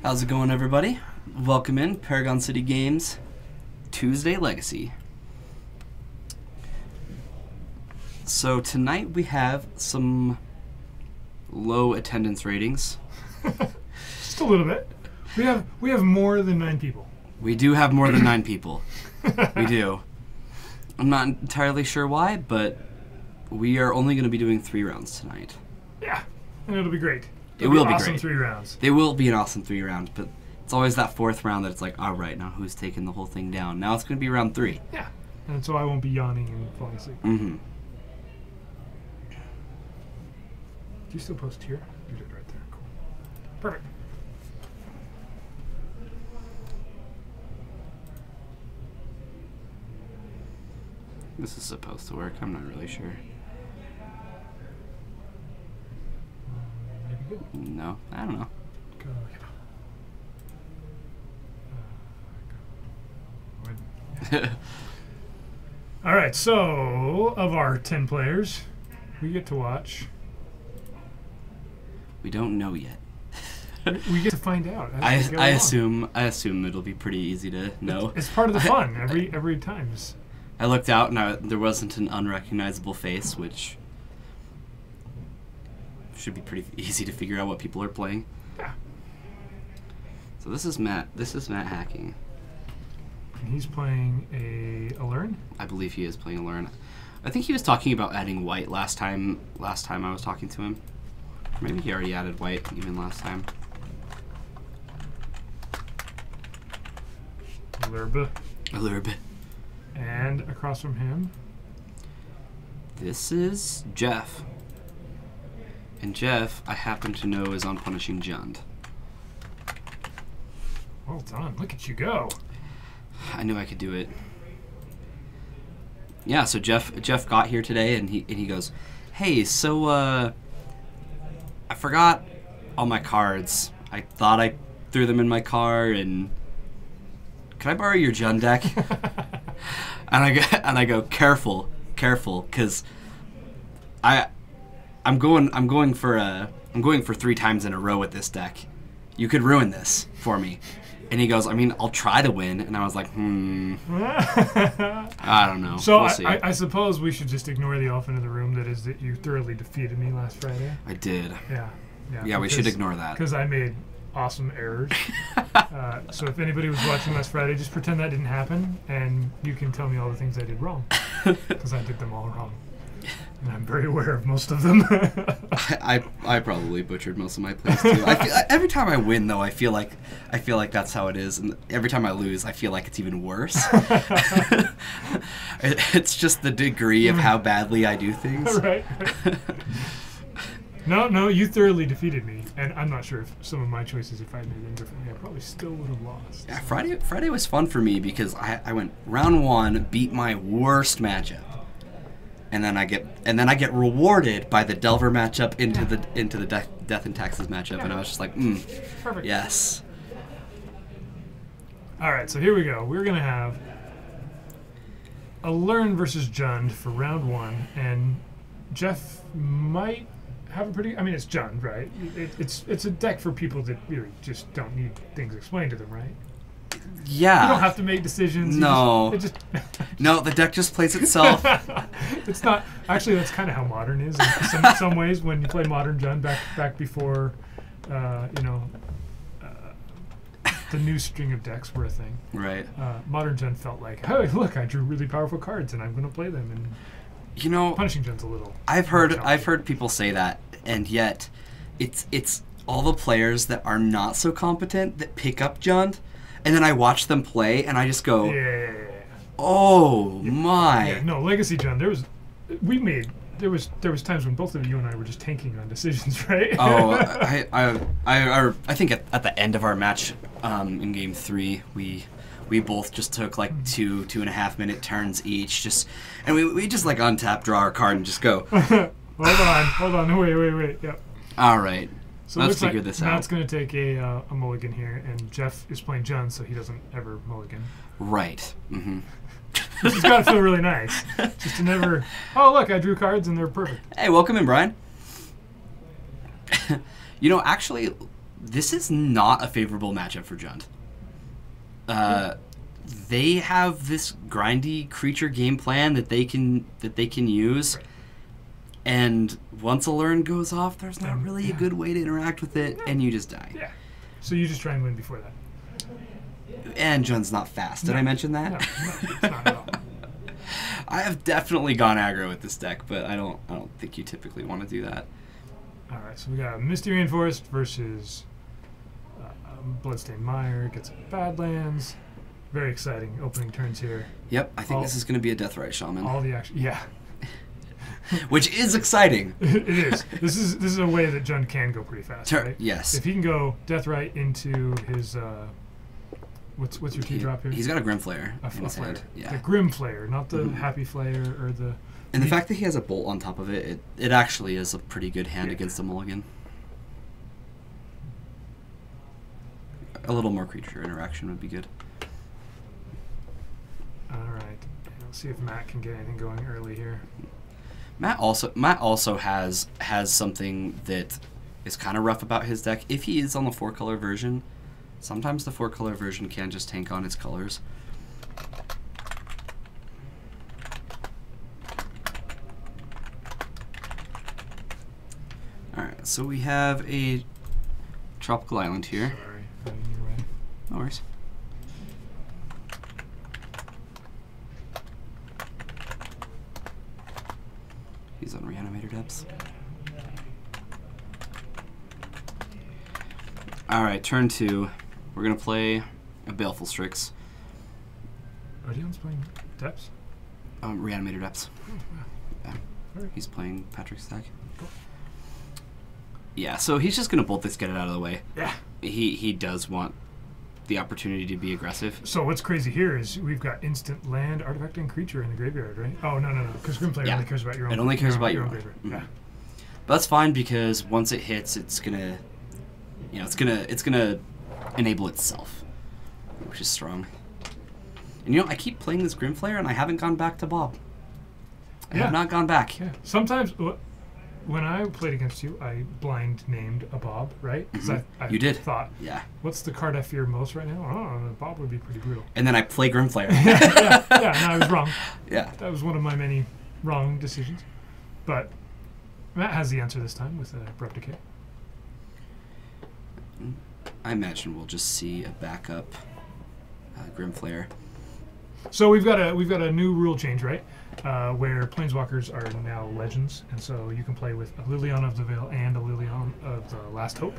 How's it going, everybody? Welcome in Paragon City Games Tuesday Legacy. So tonight we have some low attendance ratings. Just a little bit. We have more than 9 people. We do have more than 9 people. We do. I'm not entirely sure why, but we are only going to be doing 3 rounds tonight. Yeah, and it'll be great. It will be awesome great. 3 rounds. They will be an awesome 3 rounds, but it's always that 4th round that it's like, all right, now who's taking the whole thing down? Now it's going to be round 3. Yeah, and so I won't be yawning and falling asleep. Mm-hmm. Do you still post here? You did right there. Cool. Perfect. This is supposed to work. I'm not really sure. Maybe good. No, I don't know. Go, yeah. All right, so of our 10 players, we get to watch. We don't know yet. We get to find out. I as we go along. assume it'll be pretty easy to know. It's part of the fun every time. I looked out and there wasn't an unrecognizable face, which should be pretty easy to figure out what people are playing. Yeah. So this is Matt. This is Matt Hacking. And he's playing a Allurin. I believe he is playing Allurin. I think he was talking about adding white last time I was talking to him. Maybe he already added white even last time. Allurb. And across from him, This is Jeff. And Jeff, I happen to know, is on Punishing Jund. well done. Look at you go. I knew I could do it. Yeah, so Jeff got here today and he goes, "Hey, so I forgot all my cards. I thought I threw them in my car, and can I borrow your Jund deck?" and I go, careful, because I'm going for 3 times in a row with this deck. You could ruin this for me. And he goes, I mean, I'll try to win. And I was like, I don't know. So we'll see. I suppose we should just ignore the elephant in the room. That is that you thoroughly defeated me last Friday. I did. Yeah, We should ignore that. Because I made awesome errors. So if anybody was watching last Friday, just pretend that didn't happen, and you can tell me all the things I did wrong. Because I did them all wrong. And I'm very aware of most of them. I probably butchered most of my plays too. Every time I win, though, I feel like that's how it is, and every time I lose, I feel like it's even worse. It's just the degree of how badly I do things. Right. No, you thoroughly defeated me, and I'm not sure if some of my choices, if I had made them differently, I probably still would have lost. Yeah, Friday was fun for me because I went round 1, beat my worst matchup. And then I get rewarded by the Delver matchup into the Death and Taxes matchup, and I was just like, Perfect. Yes. All right, so here we go. We're gonna have Allurin versus Jund for round 1, and Jeff might have a pretty. I mean, it's Jund, right? It's a deck for people that really just don't need things explained to them, right? Yeah. You don't have to make decisions. No. No, the deck just plays itself. It's not. Actually, that's kind of how Modern is in some ways. When you play Modern Jund back before, the new string of decks were a thing. Right. Modern Jund felt like, hey, look, I drew really powerful cards, and I'm going to play them. And Punishing Jund's a little. I've heard people say that, and yet, it's all the players that are not so competent that pick up Jund. And then I watch them play, and I just go, "Oh my!" Yeah, no, Legacy Jund. There was times when both of you and I were just tanking on decisions, right? Oh, I think at the end of our match in Game 3, we both just took like 2.5 minute turns each, and we just like untap, draw our card, and just go. Hold on, wait. Yep. All right. So let's figure this out. Matt's going to take a mulligan here, and Jeff is playing Jund, so he doesn't ever mulligan. Right. Mm-hmm. It's got to feel really nice. Just to never, oh, look, I drew cards, and they're perfect. Hey, welcome in, Brian. Actually, This is not a favorable matchup for Jund. They have this grindy creature game plan that they can use, Right. and once a learn goes off, there's not really a good way to interact with it, and you just die. Yeah. So you just try and win before that. And Jund's not fast. Did No. I mention that? No, it's not at all. I have definitely gone aggro with this deck, but I don't think you typically want to do that. All right, so we got Misty Rainforest versus Bloodstained Mire. Gets Badlands. Very exciting opening turns here. Yep, I think this is going to be a Deathrite Shaman, All the action. Yeah, which is exciting. it is. This is a way that Jund can go pretty fast, right? Yes. If he can go Deathrite into his what's your T drop here? He's got a Grimflayer A in his flare. hand. Yeah. The Grim Flayer, not the Happy Flayer or the. And the fact that he has a bolt on top of it, it actually is a pretty good hand Yeah. against a mulligan. A little more creature interaction would be good. All right, let's see if Matt can get anything going early here. Matt also has something that is kind of rough about his deck. If he is on the 4-color version, sometimes the 4-color version can just tank on its colors. Alright, so we have a tropical island here. Sorry, getting your way. No worries. He's on Reanimator Depths. Alright, turn 2. We're going to play a Baleful Strix. Odion's playing Depths. Reanimator Depths. Oh, wow. Yeah. Alright. He's playing Patrick's deck. Cool. Yeah, so he's just going to bolt this, get it out of the way. Yeah. He does want the opportunity to be aggressive. So what's crazy here is we've got instant land, artifact, and creature in the graveyard, right? Oh no, because Grimplayer Yeah. only cares about your own. It only cares about your own. graveyard. Mhm. Yeah. But that's fine because once it hits, it's gonna, it's gonna enable itself, which is strong. And I keep playing this Grimflayer, and I haven't gone back to Bob. I Yeah. have not gone back. Yeah. Sometimes when I played against you, I blind named a Bob, right? 'Cause I You did. thought, Yeah. what's the card I fear most right now? Oh, Bob would be pretty brutal. And then I play Grimflayer. yeah, and I was wrong. Yeah. That was one of my many wrong decisions. But Matt has the answer this time with Abrupt Decay. I imagine we'll just see a backup Grimflayer. So we've got a new rule change, right? Where Planeswalkers are now legends, and so you can play with a Liliana of the Veil and a Liliana of the Last Hope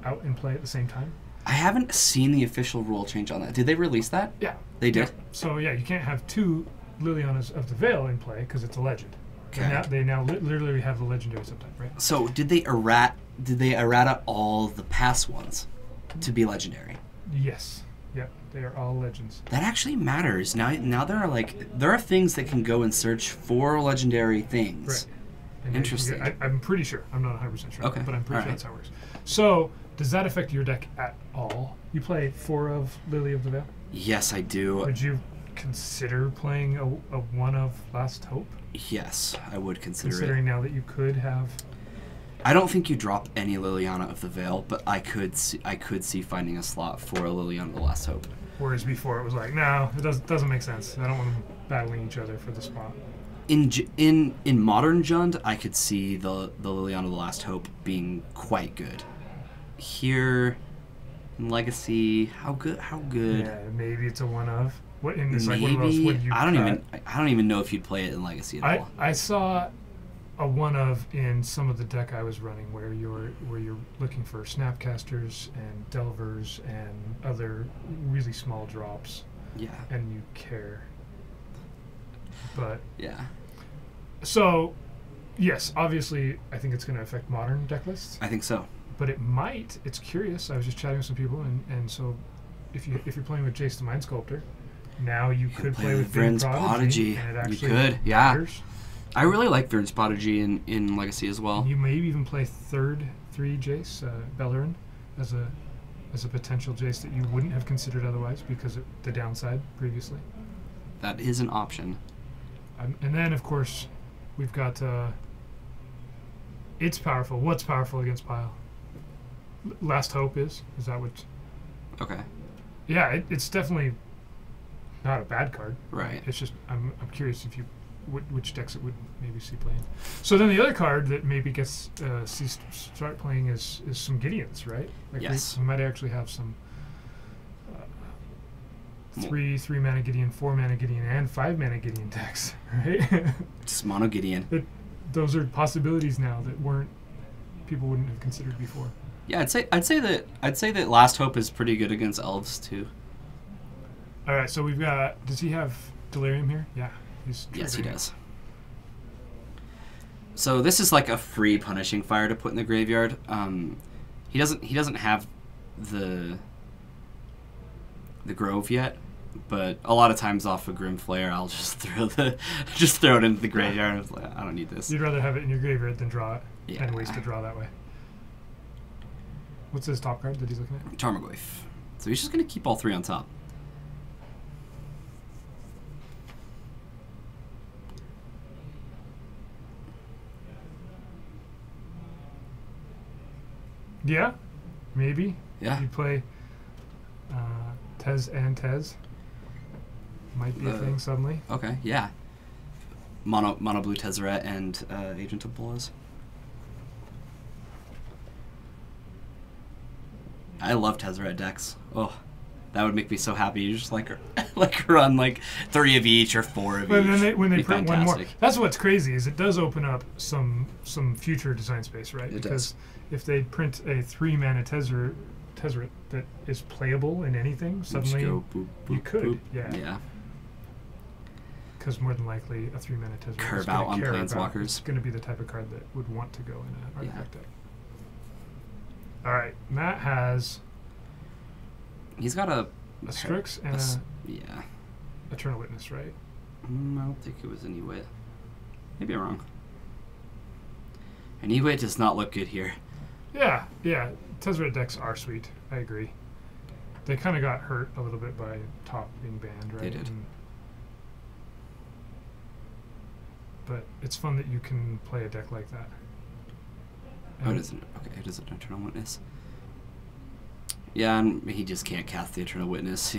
out in play at the same time. I haven't seen the official rule change on that. Did they release that? Yeah. They did? Yeah. So yeah, you can't have two Lilianas of the Veil in play because it's a legend. Okay. They now literally have the legendary subtype, right? So did they errata all the past ones to be legendary? Yes. Yep. They are all legends. That actually matters. Now there are things that can go and search for legendary things. Right. And Interesting. I'm pretty sure. I'm not 100% sure. Okay. But I'm pretty All sure right. that's how it works. So does that affect your deck at all? You play 4 of Lily of the Veil? Yes, I do. Would you consider playing a 1 of Last Hope? Yes, I would consider Considering it. now that you could have... I don't think you drop any Liliana of the Veil, but I could see finding a slot for a Liliana of the Last Hope. Whereas before it was like, no, it doesn't make sense. I don't want them battling each other for the spot. In modern Jund, I could see the Liliana of the Last Hope being quite good. Here, in Legacy, how good? Yeah, maybe it's a 1 of. What in this like one of those Maybe when you I don't cut? even know if you'd play it in Legacy at all. I saw a 1 of in some of the deck I was running where you're looking for Snapcasters and Delvers and other really small drops, Yeah. and you care. But Yeah. so, yes, obviously, I think it's going to affect modern deck lists, I think so. but it might. It's curious. I was just chatting with some people, and so if you're playing with Jace the Mind Sculptor, now you could play with Vryn's Prodigy. and it You actually could, yeah. matters. I really like Vryn's Prodigy in Legacy as well. You maybe even play 3 Jace, Bellerin, as a potential Jace that you wouldn't have considered otherwise because of the downside previously. That is an option. And then, of course, we've got... it's powerful. What's powerful against Pile? Last Hope is that what? Okay. Yeah, it's definitely not a bad card. Right. It's just I'm curious if you which decks it would maybe see playing. So then the other card that maybe gets start playing is some Gideons, right? Like Yes. we might actually have some 3 mana Gideon, 4 mana Gideon, and 5 mana Gideon decks, right? Just mono Gideon. Those are possibilities now that people wouldn't have considered before. Yeah, I'd say that Last Hope is pretty good against elves too. All right, so we've got. Does he have Delirium here? Yeah, Yes, he triggering. does. So this is like a free Punishing Fire to put in the graveyard. He doesn't have the Grove yet, but a lot of times off of Grim Flare, I'll just throw it into the graveyard. And it's like, I don't need this. You'd rather have it in your graveyard than draw it Yeah. and waste a draw that way. What's his top card that he's looking at? Tarmogoyf. So he's just gonna keep all 3 on top. Yeah, maybe. Yeah. You play Tez and Tez. Might be a thing suddenly. Okay. Yeah. Mono blue Tezzeret and Agent of Blows. I love Tezzeret decks. Oh, that would make me so happy. You just like run like 3 of each or 4 of But each. then when they Be print one more, fantastic. that's what's crazy is it does open up some future design space, right? It Because does. if they print a 3 mana Tezzeret that is playable in anything, Just suddenly go boop, you boop, could, boop. yeah. Yeah. Because more than likely a 3 mana Tezzeret Curve is gonna out on care about- Planeswalkers. It's going to be the type of card that would want to go in an Yeah. artifact deck. All right, Matt has He's got a Strix and s- a yeah. Eternal Witness, right? I don't think it was Aniwit. Maybe I'm wrong. Aniwit does not look good here. Yeah. Tezzeret decks are sweet. I agree. They kind of got hurt a little bit by top being banned, right? They did. But it's fun that you can play a deck like that. Oh, And it isn't. Okay, it is an Eternal Witness. Yeah, and he just can't cast the Eternal Witness.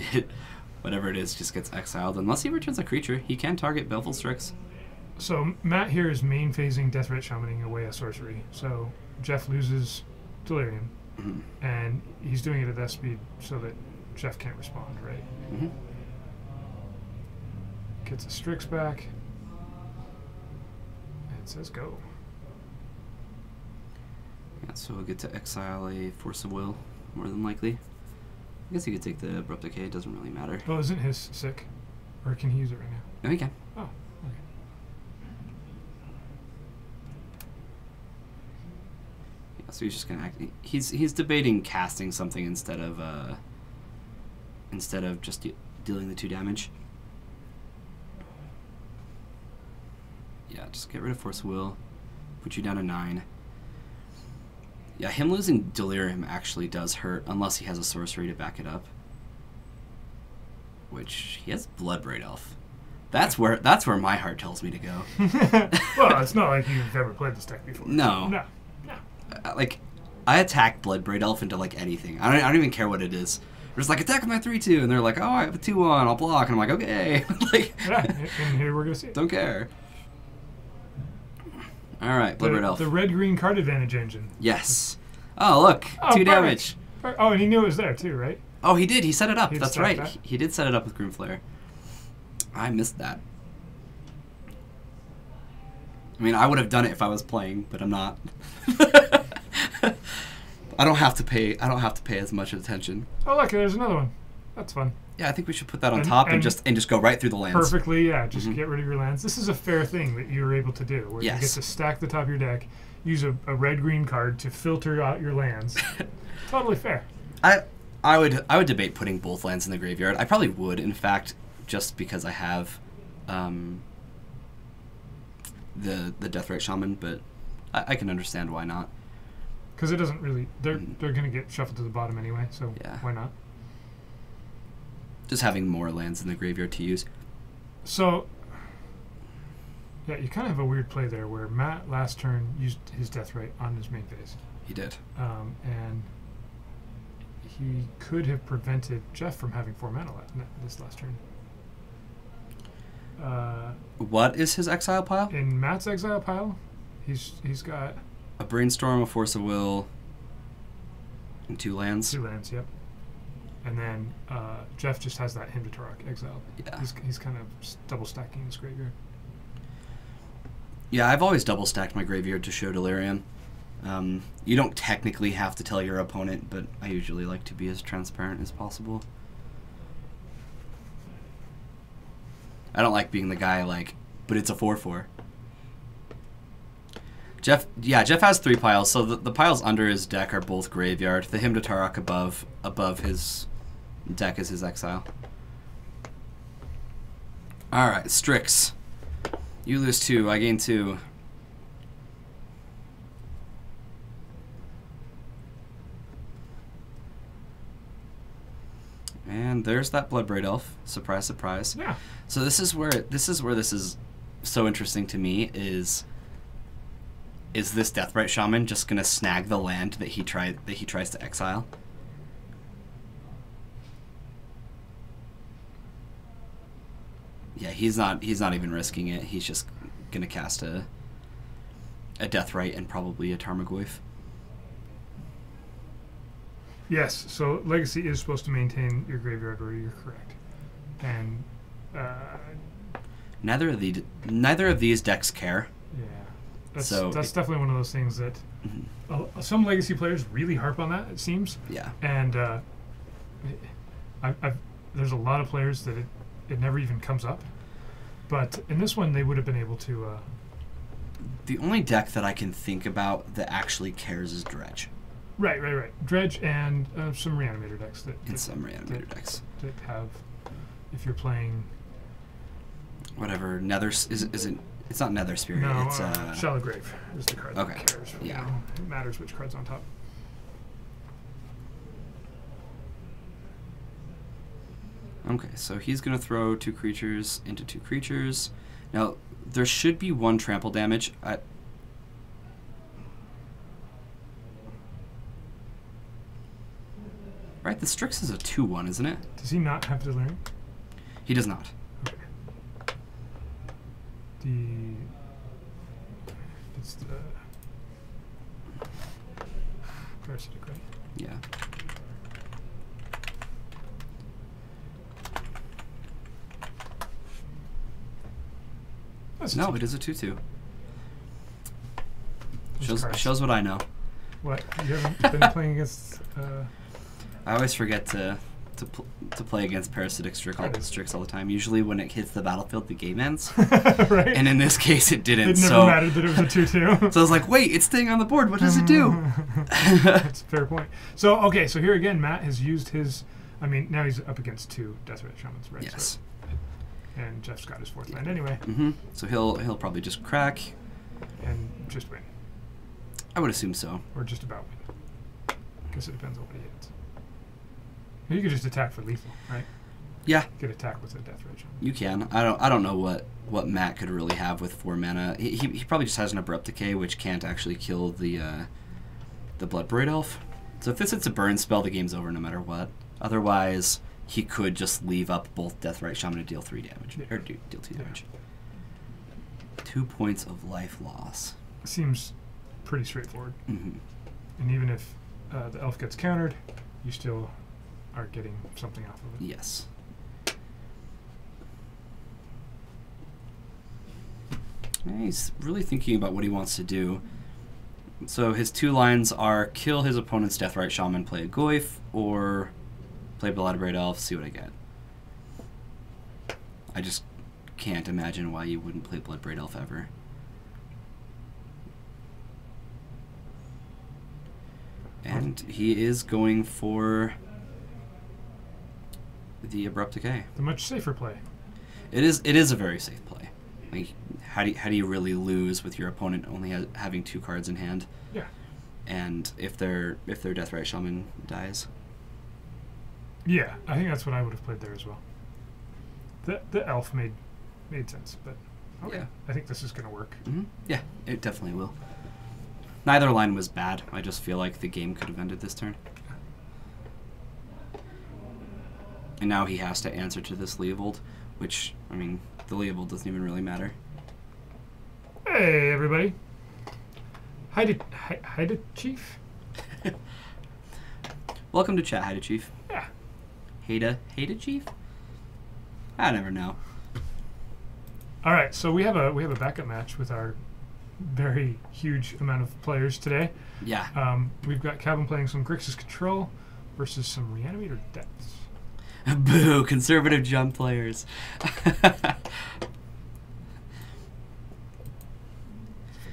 Whatever it is just gets exiled. Unless he returns a creature, he can target Belful Strix. So Matt here is main phasing Death Rat Shamaning away a sorcery. So Jeff loses Delirium, Mm-hmm. and he's doing it at that speed so that Jeff can't respond, right? Mm-hmm. Gets a Strix back, and says go. Yeah, so we'll get to exile a Force of Will, more than likely. I guess he could take the Abrupt Decay, it doesn't really matter. Oh, isn't his sick? Or can he use it right now? No, he can. Oh, okay. Yeah, so he's just gonna act. He's debating casting something instead of just dealing the 2 damage. Yeah, just get rid of Force of Will, put you down to 9. Yeah, him losing Delirium actually does hurt unless he has a sorcery to back it up. Which he has Bloodbraid Elf. That's where my heart tells me to go. Well, it's not like you've ever played this deck before. No. No. Like, I attack Bloodbraid Elf into like anything. I don't even care what it is. There's like attack with my 3/2, and they're like, oh, I have a 2/1, I'll block, and I'm like, okay, like, Yeah, and here we're gonna see it. don't care. All right, Bloodbraid Elf. The red-green card advantage engine. Yes. Oh, look, Oh, 2 perfect. damage. Oh, and he knew it was there too, right? Oh, he did. He set it up. He That's stacked right. that? He did set it up with Grim Flare. I missed that. I mean, I would have done it if I was playing, but I'm not. I don't have to pay as much attention. Oh, look, there's another one. That's fun. Yeah, I think we should put that on And- top and and just go right through the lands. Perfectly, yeah. Just Mhm. get rid of your lands. This is a fair thing that you were able to do, where you get Yes. to stack the top of your deck, use a red-green card to filter out your lands. Totally fair. I would debate putting both lands in the graveyard. I probably would, in fact, just because I have the Deathrite Shaman, but I can understand why not. Because it doesn't really... They're Mhm. going to get shuffled to the bottom anyway, so Yeah. why not? Just having more lands in the graveyard to use. So, yeah, you kind of have a weird play there where Matt last turn used his Deathrite on his main phase. He did. And he could have prevented Jeff from having 4 mana this last turn. What is his exile pile? In Matt's exile pile, he's got A Brainstorm, a Force of Will, and 2 lands. 2 lands. Yep. And then Jeff just has that Hymn to Tarok exiled. Yeah. He's kind of double stacking his graveyard. Yeah, I've always double stacked my graveyard to show Delirium. You don't technically have to tell your opponent, but I usually like to be as transparent as possible. I don't like being the guy like, but it's a 4/4. Jeff has 3 piles, so the piles under his deck are both graveyard. The Hymn to Tarok above his deck is his exile. Alright, Strix. You lose 2, I gain 2. And there's that Bloodbraid Elf. Surprise, surprise. Yeah. So this is where this is so interesting to me is this Deathrite Shaman just gonna snag the land that he tries to exile? Yeah, he's not even risking it. He's just gonna cast a Deathrite and probably a Tarmogoyf. Yes, so Legacy is supposed to maintain your graveyard order, you're correct. And, Neither of these decks care. yeah. That's So definitely one of those things that some Legacy players really harp on that, it seems. Yeah. And there's a lot of players that it never even comes up. But in this one, they would have been able to... The only deck that I can think about that actually cares is Dredge. Right. Dredge and some Reanimator decks And some Reanimator decks. that have, if you're playing... Whatever, Nether... Is it... It's not Nether Spirit, No, it's... Shallow Grave is the card Okay, that cares. yeah. It matters which card's on top. Okay, so he's going to throw 2 creatures into 2 creatures. Now, there should be 1 trample damage. Right, the Strix is a 2/1, isn't it? Does he not have Delirium? He does not. Okay. It's the Parasitic, right? Yeah. No, it is a 2/2. Shows what I know. What? You haven't been playing against... I always forget to play against Parasitic Strix all the time. Usually when it hits the battlefield, the game ends. right? And in this case, it didn't. It never mattered that it was a 2/2. So I was like, wait, it's staying on the board. What does it do? That's a fair point. So, okay, so here again, Matt has used his... I mean, now he's up against 2 Deathrite Shamans, right? Yes. So, and Jeff's got his 4th land anyway. Mm-hmm. So he'll probably just crack. And just win. I would assume so. Or just about win. I guess it depends on what he hits. You could just attack for lethal, right? Yeah. You could attack with a Deathrite Shaman. You can. I don't know what Matt could really have with 4 mana. He probably just has an Abrupt Decay, which can't actually kill the Bloodbraid Elf. So if this hits a burn spell, the game's over no matter what. Otherwise, he could just leave up both Deathrite Shaman and deal 3 damage. Yeah. Or deal 2 damage. 2 points of life loss. Seems pretty straightforward. Mm-hmm. And even if the elf gets countered, you still are getting something off of it. Yes. He's really thinking about what he wants to do. So his 2 lines are kill his opponent's Deathrite Shaman, play a Goyf, or play Bloodbraid Elf, see what I get. I just can't imagine why you wouldn't play Bloodbraid Elf ever. And he is going for the Abrupt Decay. The much safer play. It is a very safe play. Like, how do you really lose with your opponent only having 2 cards in hand? Yeah. And if their Deathrite Shaman dies. Yeah, I think that's what I would have played there as well. The elf made sense, but okay. Yeah. I think this is going to work. Mm-hmm. Yeah, it definitely will. Neither line was bad. I just feel like the game could have ended this turn. And now he has to answer to this Leovold, which, I mean, the Leovold doesn't even really matter. Hey, everybody. Hi to Chief. Welcome to chat. Hi to Chief. Yeah. Hey to Chief? I never know. All right, so we have a backup match with our very huge amount of players today. Yeah. We've got Calvin playing some Grixis Control versus some Reanimator Depths. Boo, conservative jump players.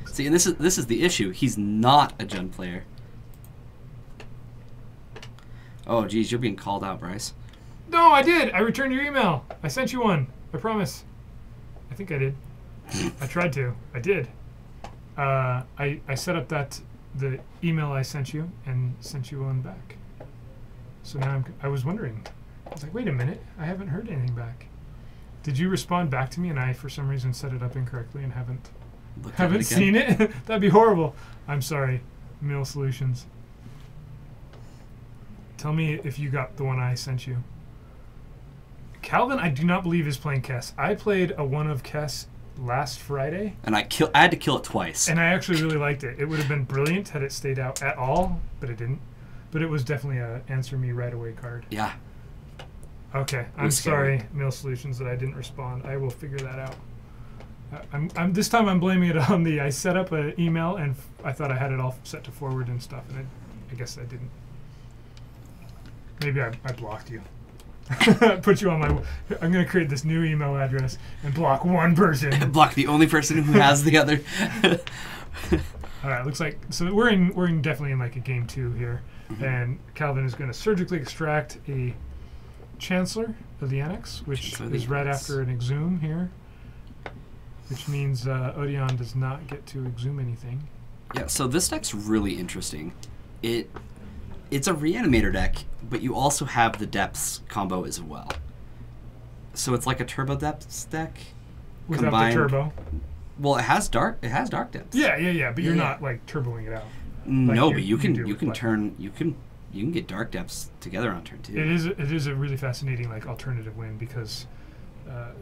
See, and this is the issue. He's not a Jund player. Oh, geez, you're being called out, Bryce. No, I did. I returned your email. I sent you one. I promise. I think I did. I tried to. I did. I set up the email I sent you and sent you one back. So now I was wondering. I was like, wait a minute. I haven't heard anything back. Did you respond back to me and I, for some reason, set it up incorrectly and haven't seen it? That'd be horrible. I'm sorry. Mail Solutions. Tell me if you got the one I sent you. Calvin, I do not believe is playing Kess. I played a one of Kess last Friday. And I had to kill it twice. And I actually really liked it. It would have been brilliant had it stayed out at all, but it didn't. But it was definitely a answer me right away card. Yeah. Okay, I'm sorry, Mail Solutions, that I didn't respond. I will figure that out. I'm this time I'm blaming it on I set up an email and I thought I had it all set to forward and stuff, and I guess I didn't. Maybe I blocked you. Put you on my. I'm going to create this new email address and block one person. Block the only person who has the other. All right, looks like we're definitely in like a game 2 here, and Calvin is going to surgically extract a Chancellor of the Annex, which is right after an exhume here, which means Odeon does not get to exhume anything. Yeah, so this deck's really interesting. It's a Reanimator deck, but you also have the Depths combo as well. So it's like a Turbo Depths deck. Without combined. the turbo. Well, it has dark Depths. Yeah, but you're not like turboing it out. No, but you can get dark depths together on turn 2. It is a really fascinating like alternative win because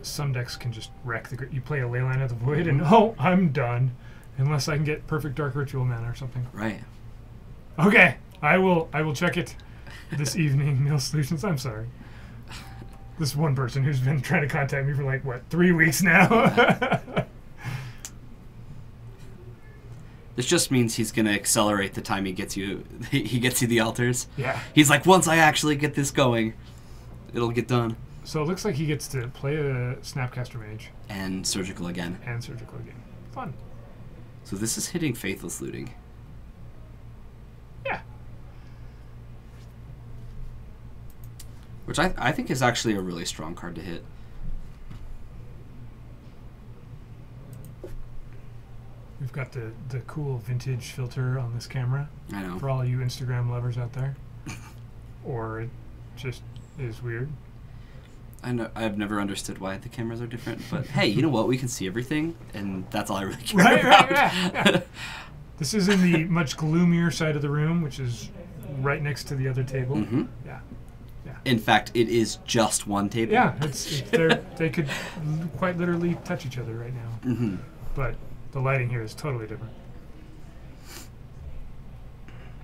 some decks can just wreck the. You play a Leyline of the Void and I'm done, unless I can get perfect Dark Ritual mana or something. Right. Okay, I will check it this evening. Mail Solutions. I'm sorry. This one person who's been trying to contact me for like 3 weeks now. This just means he's gonna accelerate the time he gets you the altars. Yeah. He's like, once I actually get this going, it'll get done. So it looks like he gets to play a Snapcaster Mage. And Surgical again. And Surgical again. Fun. So this is hitting Faithless Looting. Yeah. Which I think is actually a really strong card to hit. We've got the cool vintage filter on this camera. I know. For all you Instagram lovers out there. Or it just is weird. I know. I've never understood why the cameras are different, but hey, you know what? We can see everything, and that's all I really care about. Yeah. This is in the much gloomier side of the room, which is right next to the other table. Mm-hmm. Yeah. In fact, it is just one table. Yeah, they could quite literally touch each other right now. Mm-hmm. But the lighting here is totally different.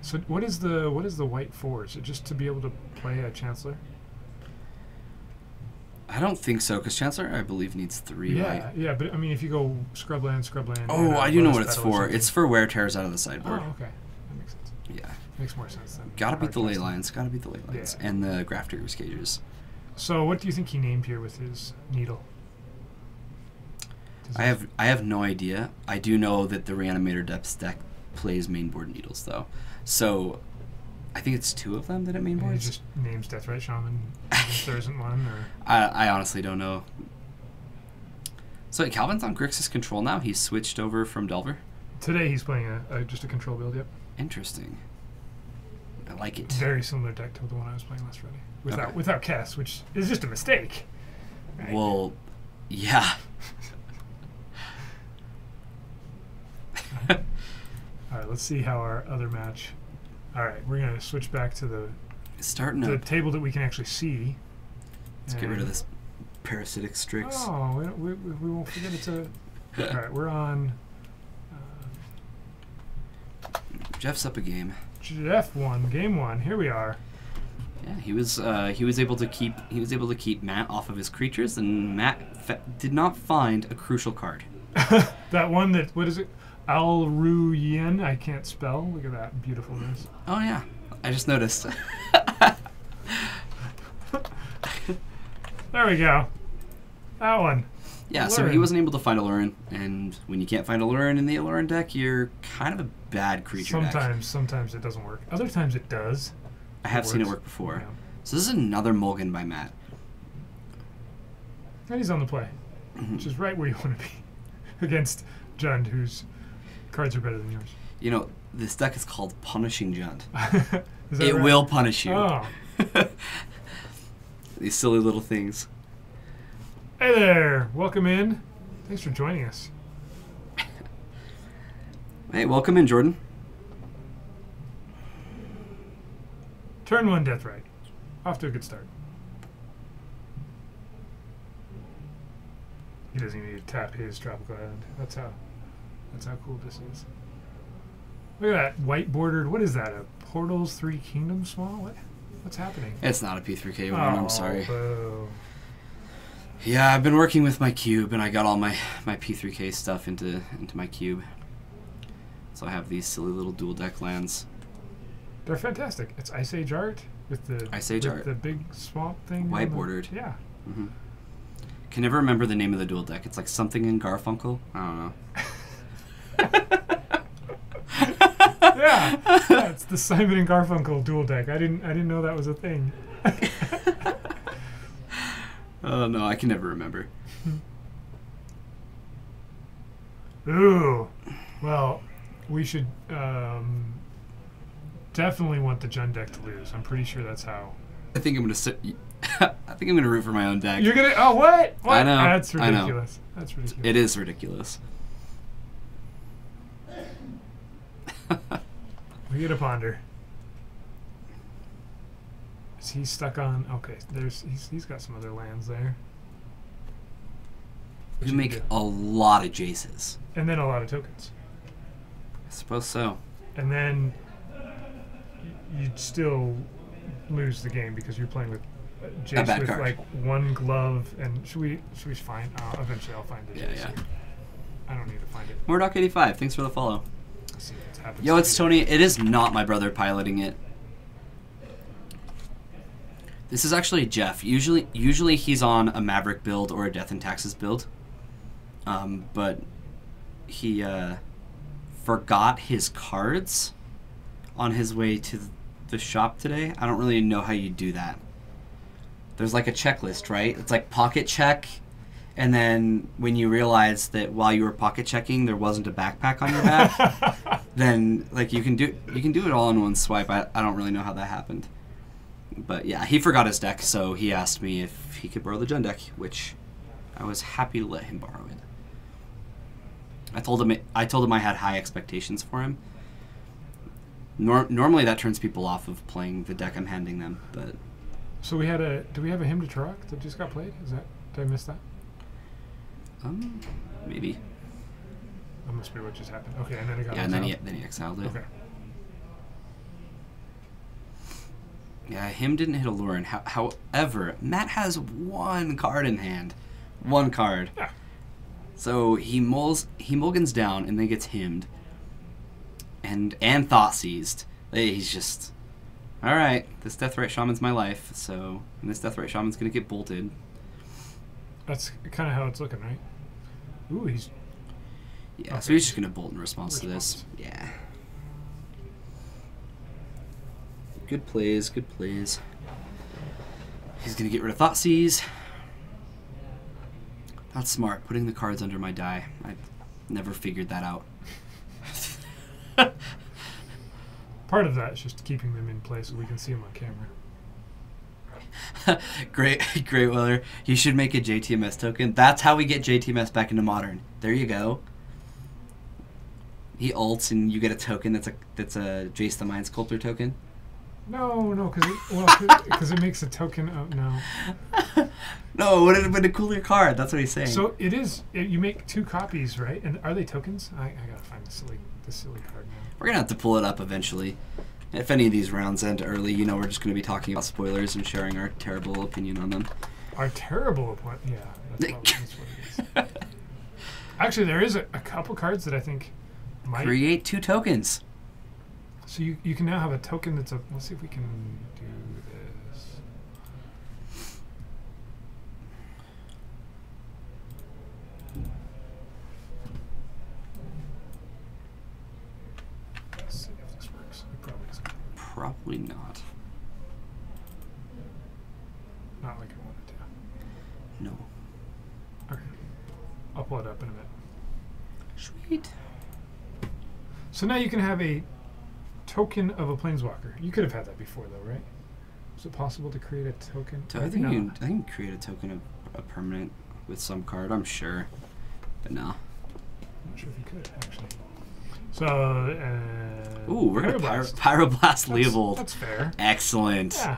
So what is the white for? Is it just to be able to play a Chancellor? I don't think so, because Chancellor, I believe, needs 3, right? Yeah, but I mean, if you go scrubland. Oh, I do know what it's for. It's for wear tears out of the sideboard. Oh, okay. That makes sense. Yeah. Makes more sense then. Gotta beat the ley lines. Yeah. And the Grafdigger's Cages. So what do you think he named here with his needle? I have no idea. I do know that the Reanimator Depths deck plays mainboard needles, though. So I think it's 2 of them that it mainboards. He just names Deathrite Shaman if there isn't one, or I honestly don't know. So Calvin's on Grixis Control now. He's switched over from Delver. Today he's playing just a control build. Yep. Interesting. I like it. Very similar deck to the one I was playing last Friday, without Kess, which is just a mistake. Right? Well, yeah. All right, let's see how our other match. All right, we're gonna switch back to the It's starting the up. table that we can actually see. Let's get rid of this parasitic Strix. Oh, we won't forget it's a... Alright, we're on... Jeff's up a game. Jeff won, game 1. Here we are. Yeah, he was able to keep Matt off of his creatures, and Matt did not find a crucial card. That one that, what is it? Al-Ru-Yin, I can't spell. Look at that beautifulness. Oh yeah, I just noticed. There we go. That one. Yeah, so he wasn't able to find Alurin, and when you can't find Alurin in the Alurin deck, you're kind of a bad creature deck. Sometimes it doesn't work. Other times it does. I have seen it work before. Yeah. So this is another Mulligan by Matt. And he's on the play, which is right where you want to be. Against Jund, whose cards are better than yours. You know, this deck is called Punishing Jund. Is that It right? will punish you. Oh. These silly little things. Hey there! Welcome in. Thanks for joining us. Hey, welcome in, Jordan. Turn 1 Deathrite. Off to a good start. He doesn't even need to tap his Tropical Island. That's how cool this is. Look at that white bordered. What is that? A Portals 3 Kingdoms small? What's happening? It's not a P3K one, I'm sorry. Boo. Yeah, I've been working with my cube, and I got all my P3K stuff into my cube. So I have these silly little dual deck lands. They're fantastic. It's Ice Age art with the the big swamp thing. White bordered. Yeah. Mm-hmm. Can never remember the name of the dual deck. It's like something in Garfunkel. I don't know. yeah, it's the Simon and Garfunkel dual deck. I didn't know that was a thing. Oh no, I can never remember. Ooh, well, we should definitely want the Jund deck to lose. I'm pretty sure that's how. I think I'm gonna sit. I think I'm gonna root for my own deck. You're gonna? Oh, what? What? I know. That's I know. ridiculous. That's ridiculous. It is ridiculous. We get a ponder. Is he stuck on? Okay, he's got some other lands there. You make a lot of Jaces. And then a lot of tokens. I suppose so. And then you'd still lose the game because you're playing with Jace with card. like one glove. And should we find? Eventually, I'll find it. Yeah. I don't need to find it. Murdoch85, thanks for the follow. Let's see what happens. Yo, it's Tony. It is not my brother piloting it. This is actually Jeff. Usually he's on a Maverick build or a Death and Taxes build. But he forgot his cards on his way to the shop today. I don't really know how you do that. There's like a checklist, right? It's like pocket check, and then when you realize that while you were pocket checking there wasn't a backpack on your back, then like you can do it all in one swipe. I don't really know how that happened. But yeah, he forgot his deck, so he asked me if he could borrow the Jund deck, which I was happy to let him borrow it. I told him I had high expectations for him. Normally that turns people off of playing the deck I'm handing them, but So do we have a Hymn to Turok that just got played? Did I miss that? maybe. That must be what just happened. Okay, and then it got Yeah, and then he exiled it. Okay. Yeah, him didn't hit Alurin. However, Matt has one card in hand. One card. Yeah. So he mulligans down and then gets hymned. And Thought Seized. He's just, alright, this Deathrite Shaman's my life, and this Deathrite Shaman's gonna get bolted. That's kind of how it's looking, right? Ooh, he's... Yeah, Okay. so he's just gonna bolt in response to this. Yeah. Good plays, good plays. He's gonna get rid of Thoughtseize. That's smart, putting the cards under my die. I never figured that out. Part of that is just keeping them in place so we can see them on camera. Great Weather. You should make a JTMS token. That's how we get JTMS back into Modern. There you go. He ults and you get a token that's a Jace the Mind Sculptor token. No, because it makes a token of no. No, it would have been a cooler card. That's what he's saying. So it is. You make 2 copies, right? And are they tokens? I gotta find the silly card now. We're gonna have to pull it up eventually. If any of these rounds end early, you know we're just gonna be talking about spoilers and sharing our terrible opinion on them. Our terrible opponent. Yeah, that's what it is. Actually, there is a couple cards that I think might Create 2 tokens. So you can now have a token that's a. Let's see if we can do this. Let's see if this works. It probably doesn't. Probably not. Not like I wanted to. No. Okay. I'll pull it up in a minute. Sweet. So now you can have a token of a planeswalker. You could have had that before, though, right? Was it possible to create a token? I think you can create a token of a permanent with some card. I'm sure, but no. I'm not sure if you could actually. So. Ooh, we're gonna Pyroblast Leovold. That's fair. Excellent. Yeah.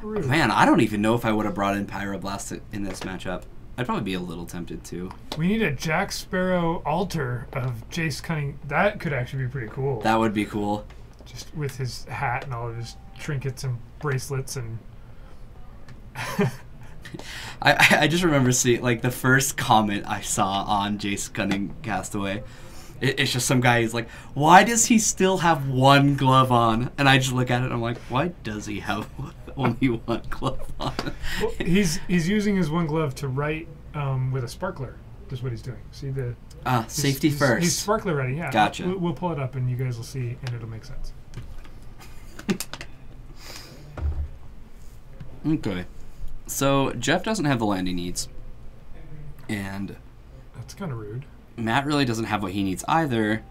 Rude. Man, I don't even know if I would have brought in Pyroblast in this matchup. I'd probably be a little tempted to. We need a Jack Sparrow altar of Jace Cunning. That could actually be pretty cool. That would be cool. Just with his hat and all of his trinkets and bracelets and. I just remember seeing, like, the first comment I saw on Jace Cunning Castaway. It's just some guy who's like, why does he still have 1 glove on? And I just look at it and I'm like, why does he have only 1 glove on? Well, he's using his 1 glove to write with a sparkler. Is what he's doing. See the safety first. He's sparkler ready. Yeah. Gotcha. We'll pull it up and you guys will see, and it'll make sense. Okay. So Jeff doesn't have the land he needs, and That's kind of rude. Matt really doesn't have what he needs either,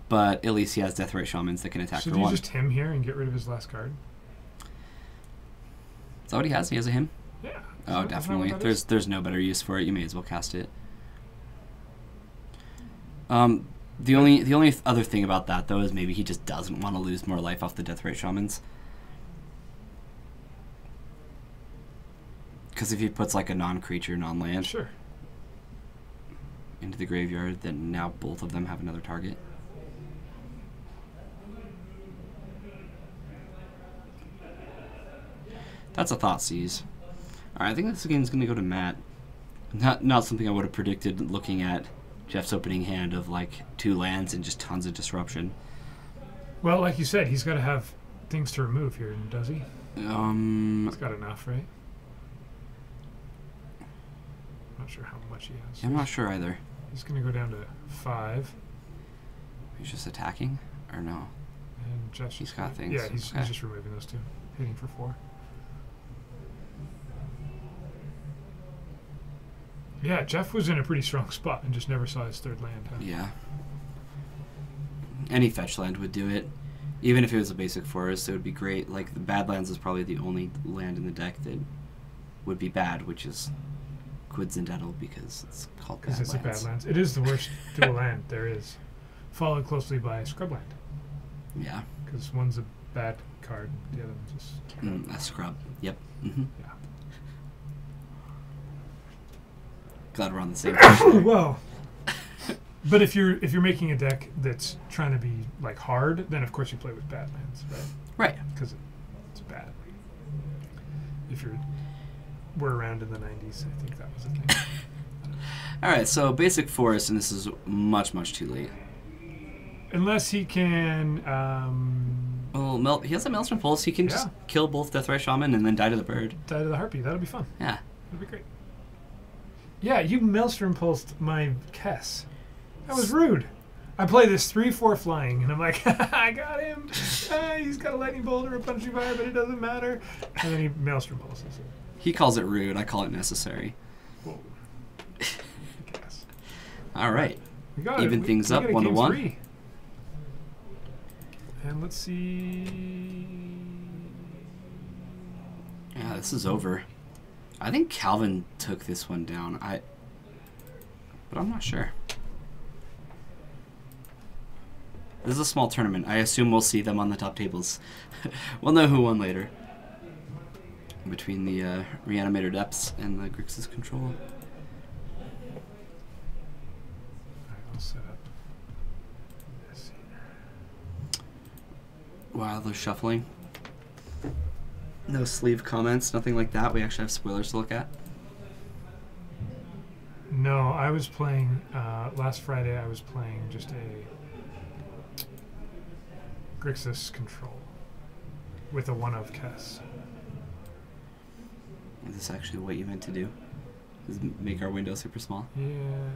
but at least he has Deathrite Shamans that can attack So for do you 1. just him here and get rid of his last card? Is that what he has? He has a him? Yeah. Oh, Isn't that what definitely. that is? There's no better use for it. You may as well cast it. The only other thing about that, though, is maybe he just doesn't want to lose more life off the Deathrite Shamans. Because if he puts, like, a non-creature, non-land Sure. into the graveyard, then now both of them have another target. That's a Thoughtseize. Alright, I think this game's going to go to Matt. Not something I would have predicted looking at Jeff's opening hand of, like, 2 lands and just tons of disruption. Well, like you said, he's got to have things to remove here, does he? He's got enough, right? Not sure how much he has. I'm not sure either. He's going to go down to 5. He's just attacking? Or no? And Jeff's He's just got things. Yeah, he's Okay. just removing those 2. Hitting for 4. Yeah, Jeff was in a pretty strong spot and just never saw his 3rd land. Huh? Yeah. Any fetch land would do it. Even if it was a basic forest, it would be great. Like, the Badlands is probably the only land in the deck that would be bad, which is Quidzindaddle, because it's called Because Badlands. it's a Badlands. It is the worst dual land there is. Followed closely by Scrubland. Yeah. Because one's a bad card, the other one's just... A scrub. Yep. Mm-hmm. Yeah. Glad we're on the same page. Well, but if you're making a deck that's trying to be like hard, then of course you play with Badlands, right? Right. Because it's bad. If we're around in the 90s, I think that was a thing. Alright, so basic forest, and this is much, much too late. Unless he can. Well, he has a Maelstrom Pulse. He can just kill both Deathrite Shaman and then die to the bird. Die to the Harpy. That'll be fun. Yeah. That'll be great. Yeah, you Maelstrom Pulsed my Kess. That was rude. I play this 3/4 flying, and I'm like, I got him. He's got a lightning bolt or a punching fire, but it doesn't matter. And then he Maelstrom Pulses it. He calls it rude. I call it necessary. Whoa. I guess. All right. We got Even it. things We up got a 1 to game 1. 3. And let's see. Yeah, this is over. I think Calvin took this one down. But I'm not sure. This is a small tournament. I assume we'll see them on the top tables. We'll know who won later. Between the Reanimator Depths and the Grixis Control. Alright, I'll set up this here. While they're shuffling. No sleeve comments, nothing like that. We actually have spoilers to look at. No, I was playing, last Friday I was playing just a Grixis Control with a 1 of Kess. Is this actually what you meant to do? Is make our window super small? Yeah,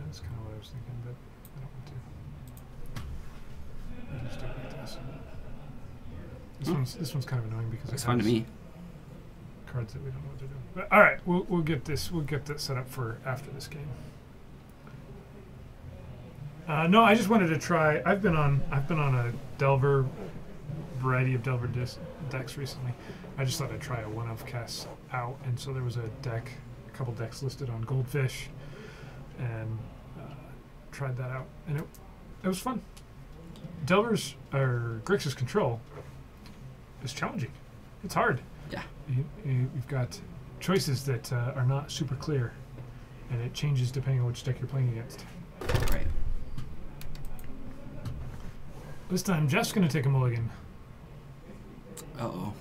that's kind of what I was thinking, but I don't want to. I'll just do it like this. This one's kind of annoying because Looks it fine to has me. cards that we don't know what to do. But all right, we'll get that set up for after this game. No, I just wanted to try. I've been on a Delver variety of Delver decks recently. I just thought I'd try a 1 of Kess out, and so there was a couple decks listed on Goldfish, and tried that out, and it was fun. Delver's or Grixis Control is challenging. It's hard. Yeah. You've got choices that are not super clear, and it changes depending on which deck you're playing against. Right. This time, Jeff's going to take a mulligan. Uh-oh.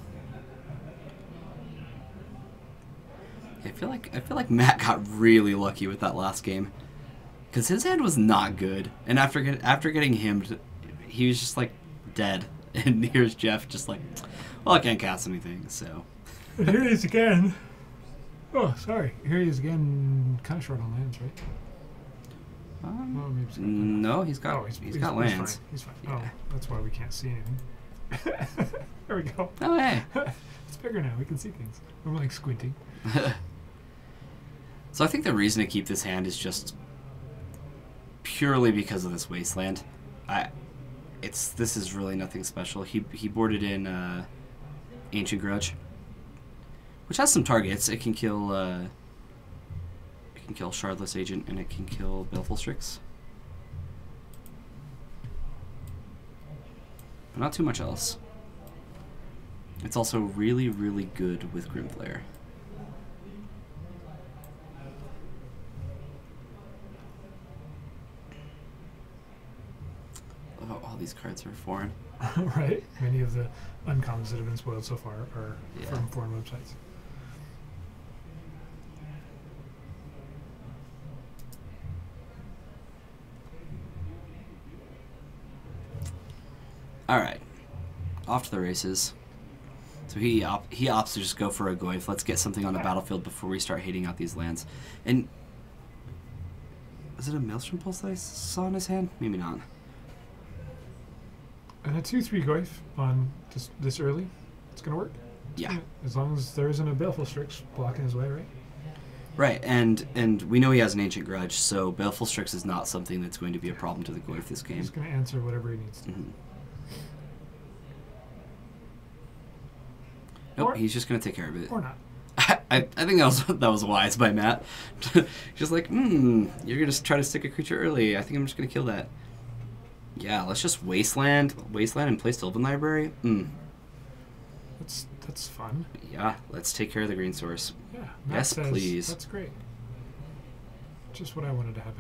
I feel like Matt got really lucky with that last game, because his hand was not good, and after getting himmed, he was just like dead. And here's Jeff just like, well, I can't cast anything, so. And here he is again. Oh, sorry. Here he is again. Kind of short on lands, right? Well, maybe he's got no, he's got he's got lands. He's fine. Yeah. Oh, that's why we can't see anything. There we go. Oh hey. It's bigger now. We can see things. I'm like squinting. So I think the reason to keep this hand is just purely because of this wasteland. This is really nothing special. He boarded in Ancient Grudge, which has some targets. It can kill Shardless Agent, and it can kill Baleful Strix. But not too much else. It's also really, really good with Grimflare. Oh, all these cards are foreign. Right? Many of the uncommons that have been spoiled so far are Yeah. from foreign websites. All right, off to the races. So he opts to just go for a Goyf. Let's get something on the battlefield before we start hating out these lands. And is it a Maelstrom Pulse that I saw in his hand? Maybe not. And a 2/3 Goyf on this early, it's gonna work. Yeah. As long as there isn't a Baleful Strix blocking his way, right? Right, and we know he has an Ancient Grudge, so Baleful Strix is not something that's going to be a problem to the Goyf this game. He's gonna answer whatever he needs to. Mm-hmm. Nope, he's just going to take care of it. Or not. I think that was wise by Matt. Just like, you're going to try to stick a creature early. I think I'm just going to kill that. Yeah, let's just Wasteland and play Sylvan Library. That's fun. Yeah, let's take care of the green source. Yeah. Yes, says, please. That's great. Just what I wanted to have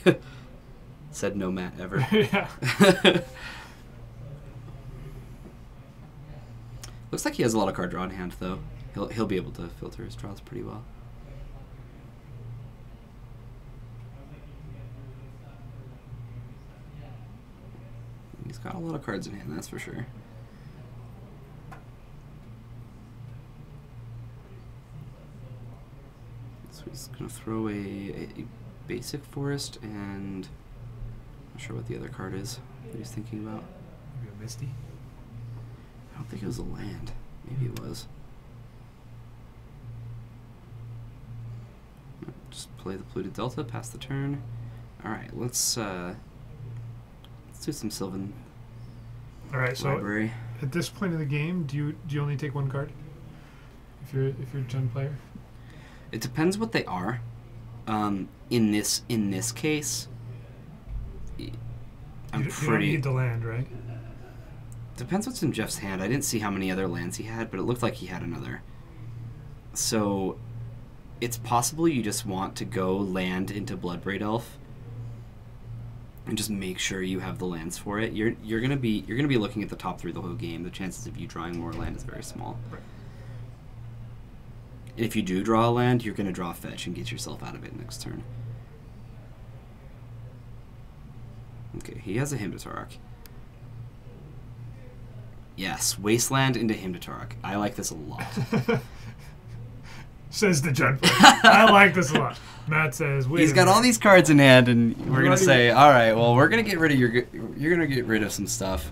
happen. Said no Matt ever. Yeah. Looks like he has a lot of card draw in hand, though. He'll be able to filter his draws pretty well. He's got a lot of cards in hand, that's for sure. So he's gonna throw a basic forest, and I'm not sure what the other card is that he's thinking about. Maybe a Misty. I don't think it was a land. Maybe it was. Just play the Polluted Delta, pass the turn. Alright, let's do some Sylvan All right. So Library. at this point in the game, do you only take one card? If you're a Gen player. It depends what they are. In this case, I'm You don't pretty. need the land, right? Depends what's in Jeff's hand. I didn't see how many other lands he had, but it looked like he had another. So, it's possible you just want to go land into Bloodbraid Elf and just make sure you have the lands for it. You're gonna be looking at the top 3 the whole game. The chances of you drawing more land is very small. Right. If you do draw a land, you're gonna draw a fetch and get yourself out of it next turn. Okay, he has a Hymn to Torok. Yes, Wasteland into Hymn to Torok. I like this a lot. Says the Jud player. I like this a lot. Matt says, wait He's a got all minute. these cards in hand, and we're gonna Already- say, all right, well, we're gonna get rid of you're gonna get rid of some stuff,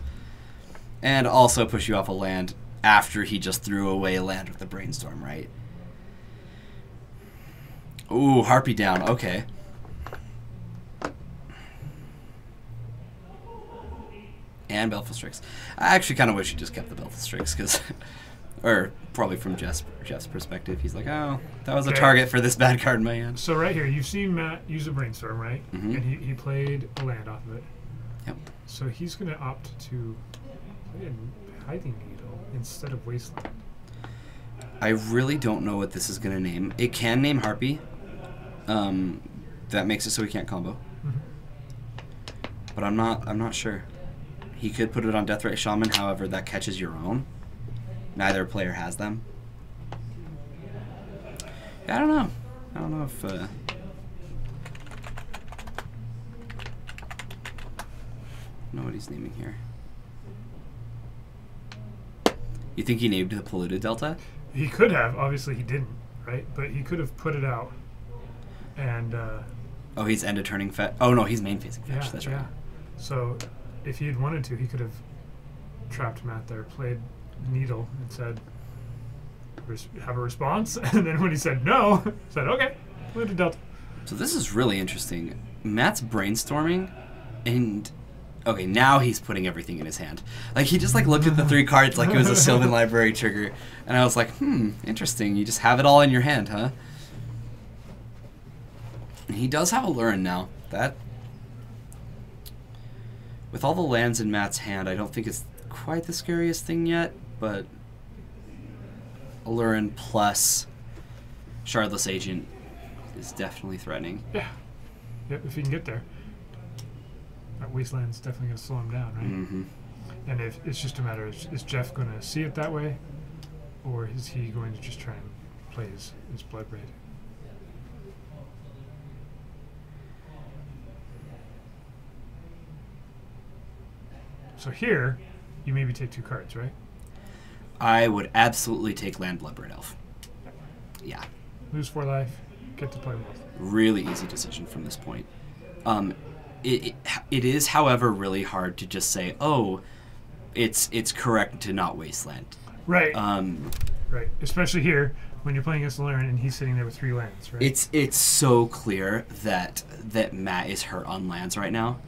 and also push you off a land after he just threw away a land with the Brainstorm, right? Ooh, Harpy down. Okay. And Baleful Strix. I actually kind of wish he just kept the Baleful Strix, because, or probably from Jeff's perspective, he's like, oh, that was a Okay. target for this bad card in my hand. So right here, you've seen Matt use a Brainstorm, right? Mhm. And he played a land off of it. Yep. So he's going to opt to play a Hiding Needle instead of Wasteland. I really don't know what this is gonna name. It can name Harpy. That makes it so he can't combo. Mhm. But I'm not sure. He could put it on Deathrite Shaman, however, that catches your own. Neither player has them. I don't know. I don't know if know what he's naming here. You think he named the Polluted Delta? He could have. Obviously, he didn't, right? But he could have put it out. And, Oh, he's end of turning fetch. Oh no, he's main facing fetch. yeah, That's yeah. right. So if he had wanted to, he could have trapped Matt there, played Needle, and said, have a response. And then when he said no, said, okay, play the Delta. So this is really interesting. Matt's brainstorming, and okay, now he's putting everything in his hand. Like he just like looked at the 3 cards like it was a Sylvan Library trigger, and I was like, interesting. You just have it all in your hand, huh? And he does have a Lurin now. That, with all the lands in Matt's hand, I don't think it's quite the scariest thing yet, but Lurin plus Shardless Agent is definitely threatening. Yeah. Yep, if he can get there. That Wasteland's definitely going to slow him down, right? Mm-hmm. And if it's just a matter of, is Jeff going to see it that way? Or is he going to just try and play his Bloodbraid? So here, you maybe take 2 cards, right? I would absolutely take land Bloodbraid Elf. Yeah, Lose 4 life, get to play both. really easy decision from this point. It is, however, really hard to just say, oh, it's correct to not wasteland. Right, Um, right. Especially here, when you're playing against Lauren and he's sitting there with 3 lands, right? it's so clear that Matt is hurt on lands right now.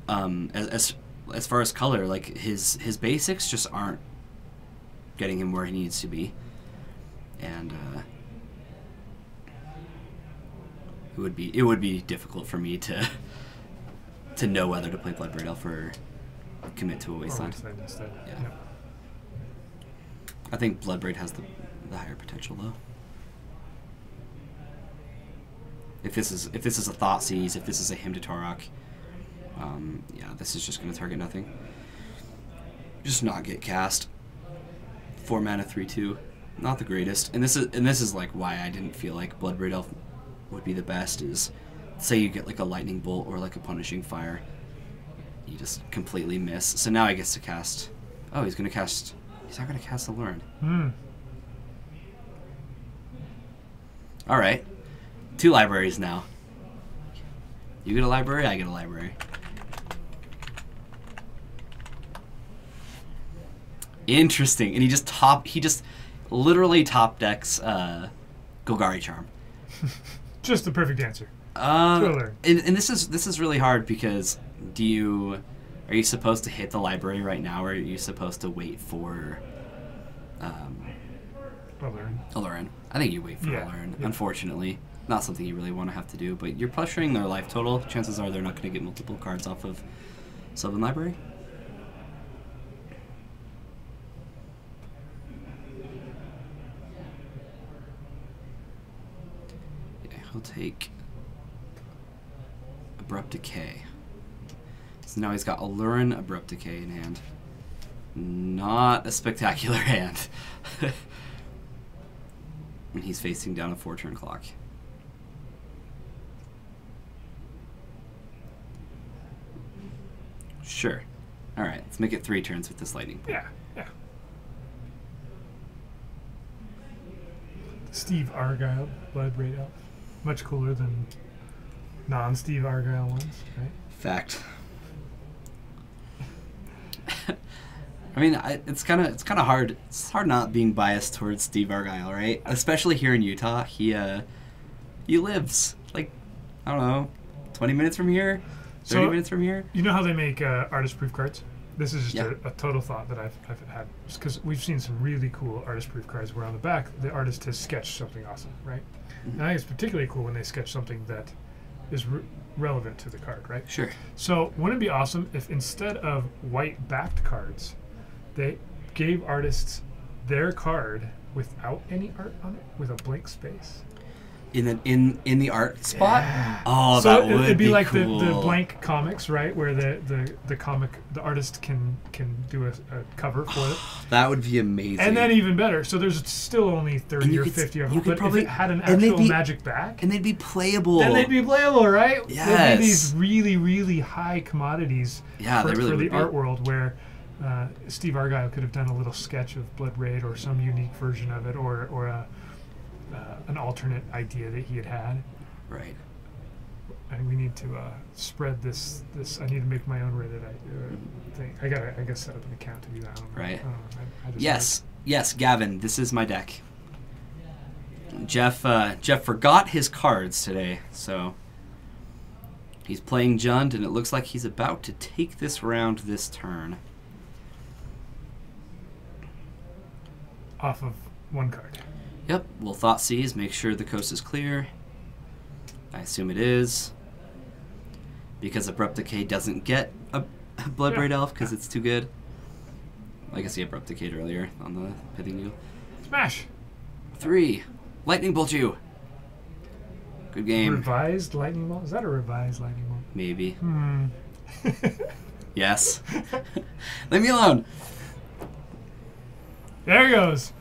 As far as color, like his basics just aren't getting him where he needs to be, and it would be difficult for me to know whether to play Bloodbraid Elf or commit to a Or Wasteland. Wasteland instead. Yeah. Yep. I think Bloodbraid has the higher potential though. If this is a Thoughtseize, if this is a Hymn to Torok, yeah, this is just going to target nothing. Just not get cast. 4 mana 3/2, not the greatest. And this is like why I didn't feel like Bloodbraid Elf would be the best. Is say you get like a Lightning Bolt or like a Punishing Fire, you just completely miss. So now he gets to cast. Oh, he's gonna cast. He's not gonna cast the Lurin. All right, 2 libraries now. You get a library, I get a library. Interesting, and he just literally top decks Golgari Charm. Just the perfect answer. And this is really hard because are you supposed to hit the library right now, or are you supposed to wait for Lauren. Alurin? I think you wait for Yeah, Alurin. yeah. Unfortunately, not something you really want to have to do, but you're pressuring their life total. Chances are they're not going to get multiple cards off of Sylvan Library? Yeah, he'll take Abrupt Decay. So now he's got Allurin, Abrupt Decay in hand. Not a spectacular hand. And he's facing down a 4-turn clock. Sure. Alright, let's make it 3 turns with this lightning bolt. Yeah, yeah. Steve Argyle, Bloodbraid Elf. Much cooler than non-Steve Argyle ones, right? Fact. I mean, it's kind of hard. It's hard not being biased towards Steve Argyle, right? Especially here in Utah. He lives like, I don't know, 20 minutes from here, 30 minutes from here. You know how they make artist proof cards? This is just Yeah. a total thought that I've had, just because we've seen some really cool artist proof cards where on the back the artist has sketched something awesome, right? And I think it's particularly cool when they sketch something that is relevant to the card, right? Sure. So wouldn't it be awesome if instead of white backed cards, they gave artists their card without any art on it, with a blank space? In the art spot? Yeah. Oh, So that would it'd be like cool. the blank comics, right? Where the comic, the artist can do a cover for it. That would be amazing. And then even better, so there's still only 30 or 50 of them, you could but probably- if it had an and they'd actual be- magic back, and they'd be playable. then they'd be playable, right? They'd Yes. be these really, really high commodities Yeah, for, they really for the would be. art world, where Steve Argyle could have done a little sketch of Blood Raid or some unique version of it, or an alternate idea that he had. Right. And we need to spread this. I need to make my own Reddit thing. I gotta set up an account to do that. I don't know. Right. I don't know. I just Yes, Gavin, this is my deck. Jeff forgot his cards today, so he's playing Jund, and it looks like he's about to take this round this turn. off of one card. Yep, we'll Thoughtseize, make sure the coast is clear. I assume it is. Because Abrupt Decay doesn't get a Bloodbraid Elf because it's too good. I guess he Abrupt Decayed earlier on the Pithing Needle. Smash. 3. Lightning Bolt you. Good game. Revised lightning bolt. Is that a revised lightning bolt? Maybe. Hmm. Yes. Leave me alone. There he goes.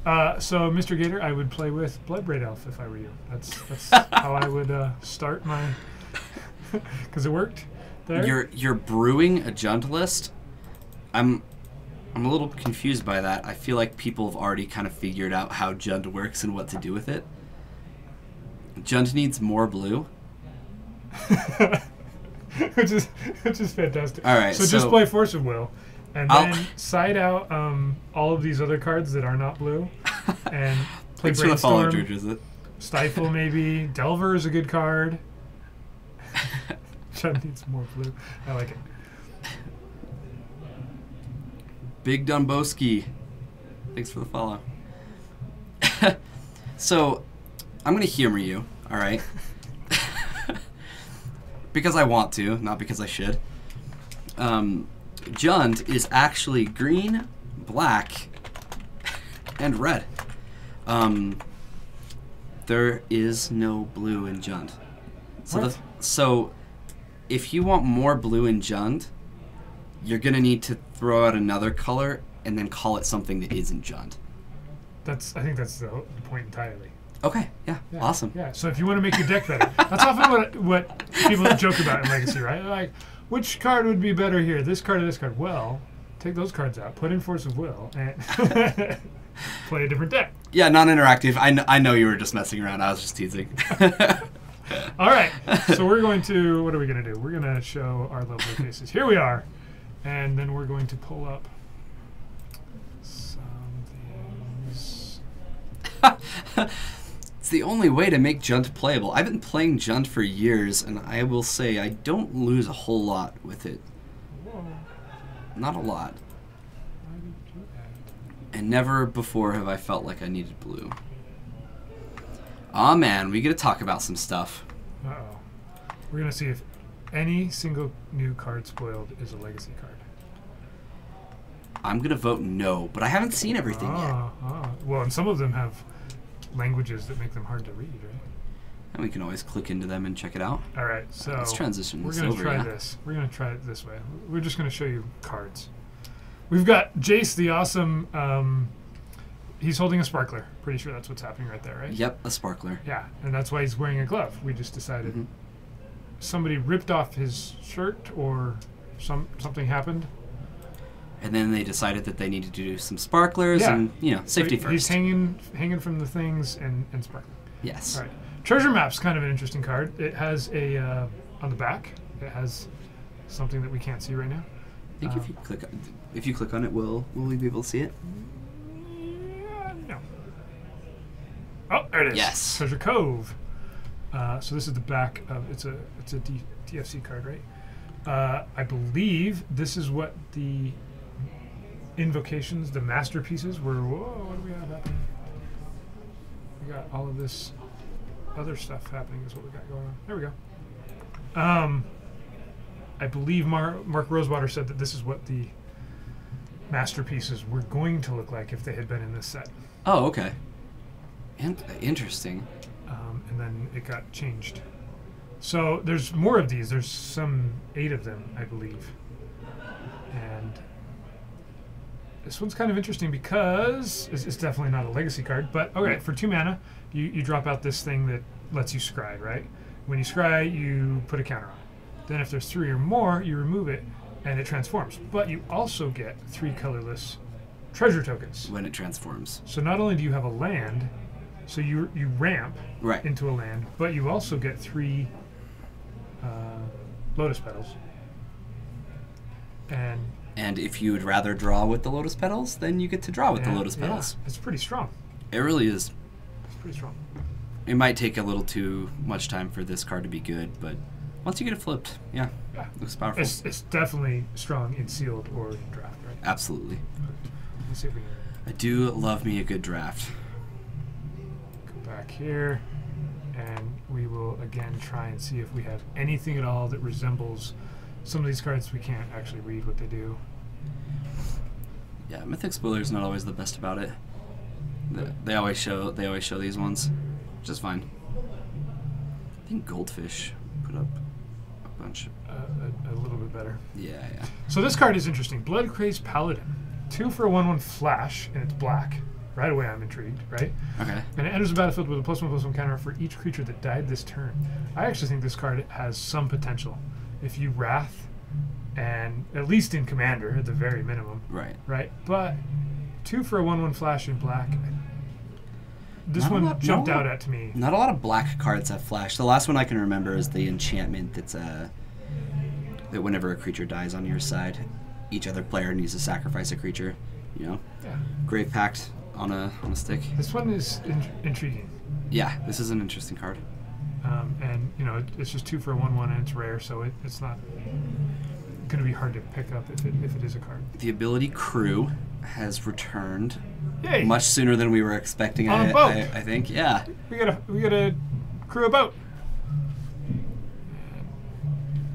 So, Mr. Gator, I would play with Bloodbraid Elf if I were you. That's how I would start my... Because it worked there. You're brewing a Jund list. I'm a little confused by that. I feel like people have already kind of figured out how Jund works and what to do with it. Jund needs more blue. which is fantastic. All right, so just so- play Force of Will, and I'll- then side out all of these other cards that are not blue, and play Thanks for the follow, Brainstorm, George, is it? Stifle maybe. Delver is a good card. Jund needs more blue. I like it. Big Dunboski. Thanks for the follow. So, I'm going to humor you, all right? Because I want to, not because I should. Jund is actually green, black, and red. There is no blue in Jund. What? So if you want more blue in Jund, you're going to need to throw out another color and then call it something that isn't Jund. I think that's the point entirely. Okay, yeah, awesome. Yeah. So if you want to make your deck better, that's often what people joke about in Legacy, right? Like, which card would be better here, this card or this card? Well, take those cards out, put in Force of Will, and play a different deck. Yeah, non-interactive. I know you were just messing around. I was just teasing. All right. So we're going to, what are we going to do? We're going to show our lovely faces. Here we are. And then we're going to pull up some things. It's the only way to make Jund playable. I've been playing Jund for years, and I will say I don't lose a whole lot with it. Whoa. Not a lot. Why did you do that? And never before have I felt like I needed blue. Aw man, we get to talk about some stuff. Uh-oh. We're going to see if any single new card spoiled is a legacy card. I'm going to vote no, but I haven't seen everything yet. Well, and some of them have languages that make them hard to read, right? And we can always click into them and check it out. All right, so Let's transition we're this going to over, try yeah. this. We're going to try it this way. We're just going to show you cards. We've got Jace, the awesome. He's holding a sparkler. Pretty sure that's what's happening right there, right? Yep, a sparkler. Yeah, and that's why he's wearing a glove. We just decided somebody ripped off his shirt or something happened. And then they decided that they needed to do some sparklers and, safety So first. he's hanging from the things and sparkling. Yes. All right. Treasure Map's kind of an interesting card. It has a on the back. It has something that we can't see right now. I think if you click on it, will we be able to see it? No. Oh, there it is. Yes. Treasure Cove. So this is the back of it's a DFC card, right? I believe this is what the invocations, the masterpieces were. Whoa, what do we have happening? We got all of this other stuff happening is what we got going on. There we go. I believe Mark Rosewater said that this is what the masterpieces were going to look like if they had been in this set. Oh, okay. Interesting. And then it got changed. So there's more of these. There's some 8 of them, I believe. And this one's kind of interesting because it's definitely not a legacy card. But okay, for 2 mana, you drop out this thing that lets you scry, right? When you scry, you put a counter on it. Then if there's 3 or more, you remove it, and it transforms. But you also get 3 colorless treasure tokens. When it transforms. So not only do you have a land, so you ramp Right. into a land, but you also get 3 lotus petals. And if you would rather draw with the lotus petals, then you get to draw with the lotus petals. It's pretty strong. It really is. It's pretty strong. It might take a little too much time for this card to be good, but once you get it flipped, yeah, looks powerful. It's definitely strong in sealed or in draft, right? Absolutely. Let's see if we can I do love me a good draft. go back here, and we will again try and see if we have anything at all that resembles some of these cards. We can't actually read what they do. Yeah, Mythic Spoiler's not always the best about it. They always show these ones, which is fine. I think Goldfish put up a bunch. A little bit better. Yeah. So this card is interesting. Bloodcrazed Paladin. 2 for a 1/1 flash, and it's black. Right away I'm intrigued, right? Okay. And it enters the battlefield with a +1/+1 counter for each creature that died this turn. I actually think this card has some potential. If you Wrath, and at least in Commander, at the very minimum. Right. Right? But 2 for a 1/1 flash in black. This Not a one lot- jumped not a out lot- at to me. Not a lot of black cards have flash. The last one I can remember is the enchantment that's that whenever a creature dies on your side, each other player needs to sacrifice a creature. Yeah. Grave Pact on a stick. This one is intriguing. Yeah, this is an interesting card. And, it's just 2 for a 1/1 and it's rare, so it's not going to be hard to pick up if it is a card. The ability Crew has returned Yay! much sooner than we were expecting. On a boat. I think. Yeah. We gotta crew a boat.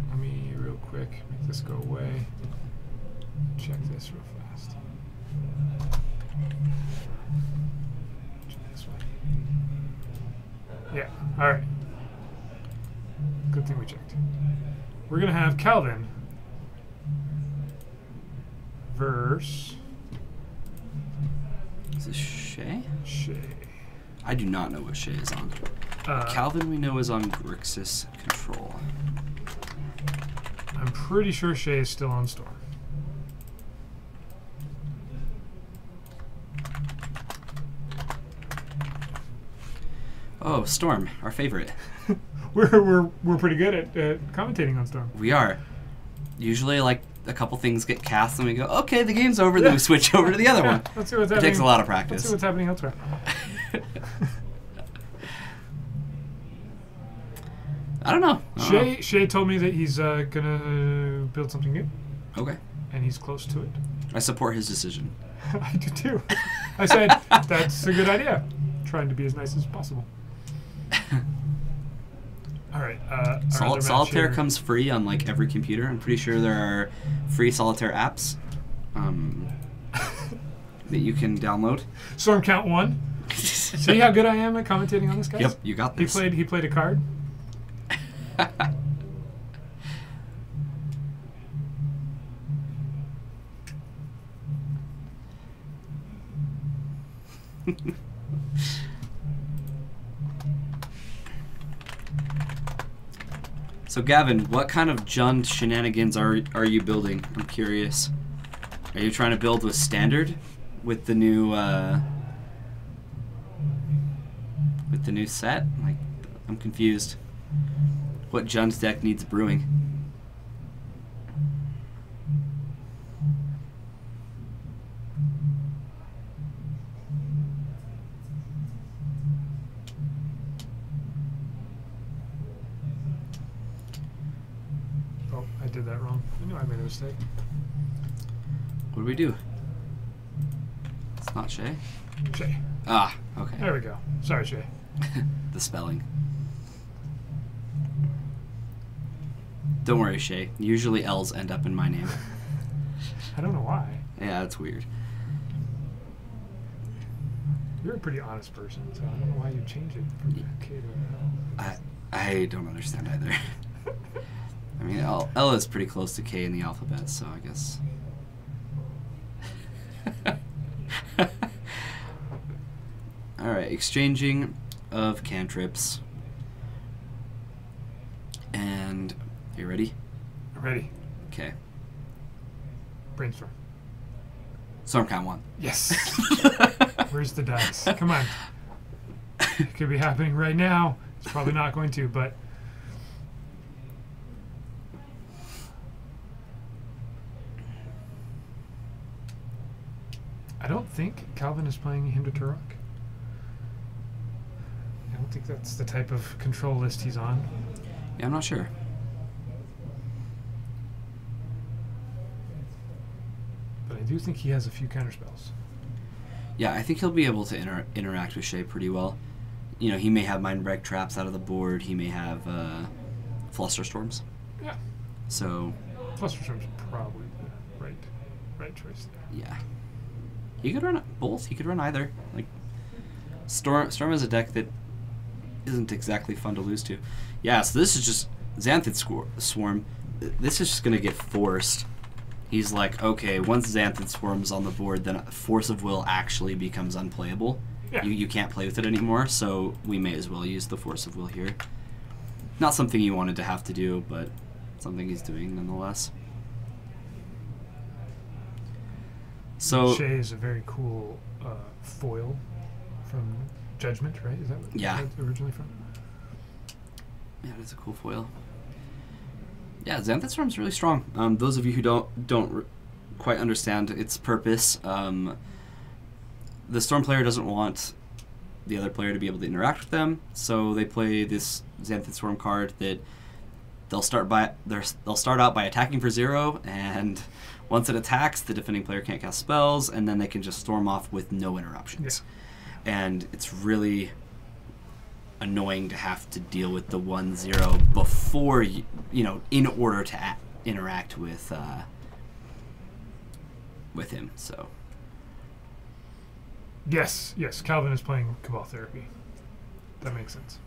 Let me real quick make this go away. Check this real fast. Check this one. Yeah. All right. Good thing we checked. We're gonna have Calvin verse Is this Shay? Shay. I do not know what Shay is on. Calvin we know is on Grixis Control. I'm pretty sure Shay is still on Storm. Oh, Storm, our favorite. We're pretty good at commentating on Storm. We are. Usually, like, a couple things get cast and we go, okay, the game's over, then we switch over to the other one. Let's see what's It happening. takes a lot of Let's practice. see what's happening elsewhere. I don't know. Shay told me that he's gonna build something new, Okay. and he's close to it. I support his decision. I do too. I said that's a good idea. Trying to be as nice as possible. All right. Our other match Solitaire here- comes free on like every computer. I'm pretty sure there are free Solitaire apps that you can download. Storm count 1. See how good I am at commentating on this, guys? Yep, you got this. He played a card. So Gavin, what kind of Jund shenanigans are you building? I'm curious. Are you trying to build with standard, with the new set? Like, I'm confused. What Jund's deck needs brewing? Oh, I did that wrong. I knew I made a mistake. What do we do? It's not Shay. Shay. Ah, okay. There we go. Sorry, Shay. The spelling. Don't worry, Shay. Usually L's end up in my name. I don't know why. Yeah, that's weird. You're a pretty honest person, so I don't know why you change it from a K to an L. I don't understand either. I mean, L is pretty close to K in the alphabet, so I guess. Alright, exchanging of cantrips. And, are you ready? Ready. Okay. Brainstorm. Storm count 1. Yes. Where's the dice? Come on. It could be happening right now. It's probably not going to, but I don't think Calvin is playing Hymn to Turok. I don't think that's the type of control list he's on. Yeah, I'm not sure. But I do think he has a few counterspells. Yeah, I think he'll be able to interact with Shay pretty well. You know, he may have Mindbreak traps out of the board. He may have Flusterstorms. Yeah. So, Flusterstorm's probably the right choice there. yeah. He could run both. He could run either. Like, Storm is a deck that isn't exactly fun to lose to. Yeah, so this is just Xanthid Swarm. This is just going to get forced. He's like, okay, once Xanthid Swarm's on the board, then Force of Will actually becomes unplayable. Yeah. You can't play with it anymore, so we may as well use the Force of Will here. Not something he wanted to have to do, but something he's doing nonetheless. So Shay is a very cool foil from Judgment, right? Is that what Yeah. it's originally from? yeah, that's a cool foil. Yeah, Xanthid Swarm's really strong. Those of you who don't quite understand its purpose, the Storm player doesn't want the other player to be able to interact with them, so they play this Xanthid Swarm card that they'll start out by attacking for 0, and once it attacks, the defending player can't cast spells, and then they can just storm off with no interruptions. Yeah. And it's really annoying to have to deal with the 1-0 before you know, in order to interact with him. So Yes, Calvin is playing Cabal Therapy. That makes sense.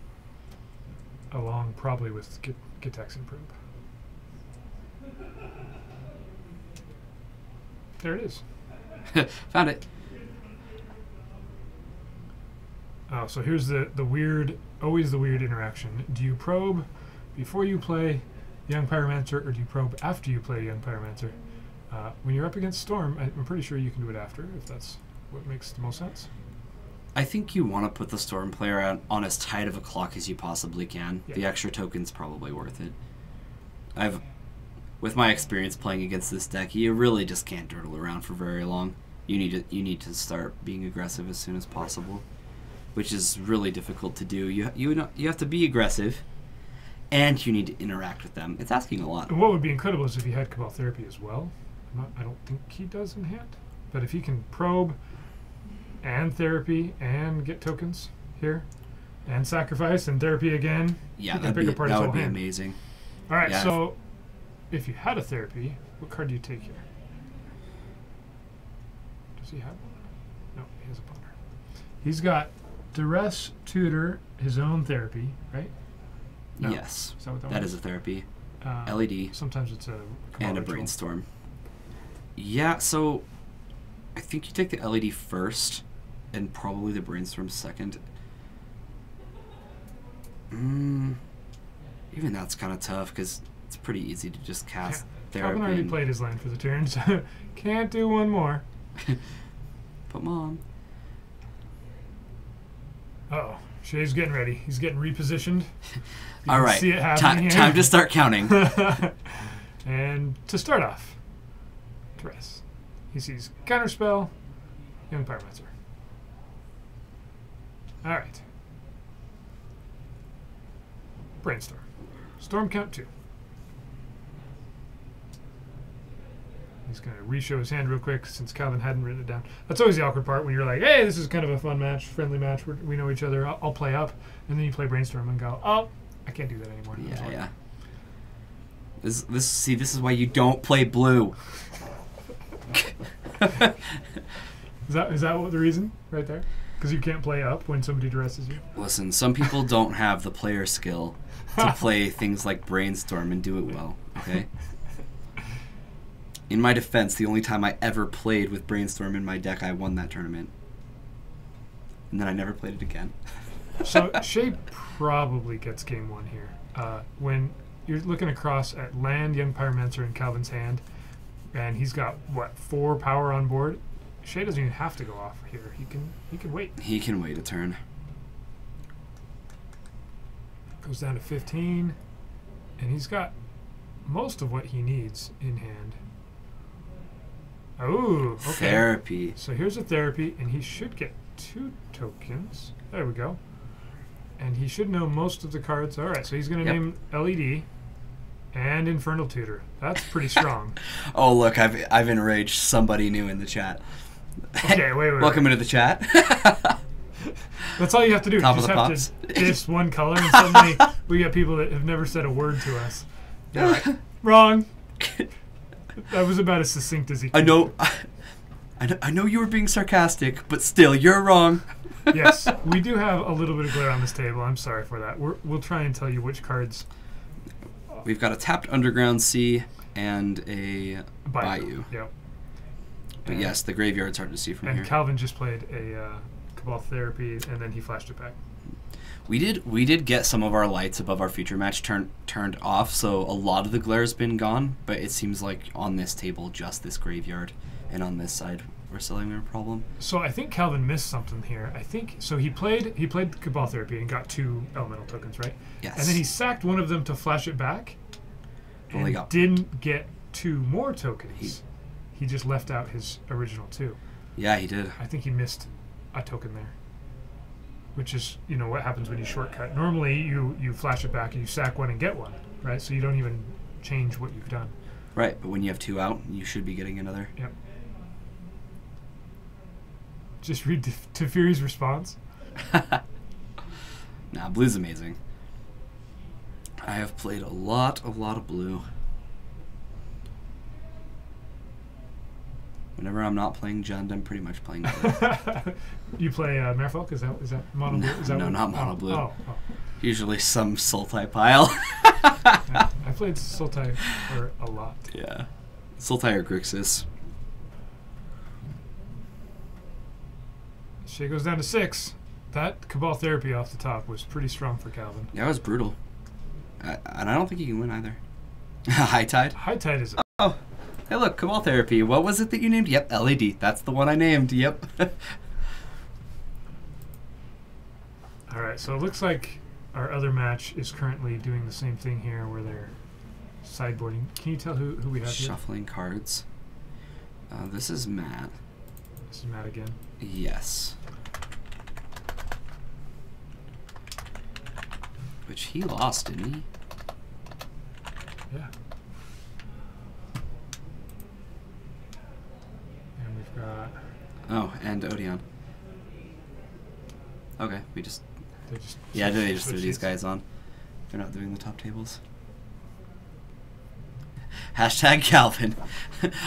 Along probably with Gitax and Probe. There it is. found it. Oh, so here's the weird, always the weird interaction. Do you probe before you play Young Pyromancer, or do you probe after you play Young Pyromancer? When you're up against Storm, I'm pretty sure you can do it after, if that's what makes the most sense. I think you want to put the Storm player on as tight of a clock as you possibly can. Yeah. The extra token's probably worth it. With my experience playing against this deck, you really just can't dawdle around for very long. You need to start being aggressive as soon as possible, which is really difficult to do. You have to be aggressive, and you need to interact with them. It's asking a lot. And what would be incredible is if he had Cabal Therapy as well. I don't think he does in hand, but if he can probe and therapy and get tokens here, And sacrifice and therapy again. Yeah, You can pick apart his that whole would be hand. amazing. All right, Yeah. so if you had a therapy, what card do you take here? Does he have one? No, he has a ponder. He's got duress, tutor, his own therapy, right? No. Yes, Is that what that was? is a therapy. Uh, LED Sometimes it's a and a Cabal ritual. brainstorm. Yeah, so I think you take the LED first and probably the brainstorm second. Even that's kind of tough because it's pretty easy to just cast therapy. Calvin already and- played his land for the turn, so can't do one more. But mom, Uh-oh. Shay's getting ready. He's getting repositioned. You all can right, see it happening time here. to start counting. And to start off, Duress. He sees Counterspell, Young Pyromancer. Alright. Brainstorm. Storm count 2. He's going to re-show his hand real quick since Calvin hadn't written it down. That's always the awkward part when you're like, hey, this is kind of a fun match, friendly match. We know each other. I'll play up. And then you play Brainstorm and go, oh, I can't do that anymore. I'm sorry. Yeah. This is why you don't play blue. Is that what the reason right there? Because you can't play up when somebody dresses you? Listen, some people don't have the player skill to play things like Brainstorm and do it well, okay? In my defense, the only time I ever played with Brainstorm in my deck, I won that tournament. And then I never played it again. So Shay probably gets game 1 here. When you're looking across at land, Young Pyromancer, and Calvin's hand, and he's got, 4 power on board? Shay doesn't even have to go off here. He can wait. He can wait a turn. Goes down to 15, and he's got most of what he needs in hand. Oh, okay. Therapy. So here's a therapy, and he should get 2 tokens. There we go. And he should know most of the cards. All right, so he's going to name LED and Infernal Tutor. That's pretty strong. Oh, look, I've enraged somebody new in the chat. Okay, wait. Welcome into the chat. That's all you have to do. Top You of just the have pops. to diss one color, and suddenly we get people that have never said a word to us. They're like, wrong. That was about as succinct as he could. I know you were being sarcastic, but still, you're wrong. Yes, we do have a little bit of glare on this table. I'm sorry for that. We'll try and tell you which cards. We've got a tapped Underground Sea and a Bayou. Yep. But And- yes, the graveyard's hard to see from And here. Calvin just played a Cabal Therapy, and then he flashed it back. We did get some of our lights above our future match turned off, so a lot of the glare's been gone. But it seems like on this table, just this graveyard, and on this side, we're still having a problem. So I think Calvin missed something here. I think so. He played Cabal Therapy and got 2 elemental tokens, right? Yes. And then he sacked one of them to flash it back, Only and got- didn't get 2 more tokens. He just left out his original 2. Yeah, he did. I think he missed a token there, which is what happens when you shortcut. Normally you flash it back and you sack one and get one, right? So you don't even change what you've done. Right, but when you have 2 out, you should be getting another. Yep. Just read Teferi's response. Nah, blue's amazing. I have played a lot of blue. Whenever I'm not playing Jund, I'm pretty much playing blue. You play Merfolk? Is that mono blue? Is that No, what- not mono blue. Oh. Usually some Sultai pile. Yeah. I played Sultai for a lot. Yeah. Sultai or Grixis. Shay goes down to 6. That Cabal Therapy off the top was pretty strong for Calvin. Yeah, it was brutal. And I don't think you can win either. High Tide? High Tide is Oh. Hey, look, Cabal Therapy. What was it that you named? Yep, LED. That's the one I named. Yep. all right. So it looks like our other match is currently doing the same thing here, where they're sideboarding. Can you tell who we have here? Shuffling cards. This is Matt. This is Matt again. Yes. Which he lost, didn't he? Yeah. And we've got Oh, and Odeon. Okay, we just They just Yeah, they just switch threw these sheets. guys on. They're not doing the top tables. Hashtag Calvin.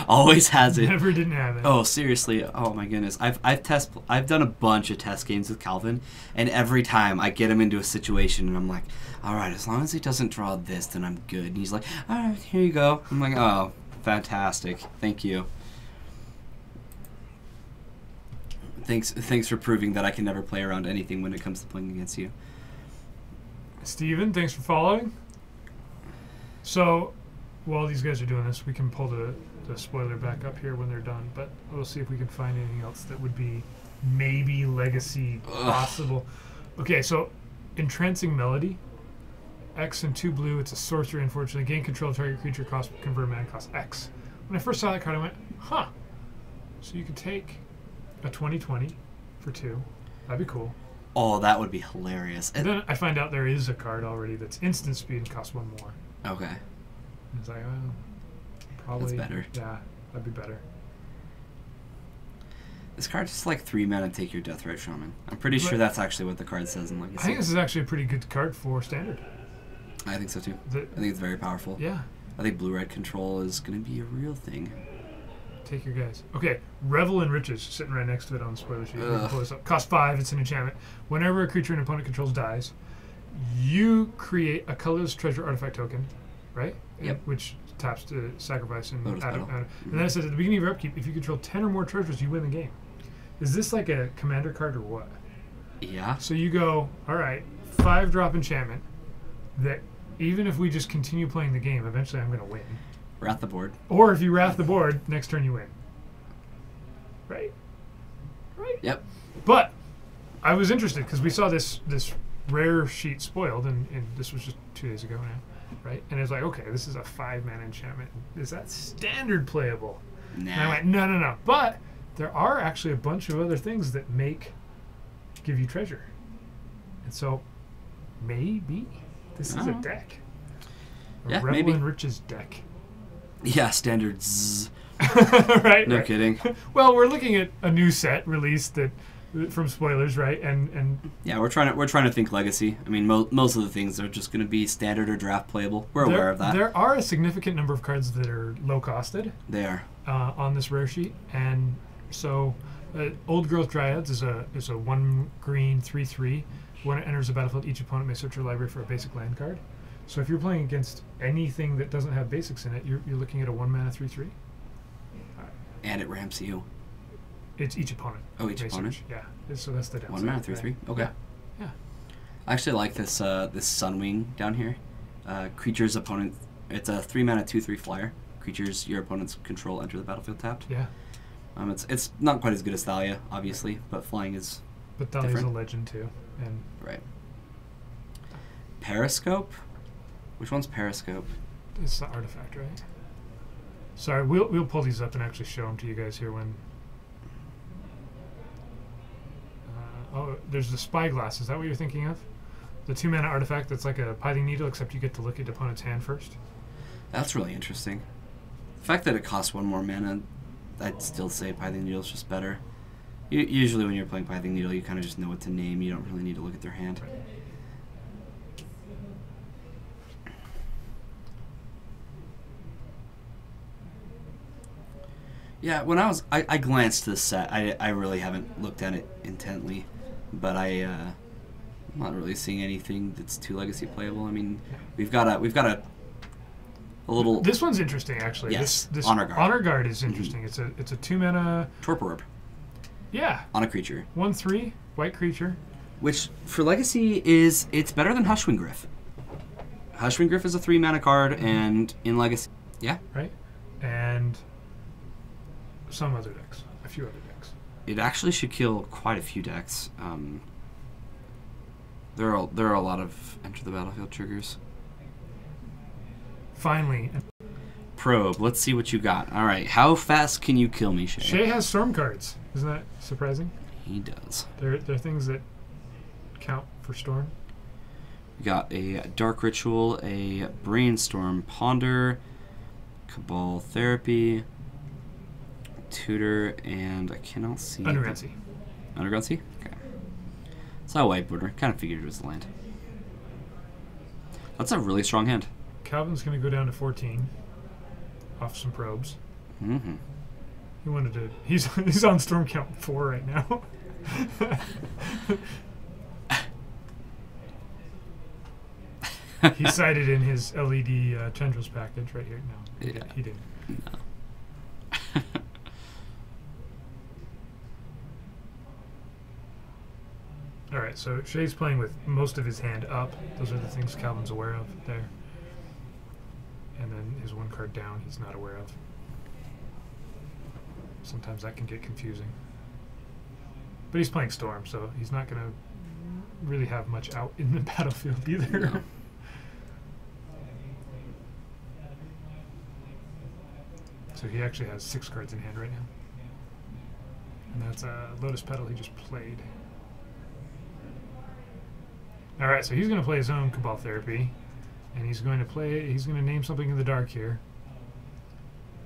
Always has it. Never didn't have it. Oh, seriously. Oh my goodness. I've done a bunch of test games with Calvin, and every time I get him into a situation and I'm like, all right, as long as he doesn't draw this, then I'm good. And he's like, all right, here you go. I'm like, oh, fantastic. Thank you. Thanks for proving that I can never play around anything when it comes to playing against you. Steven, thanks for following. So, while these guys are doing this, we can pull the spoiler back up here when they're done, but we'll see if we can find anything else that would be maybe legacy possible. Okay, so Entrancing Melody. X and 2 blue, it's a sorcery, unfortunately. Gain control of target creature, convert mana, cost X. When I first saw that card, I went, huh. So you could take a 20/20 for 2. That'd be cool. Oh, that would be hilarious. And then I find out there is a card already that's instant speed and costs 1 more. Okay. And it's like, well, probably. That's better. Yeah, that'd be better. This card is like 3 mana, take your Deathrite Shaman. I'm pretty sure that's actually what the card says in Legacy. I think this is actually a pretty good card for Standard. I think so too. The, I think it's very powerful. yeah, I think blue-red control is going to be a real thing. take your guys. Okay, Revel in Riches, sitting right next to it on the spoiler sheet. We can Ugh. pull this up. Cost 5, it's an enchantment. Whenever a creature an opponent controls dies, you create a colorless treasure artifact token, right? Yep. Which taps to sacrifice and Lotus Petal. And then it says at the beginning of your upkeep, if you control 10 or more treasures, you win the game. Is this like a commander card or what? Yeah. So you go, all right, 5-drop enchantment that even if we just continue playing the game, eventually I'm going to win. Wrath the board. Or if you wrath the board, next turn you win. Right? Right? Yep. But I was interested because we saw this rare sheet spoiled, and this was just 2 days ago now, right? And it's like, okay, this is a 5-mana enchantment. Is that standard playable? And I Nah. went, no. But there are actually a bunch of other things that give you treasure. And so maybe this is a Oh. deck. A Yeah, Revel maybe. in Riches deck. Yeah, standard zzz. right? No right. kidding. Well, we're looking at a new set released from spoilers, right? And Yeah, we're trying to think legacy. I mean, most of the things are just going to be standard or draft playable. We're aware of that. There are a significant number of cards that are low costed They are. on this rare sheet, and so Old Growth Dryads is a 1 green 3/3. When it enters the battlefield, each opponent may search your library for a basic land card. So if you're playing against anything that doesn't have basics in it, you're looking at a 1-mana 3/3. And it ramps you. It's each opponent. Oh, each may opponent? search. Yeah. So that's the downside. 1 mana 3/3. Okay. Yeah. I actually like this Sunwing down here. Creatures opponent. It's a 3 mana 2/3 flyer. Creatures your opponents control enter the battlefield tapped. Yeah. It's not quite as good as Thalia, obviously, but flying is But Thalia's a different. legend too. And right. Periscope. Which one's Periscope? it's the artifact, right? Sorry, we'll pull these up and actually show them to you guys here when. Oh, there's the Spyglass. Is that what you're thinking of? The 2-mana artifact that's like a Pithing Needle, except you get to look at the opponent's hand first. That's really interesting. The fact that it costs 1 more mana, I'd still say Pithing Needle is just better. Usually when you're playing Pithing Needle, you kind of just know what to name. You don't really need to look at their hand. Yeah, when I glanced this set, I really haven't looked at it intently, but I'm not really seeing anything that's too legacy playable. I mean, we've got a little This one's interesting, actually. Yes, This Honor Guard. Honor Guard is interesting. It's a 2-mana. Torpor Orb Yeah, on a creature, 1/3 white creature. which for legacy it's better than Hushwing Gryff. Hushwing Gryff is a 3-mana card, and in legacy, yeah, Right? And some other decks. A few other decks. it actually should kill quite a few decks. There are a lot of enter the battlefield triggers. Finally, Probe. Let's see what you got. All right, how fast can you kill me, Shay? Shay has storm cards. Isn't that surprising? He does. They're things that count for storm. We got a Dark Ritual, a Brainstorm, Ponder, Cabal Therapy, Tutor, and I cannot see. Underground Sea. Underground Sea? Okay. Saw Whitewater. Kind of figured it was land. That's a really strong hand. Calvin's going to go down to 14 off some probes. Mm-hmm. He wanted to. He's on storm count 4 right now. He cited in his LED tendrils package right here. No, Yeah. he didn't. No. All right, so Shay's playing with most of his hand up. Those are the things Calvin's aware of there. And then his 1 card down, he's not aware of. Sometimes that can get confusing. But he's playing Storm, so he's not going to really have much out in the battlefield either. No. So he actually has 6 cards in hand right now. And that's a Lotus Petal he just played. Alright, so he's going to play his own Cabal Therapy. And he's going to name something in the dark here.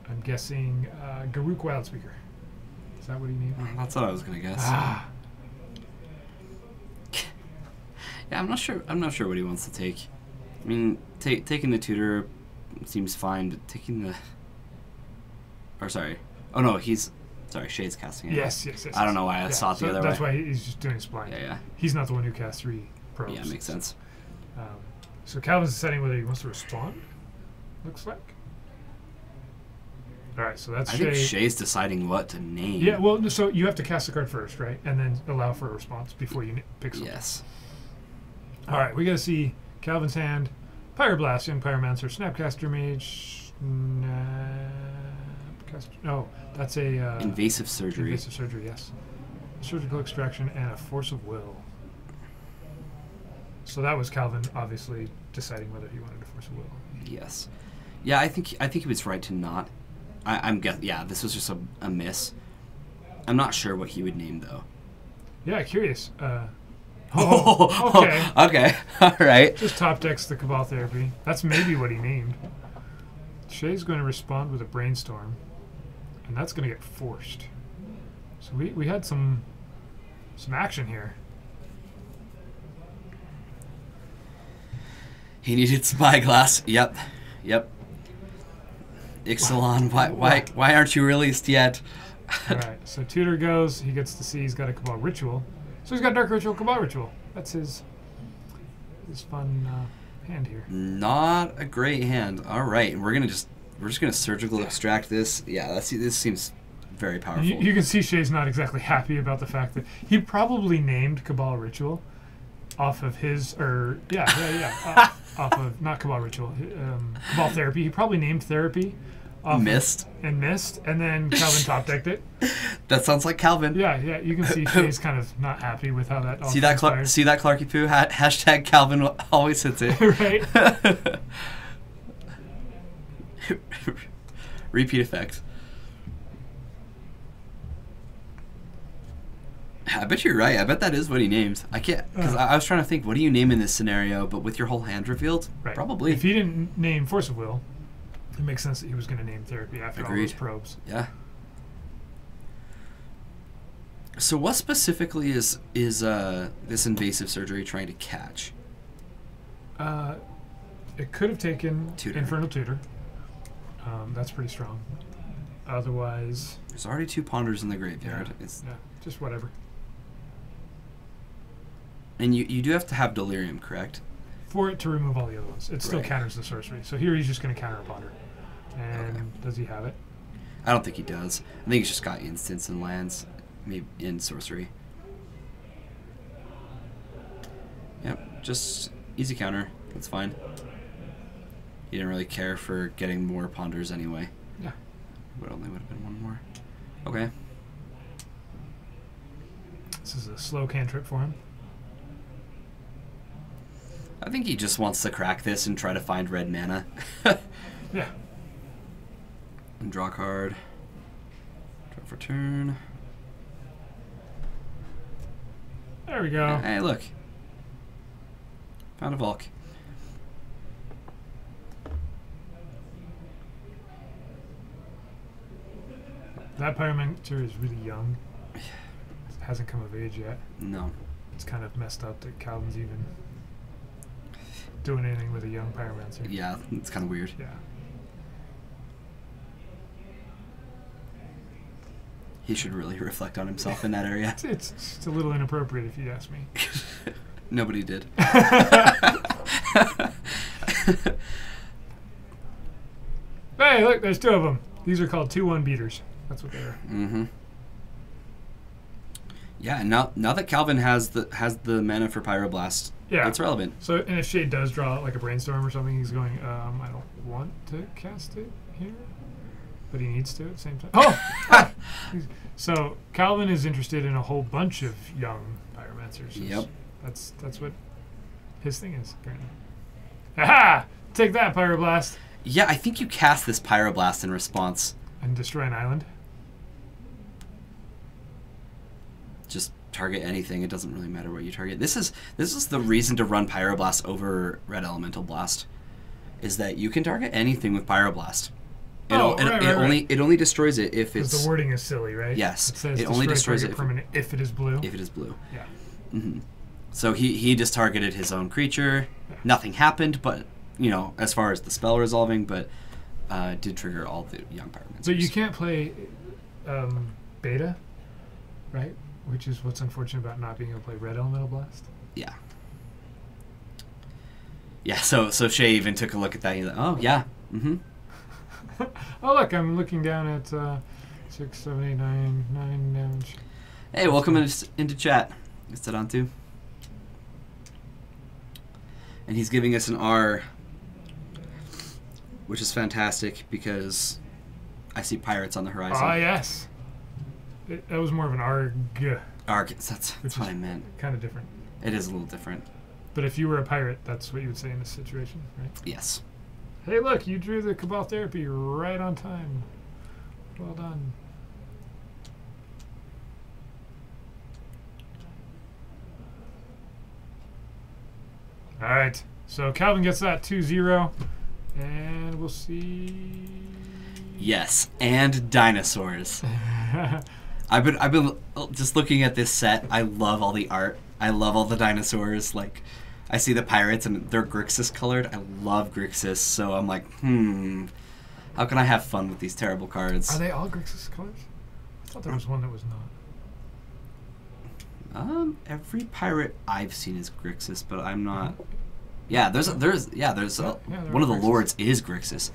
I'm guessing Garruk Wildspeaker. Is that what he named? That's what I was gonna guess. Ah. Yeah, I'm not sure what he wants to take. I mean, taking the tutor seems fine, but taking the... Or sorry. Oh no, sorry, Shade's casting it. Yes. I don't know why I saw it the other way. That's why he's just doing Spline. Yeah. He's not the one who cast 3 probes. Yeah, makes sense. So Calvin's deciding whether he wants to respond, looks like. Alright, so that's I think Shay's deciding what to name. Yeah, well, so you have to cast the card first, right? And then allow for a response before you pick something. Yes. Alright, we gotta see Calvin's hand. Pyroblast, Young Pyromancer, Snapcaster Mage, no, that's a... Invasive Surgery. Invasive Surgery, yes. Surgical Extraction and a Force of Will. So that was Calvin obviously deciding whether he wanted a Force of Will. Yes. Yeah, I think he was right to not. I'm guessing. Yeah, this was just a miss. I'm not sure what he would name though. Yeah, curious. Okay. Okay. All right. Just top decks the Cabal Therapy. That's maybe what he named. Shay's going to respond with a Brainstorm, and that's going to get forced. So we had some action here. He needed Spyglass. Yep. Ixalan, why aren't you released yet? Alright, so Tutor goes, he gets to see he's got a Cabal Ritual. So he's got Dark Ritual, Cabal Ritual. That's his fun hand here. Not a great hand. Alright, we're just gonna surgical extract this. Yeah, this seems very powerful. You can see Shay's not exactly happy about the fact that he probably named Cabal Ritual off of his, off of, not Cabal Ritual, Cabal Therapy. He probably named Therapy. Missed. And then Calvin top decked it. That sounds like Calvin. Yeah, you can see Shay's kind of not happy with how that all see that Clarky Poo? Hashtag Calvin always hits it. Right. Repeat effect. I bet you're right. I bet that is what he named. I can't, because I was trying to think, what do you name in this scenario? But with your whole hand revealed, right. Probably. If he didn't name Force of Will, it makes sense that he was going to name Therapy after all those probes. Yeah. So what specifically is this Invasive Surgery trying to catch? It could have taken Tutor. Infernal Tutor. That's pretty strong. Otherwise... There's already 2 Ponders in the graveyard. Yeah, just whatever. And you do have to have Delirium, correct? For it to remove all the other ones. It still counters the sorcery. So here he's just going to counter a Ponder. And Okay. does he have it? I don't think he does. I think he's just got instants and lands, maybe in sorcery. Yep, just easy counter. That's fine. He didn't really care for getting more Ponders anyway. Yeah. But only would have been 1 more. Okay. This is a slow cantrip for him. I think he just wants to crack this and try to find red mana. Yeah. And draw a card. Draw for turn. There we go. Hey, look. Found a Volk. That Pyromancer is really young. Hasn't come of age yet. No. it's kind of messed up that Calvin's even doing anything with a young Pyromancer. Yeah, it's kind of weird. Yeah. He should really reflect on himself in that area. It's just a little inappropriate if you ask me. Nobody did. Hey, look, there's 2 of them. These are called 2-1 beaters. That's what they are. Mm-hmm. Yeah, and now that Calvin has the mana for Pyroblast, Yeah. it's relevant. So, and if Shade does draw like a Brainstorm or something, he's going, I don't want to cast it here, but he needs to at the same time. Oh! Ah! So, Calvin is interested in a whole bunch of young Pyromancers. Yep. That's what his thing is, apparently. Aha! Take that, Pyroblast! Yeah, I think you cast this Pyroblast in response. And destroy an island. Just target anything. It doesn't really matter what you target. This is the reason to run Pyroblast over Red Elemental Blast, is that you can target anything with Pyroblast. It only destroys it if it's. The wording is silly, right? Yes, It says it only destroys target it permanent if it is blue. if it is blue. Yeah. Mm-hmm. So he just targeted his own creature. Yeah. Nothing happened, but as far as the spell resolving, but did trigger all the young Pyromancers. So you can't play beta, right? Which is what's unfortunate about not being able to play Red Elemental Blast. Yeah. Yeah, so Shay even took a look at that. He's like, oh, yeah. Mm-hmm. Oh, look, I'm looking down at 6, 7, 8, 9 damage. Hey, welcome into chat. Is that on too? And he's giving us an R, which is fantastic because I see pirates on the horizon. Ah, yes. That was more of an ARG. Arg, that's what I meant. Kind of different. It is a little different. But if you were a pirate, that's what you would say in this situation, right? Yes. Hey, look, you drew the Cabal Therapy right on time. Well done. All right, so Calvin gets that 2-0, and we'll see. Yes, and dinosaurs. I've been just looking at this set. I love all the art. I love all the dinosaurs. Like, I see the pirates and they're Grixis colored. I love Grixis, so I'm like, how can I have fun with these terrible cards? Are they all Grixis colors? I thought there was one that was not. Every pirate I've seen is Grixis, but I'm not. Yeah, there's one of the Grixis. lords is Grixis.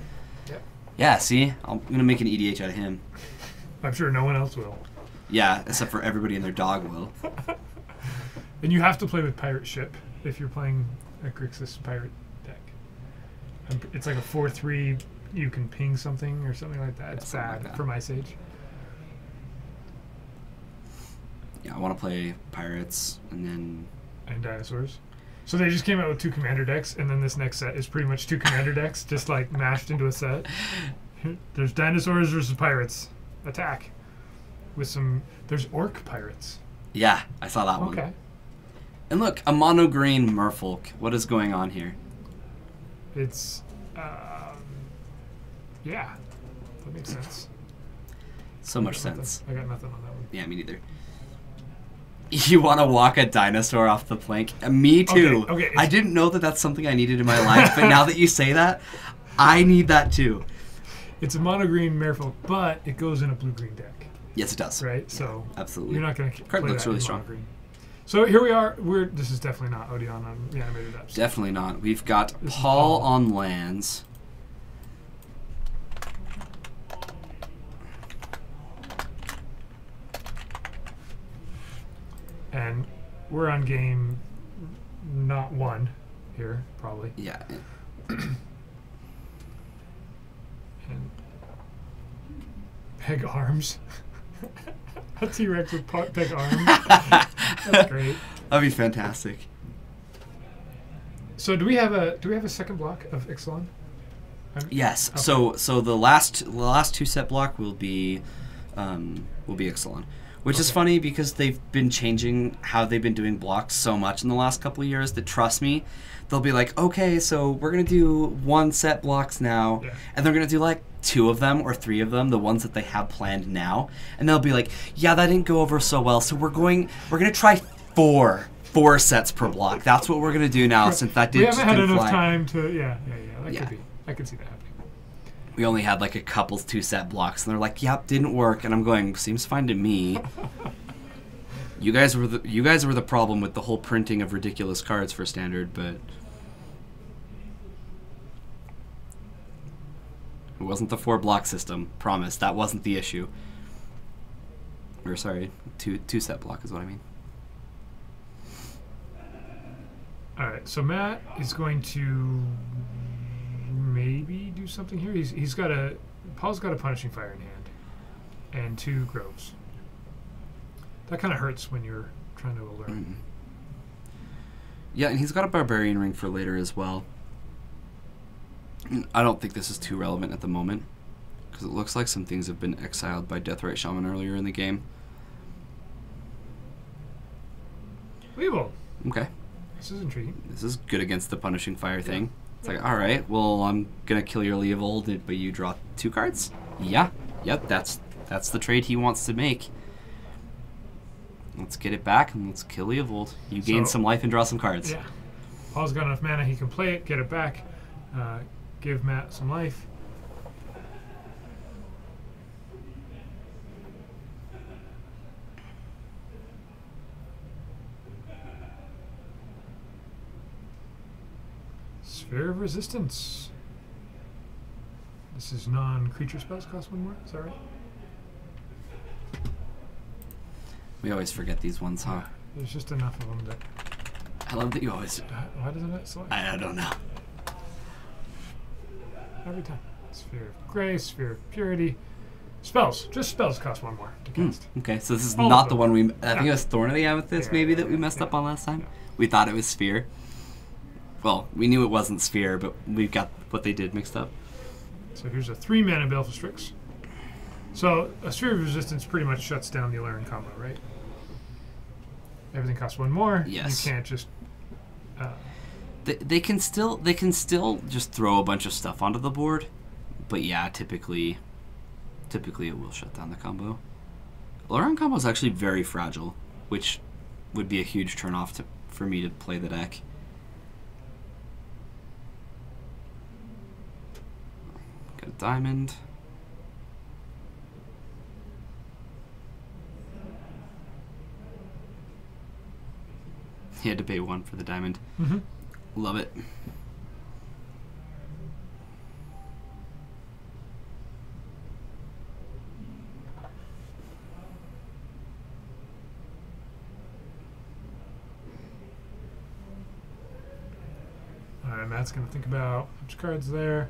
Yeah. Yeah, see, I'm gonna make an EDH out of him. I'm sure no one else will. Yeah, except for everybody and their dog will. And you have to play with Pirate Ship if you're playing a Grixis pirate deck. It's like a 4/3. You can ping something or something like that. It's bad for my Sage. Yeah, I want to play pirates and dinosaurs. So they just came out with 2 commander decks, and then this next set is pretty much 2 commander decks, just like mashed into a set. There's dinosaurs versus pirates. Attack. With some. There's orc pirates. yeah, I saw that one. Okay. And look, a mono green merfolk. What is going on here? It's. Yeah. That makes sense. So much sense. I got nothing on that one. Yeah, me neither. You want to walk a dinosaur off the plank? Me too. Okay, I didn't know that that's something I needed in my life, but now that you say that, I need that too. It's a mono green merfolk, but it goes in a blue green deck, Yes, it does. right? So Absolutely. you're not going to Card play looks that really in strong. mono green. So here we are. This is definitely not Odeon on the animated apps. Definitely not. We've got This is Paul Paul. on lands. And we're on game not 1 here, probably. Yeah. And peg arms. A T-Rex with peg arms. That's great. That'd be fantastic. So do we have a second block of Ixalan? Yes. Okay. So the last 2 set block will be Ixalan, which is Okay. funny because they've been changing how they've been doing blocks so much in the last couple of years that, trust me, they'll be like, okay, so we're gonna do 1 set blocks now, Yeah. and they're gonna do like 2 of them or 3 of them, the ones that they have planned now, and they'll be like, yeah, that didn't go over so well, so we're gonna try 4 4 sets per block. That's what we're gonna do now, since that we just haven't had didn't enough fly. time to. Yeah. That Yeah. could be. I could see that happening. We only had like a couple 2-set blocks, and they're like, "Yep, didn't work." And I'm going, "Seems fine to me." You guys were the problem with the whole printing of ridiculous cards for standard, but it wasn't the 4-block system. Promise, that wasn't the issue. Or sorry, 2-set block is what I mean. All right. So Matt is going to maybe do something here. Paul's got a Punishing Fire in hand and 2 Groves. That kind of hurts when you're trying to alert. Mm. Yeah, and he's got a Barbarian Ring for later as well. I don't think this is too relevant at the moment, because it looks like some things have been exiled by Deathrite Shaman earlier in the game. Weevil. Okay. This is intriguing. This is good against the Punishing Fire thing. It's like, alright, well, I'm gonna kill your Leovold, but you draw 2 cards? Yeah. Yep, that's the trade he wants to make. Let's get it back, and let's kill Leovold. You gain some life and draw some cards. Yeah. Paul's got enough mana, he can play it, get it back, give Matt some life. Sphere of Resistance. This is non-creature spells, cost 1 more, is that right? We always forget these ones, huh? There's just enough of them that... I love that you always... Why doesn't it select? I don't know. Every time. Sphere of Grace, Sphere of Purity. Spells. Just spells cost 1 more to cast. Okay, so this is All not of the them. one we... I think it was Thorn of the Amethyst, maybe, that we messed up on last time. We thought it was Sphere. Well, we knew it wasn't Sphere, but we've got what they did mixed up. So here's a 3-mana Baleful Strix. So a Sphere of Resistance pretty much shuts down the Alarin combo, right? Everything costs 1 more. Yes. You can't just... They can still just throw a bunch of stuff onto the board, but yeah, typically it will shut down the combo. Alarin combo is actually very fragile, which would be a huge turnoff for me to play the deck. Got a diamond. He had to pay 1 for the diamond. Mm-hmm. Love it. All right, Matt's going to think about which card's there.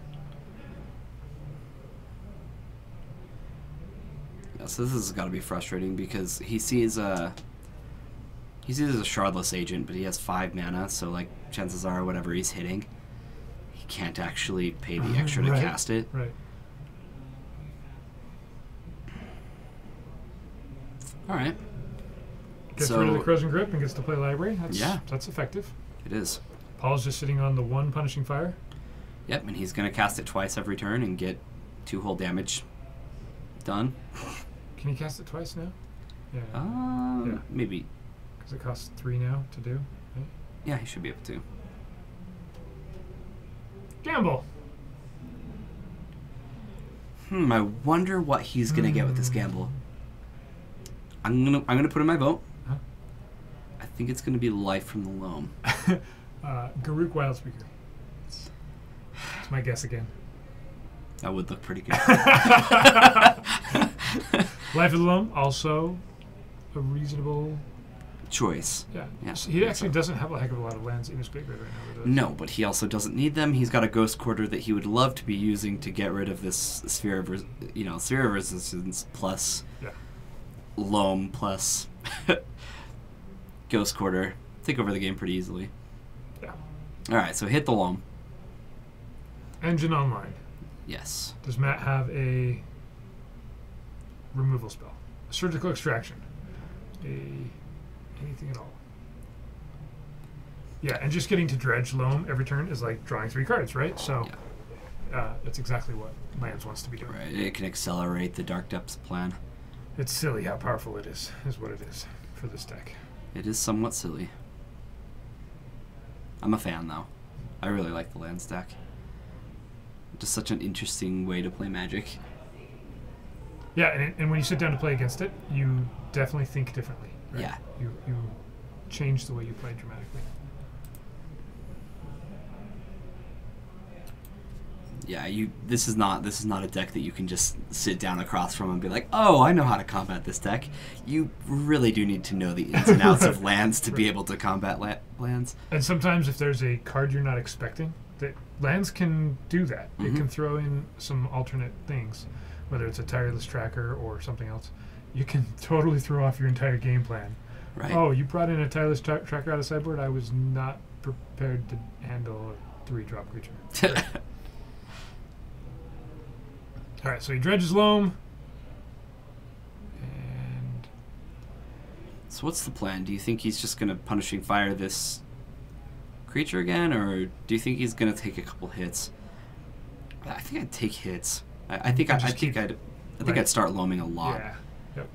Yeah, so this has got to be frustrating because he sees a Shardless Agent, but he has 5 mana, so like chances are whatever he's hitting, he can't actually pay the extra to Right, cast it. Right. All right. Gets So- rid of the Corrosion Grip and gets to play Library. Yeah. That's effective. It is. Paul's just sitting on the 1 Punishing Fire. Yep, and he's gonna cast it twice every turn and get 2 whole damage done. Can he cast it twice now? Yeah. Yeah. Maybe. Because it costs 3 now to do. Right? Yeah, he should be able to. Gamble. I wonder what he's gonna get with this gamble. I'm gonna put in my vote. Huh? I think it's gonna be Life from the Loam. Garruk Wildspeaker. That's my guess again. That would look pretty good. Life of the Loam, also a reasonable Choice. Yeah. Yeah, So he I actually think so. doesn't have a heck of a lot of lands in his graveyard right now. Does No, but he also doesn't need them. He's got a Ghost Quarter that he would love to be using to get rid of this Sphere of Resistance plus Yeah. Loam plus Ghost Quarter. Take over the game pretty easily. Yeah. All right, so hit the Loam. Engine Online. Yes. Does Matt have a removal spell? A surgical extraction. Anything at all. Yeah, and just getting to dredge Loam every turn is like drawing 3 cards, right? So that's exactly what Lands wants to be doing. Right. It can accelerate the Dark Depths plan. It's silly how powerful it is what it is for this deck. It is somewhat silly. I'm a fan, though. I really like the land stack. Just such an interesting way to play Magic. Yeah, and when you sit down to play against it, you definitely think differently. Right? Yeah. You change the way you play dramatically. Yeah, this is not a deck that you can just sit down across from and be like, oh, I know how to combat this deck. You really do need to know the ins and outs of lands to be able to combat lands. And sometimes if there's a card you're not expecting, that lands can do that. Mm-hmm. It can throw in some alternate things, whether it's a tireless tracker or something else. You can totally throw off your entire game plan. Right. Oh, you brought in a tireless tracker out of sideboard? I was not prepared to handle a 3-drop creature. All right, so he dredges loam. And So what's the plan? Do you think he's just going to Punishing Fire this creature again, or do you think he's going to take a couple hits? I think I'd take hits. I think I'd start loaming a lot. yeah, yep.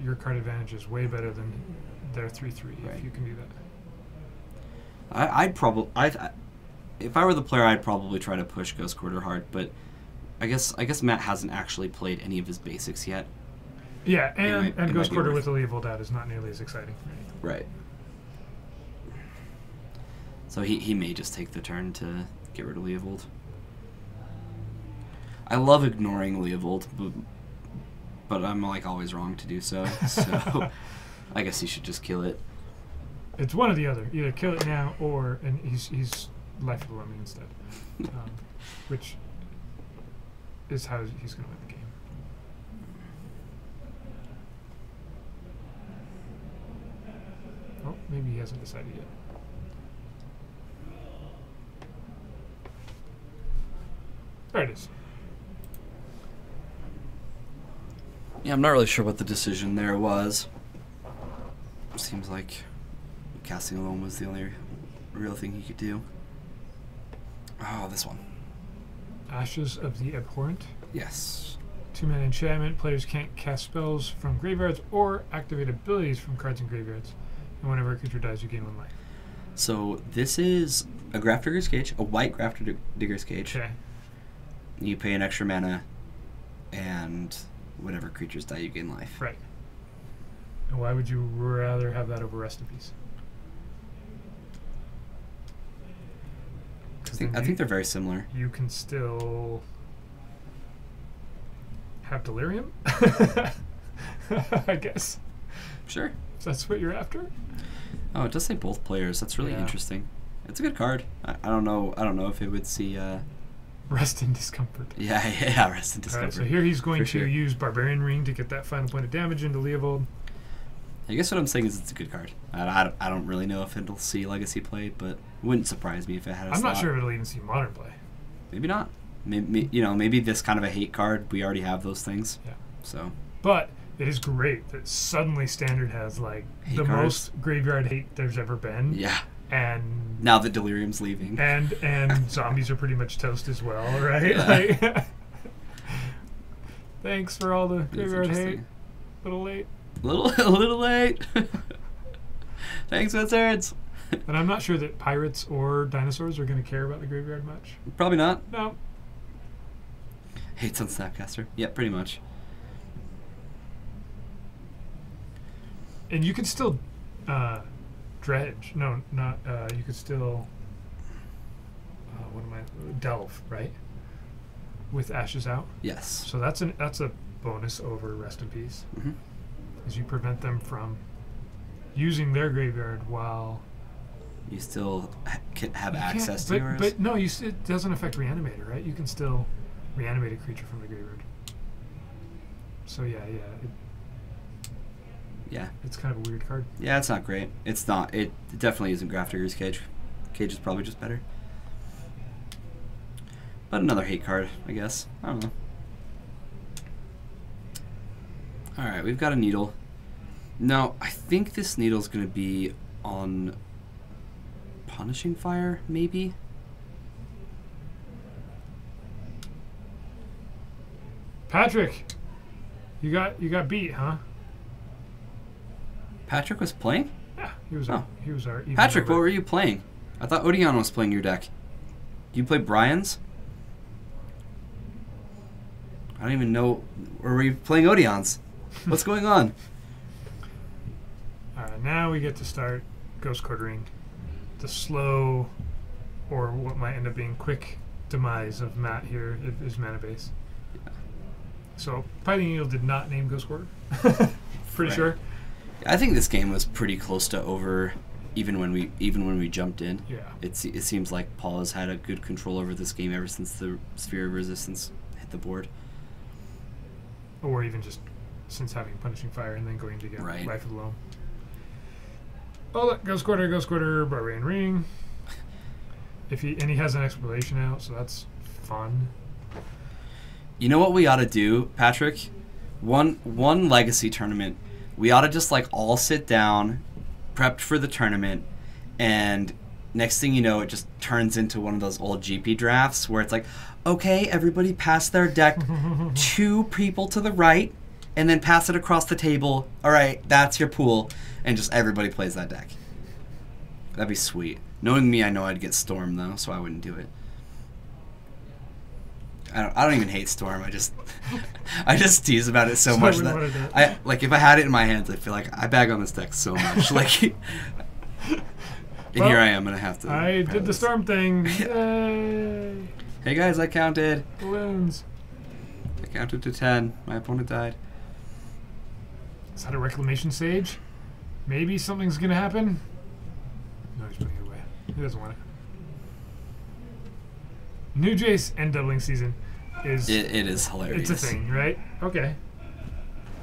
Your card advantage is way better than their 3/3 Right. if you can do that. I'd probably if I were the player, I'd probably try to push Ghost Quarter hard, but I guess Matt hasn't actually played any of his basics yet. Yeah, It and might Ghost be Quarter worth with the Leovold out is not nearly as exciting. Right. So he may just take the turn to get rid of Leovold. I love ignoring Leovold, but I'm like always wrong to do so. So I guess he should just kill it. It's one or the other. Either kill it now, and he's life of loaming instead, which is how he's going to win the game. Oh, maybe he hasn't decided yet. There it is. Yeah, I'm not really sure what the decision there was. Seems like casting alone was the only real thing he could do. Oh, this one. Ashes of the Abhorrent. Yes. 2-mana enchantment. Players can't cast spells from graveyards or activate abilities from cards in graveyards. And whenever a creature dies, you gain 1 life. So this is a Grafdigger's Cage, a white Grafdigger's Cage. Okay. You pay an extra mana, and whenever creatures die, you gain life. Right. And why would you rather have that over Rest in Peace? I think they're very similar. You can still have Delirium? I guess. Sure. If that's what you're after? Oh, it does say both players. That's really Yeah. interesting. It's a good card. I don't know if it would see. Rest in Discomfort. Yeah, rest in Alright, discomfort. so here he's going For to sure. use Barbarian Ring to get that final point of damage into Leovold. I guess what I'm saying is it's a good card. I don't really know if it'll see Legacy play, but it wouldn't surprise me if it had a I'm slot. not sure if it'll even see Modern play. Maybe not. Maybe this kind of a hate card. We already have those things. Yeah. So But it is great that suddenly Standard has like Hate the cards? most graveyard hate there's ever been. yeah. And Now that Delirium's leaving. and zombies are pretty much toast as well, right? Yeah. Like, thanks for all the It's graveyard hate. interesting. Little late. A little late. Thanks, Wizards. And I'm not sure that pirates or dinosaurs are going to care about the graveyard much. Probably not. No. Hates on Snapcaster. Yeah, pretty much. And you could still dredge. No, not. You could still. Delve, right? With Ashes out. Yes. So that's a bonus over Rest in Peace, Mm-hmm. is you prevent them from using their graveyard while You still can have you access can't- to yours. But no, it doesn't affect Reanimator, right? You can still reanimate a creature from the graveyard. So yeah, yeah. it's kind of a weird card. Yeah, it's not great. It's not. It definitely isn't Grafdigger's Cage. Cage is probably just better. But another hate card, I guess. I don't know. Alright, we've got a Needle. Now, I think this Needle's going to be on Punishing Fire, maybe? Patrick, you got beat, huh? Patrick was playing? Yeah. He was our even Patrick, number. what were you playing? I thought Odion was playing your deck. You play Brian's? I don't even know. Or were you playing Odion's? What's going on? Now we get to start Ghost Quartering. The slow, or what might end up being quick, demise of Matt here is mana base. Yeah. So Fighting Eagle did not name Ghost Quarter. Pretty Right. sure. I think this game was pretty close to over, even when we jumped in. Yeah. It seems like Paul has had a good control over this game ever since the Sphere of Resistance hit the board. Or even just since having Punishing Fire and then going to get Right. Life of the Loam. Oh, look, Ghost Quarter, Barbarian Ring. And he has an exploration out, so that's fun. You know what we ought to do, Patrick? One legacy tournament. We ought to just like all sit down, prepped for the tournament, and next thing you know, it just turns into one of those old GP drafts where it's like, okay, everybody pass their deck 2 people to the right, and then pass it across the table. All right, that's your pool, and just everybody plays that deck. That'd be sweet. Knowing me, I know I'd get Storm though, so I wouldn't do it. I don't even hate Storm. I just tease about it so much that if I had it in my hands, I feel like I bag on this deck so much. And here I am, and I have to. I did the Storm thing. Yay! Hey guys, I counted. Balloons. I counted to 10. My opponent died. Is that a Reclamation Sage? Maybe something's gonna happen. No, he's putting it away. He doesn't want it. New Jace and Doubling Season is... It is hilarious. It's a thing, right? Okay.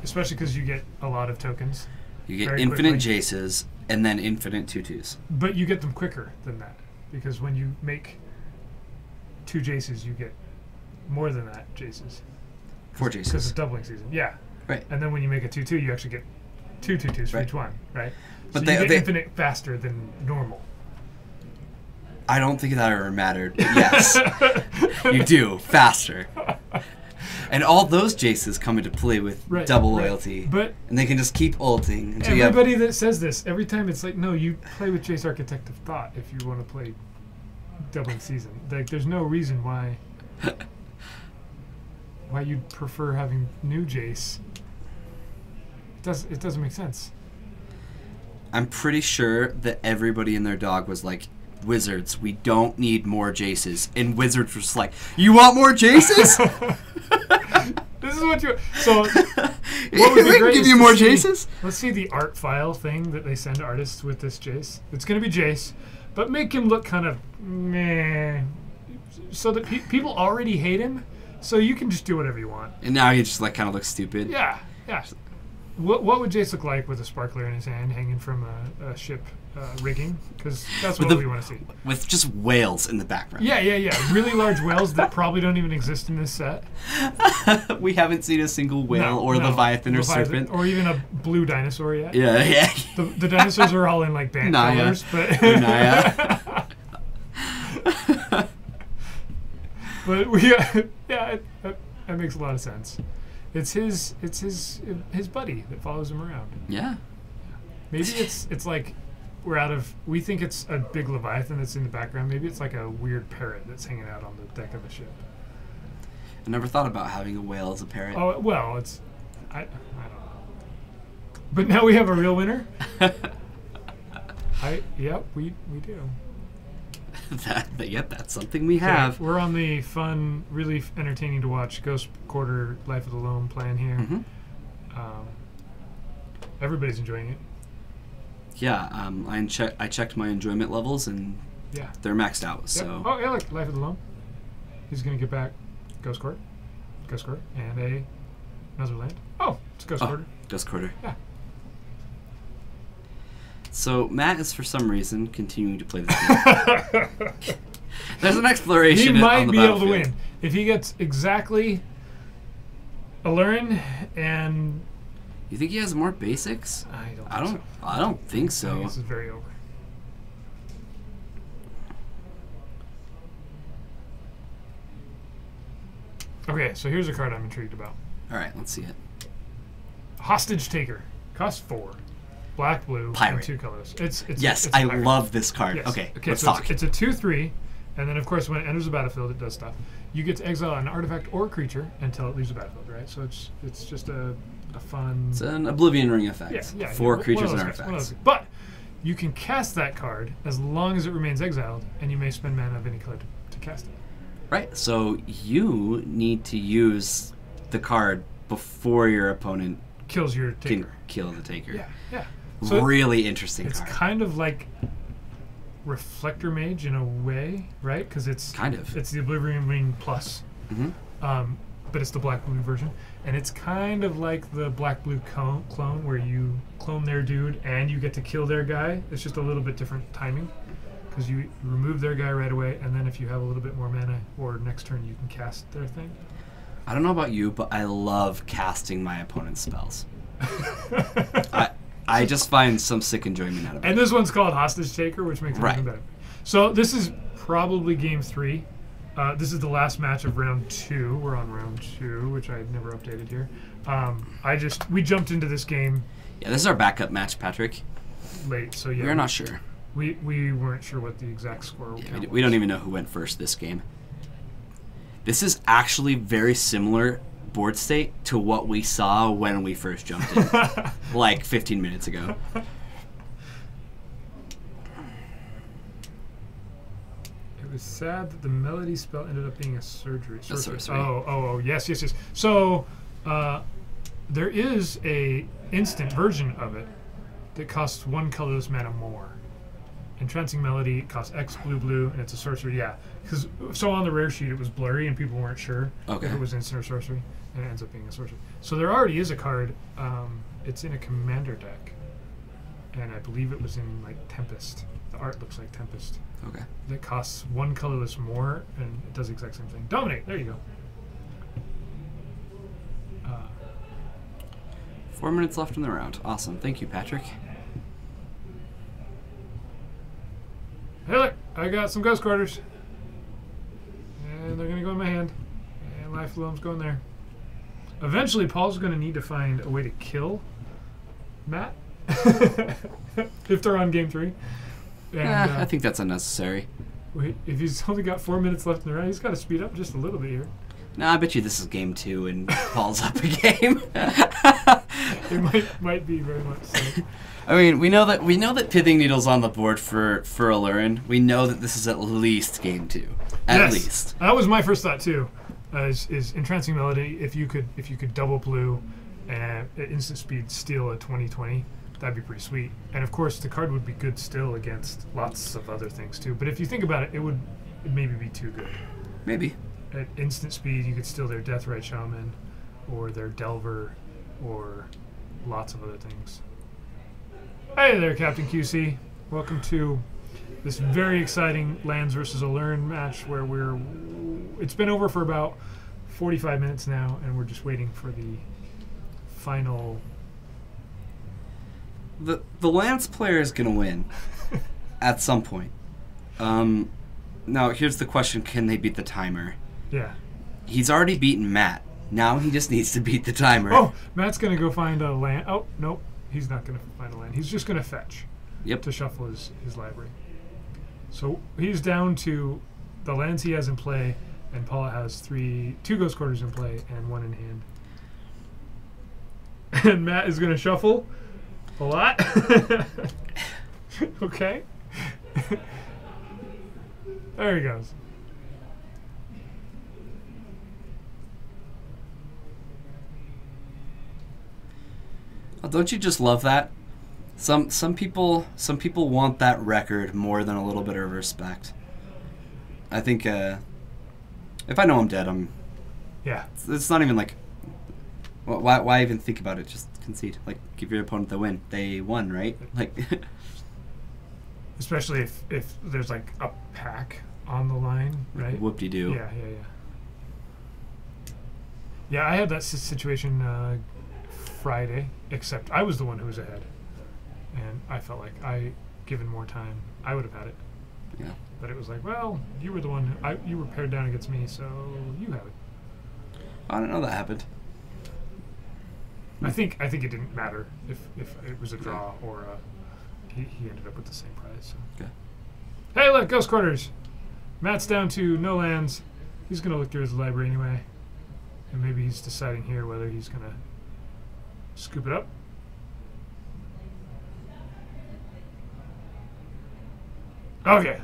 Especially because you get a lot of tokens. You get very infinite quickly. Jaces and then infinite 2/2s. But you get them quicker than that. Because when you make 2 Jaces, you get more than that Jaces. 4 Because Jaces. it's Doubling Season. Yeah. Right. And then when you make a 2/2, you actually get 2 2/2s for Right. each one, right? But So they- you get they- infinite faster than normal. I don't think that ever mattered, but yes, you do faster. And all those Jaces come into play with Right, double right. loyalty, But and they can just keep ulting until you have. everybody that says this, every time it's like, no, you play with Jace Architect of Thought if you want to play Doubling Season. Like, there's no reason why you'd prefer having new Jace. It doesn't make sense. I'm pretty sure that everybody and their dog was like, Wizards, we don't need more Jaces. And Wizards was just like, you want more Jaces? This is what you. So we what would be can great give is you to more see- Jaces? Let's see the art file thing that they send artists with this Jace. It's going to be Jace, but make him look kind of meh, so that people already hate him. So you can just do whatever you want. And now he just like kind of looks stupid. Yeah, yeah. What would Jace look like with a sparkler in his hand, hanging from a ship rigging? Because that's With what the- we want to see. With just whales in the background. Yeah. Really large whales that probably don't even exist in this set. We haven't seen a single whale or Leviathan or serpent. or even a blue dinosaur yet. Yeah. The dinosaurs are all in like band Naya. colors, but Naya. but we that makes a lot of sense. It's his buddy that follows him around. Yeah. Maybe it's like we think it's a big Leviathan that's in the background. Maybe it's like a weird parrot that's hanging out on the deck of the ship. I never thought about having a whale as a parrot. Oh well, I don't know. But now we have a real winner. Yep, we do. Yep, that's something we Okay, have. we're on the fun, really entertaining to watch Ghost Quarter Life of the Loam plan here. Mhm. Everybody's enjoying it. Yeah, I checked my enjoyment levels and Yeah. they're maxed out. Yep. So Oh, yeah, look, Life of the Loam. He's going to get back Ghost Court, and another land. Oh, it's Ghost Quarter. Ghost Quarter. Yeah. So Matt is for some reason continuing to play this game. There's an exploration. He might on the be able to battlefield. win if he gets exactly Allurin and You think he has more basics? I don't. I don't think So. I so. think this is very over. Okay, so here's a card I'm intrigued about. All right, let's see it. Hostage Taker. Costs 4. black, blue, Pirate. and 2 colors. It's Yes, it's a I pirate. love this card. Yes. Okay, let's so talk. It's a 2/3, and then of course when it enters the battlefield, it does stuff. You get to exile an artifact or creature until it leaves the battlefield, right? So it's just a fun. It's an Oblivion Ring effect. Yeah, 4 one creatures of and those guys, one of artifacts. those guys. But you can cast that card as long as it remains exiled, and you may spend mana of any color to cast it. Right. So you need to use the card before your opponent Kills your can taker. kill the taker. Yeah. So Really interesting it's card. kind of like Reflector Mage in a way, right? Because it's Kind of. it's the Oblivion Ring plus, Mhm. but it's the black blue version, and it's kind of like the black blue clone where you clone their dude and you get to kill their guy. It's just a little bit different timing because you remove their guy right away, and then if you have a little bit more mana or next turn you can cast their thing. I don't know about you, but I love casting my opponent's spells. I just find some sick enjoyment out of it. And this one's called Hostage Taker, which makes it Right. even better. So this is probably game 3. This is the last match of round 2. We're on round 2, which I never updated here. We jumped into this game Yeah, this is our backup match, Patrick. late, so yeah. We're not sure. We weren't sure what the exact score Yeah, count we don't was. even know who went first this game. This is actually very similar board state to what we saw when we first jumped in, like 15 minutes ago. It was sad that the melody spell ended up being a sorcery. sorcery. Oh, yes. So, there is a instant version of it that costs 1 colorless mana more. Entrancing Melody costs X blue, and it's a sorcery. Yeah, because so on the rare sheet it was blurry and people weren't sure Okay. if it was instant or sorcery, and it ends up being a sorcery. So there already is a card. It's in a commander deck, and I believe it was in like Tempest. The art looks like Tempest. Okay. That costs 1 colorless more, and it does the exact same thing. Dominate. There you go. 4 minutes left in the round. Awesome. Thank you, Patrick. Hey, look! I got some Ghost Quarters, and they're gonna go in my hand, and Life Loam's going there. Eventually, Paul's gonna need to find a way to kill Matt if they're on game 3. And I think that's unnecessary. if he's only got 4 minutes left in the round, he's got to speed up just a little bit here. No, I bet you this is game 2 and Paul's up a game. It might be very much so. I mean, we know that Pithing Needle's on the board for Alurin. We know that this is at least game 2. At Yes. least. That was my first thought too. Is Entrancing Melody. If you could double blue and at instant speed steal a 20/20, that'd be pretty sweet. And of course, the card would be good still against lots of other things too. But if you think about it, it'd maybe be too good. Maybe. At instant speed, you could steal their Deathrite Shaman, or their Delver, or lots of other things. Hey there, Captain QC. Welcome to this very exciting Lands versus Alurin match where it's been over for about 45 minutes now, and we're just waiting for the final. The Lance player is going to win at some point. Now, here's the question. Can they beat the timer? Yeah. He's already beaten Matt. Now he just needs to beat the timer. Oh, Matt's going to go find a land. Oh, nope. He's not going to find a land. He's just going to fetch Yep. to shuffle his library. So he's down to the lands he has in play, and Paula has 2 Ghost Quarters in play and 1 in hand. And Matt is going to shuffle a lot. Okay. There he goes. Oh, don't you just love that? Some people want that record more than a little bit of respect. I think if I know I'm dead, Yeah. it's not even like why even think about it? Just concede. Like, give your opponent the win. They won, right? Like Especially if there's like a pack on the line, right? whoop-de-doo. Yeah. Yeah, I had that situation Friday, except I was the one who was ahead. And I felt like given more time, I would have had it. Yeah. But it was like, well, you were the one, you were paired down against me, so you have it. I don't know that happened. I think it didn't matter if it was a draw or he ended up with the same prize. So. Okay. Hey, look, Ghost Quarters. Matt's down to no lands. He's gonna look through his library anyway, and maybe he's deciding here whether he's gonna scoop it up. Okay,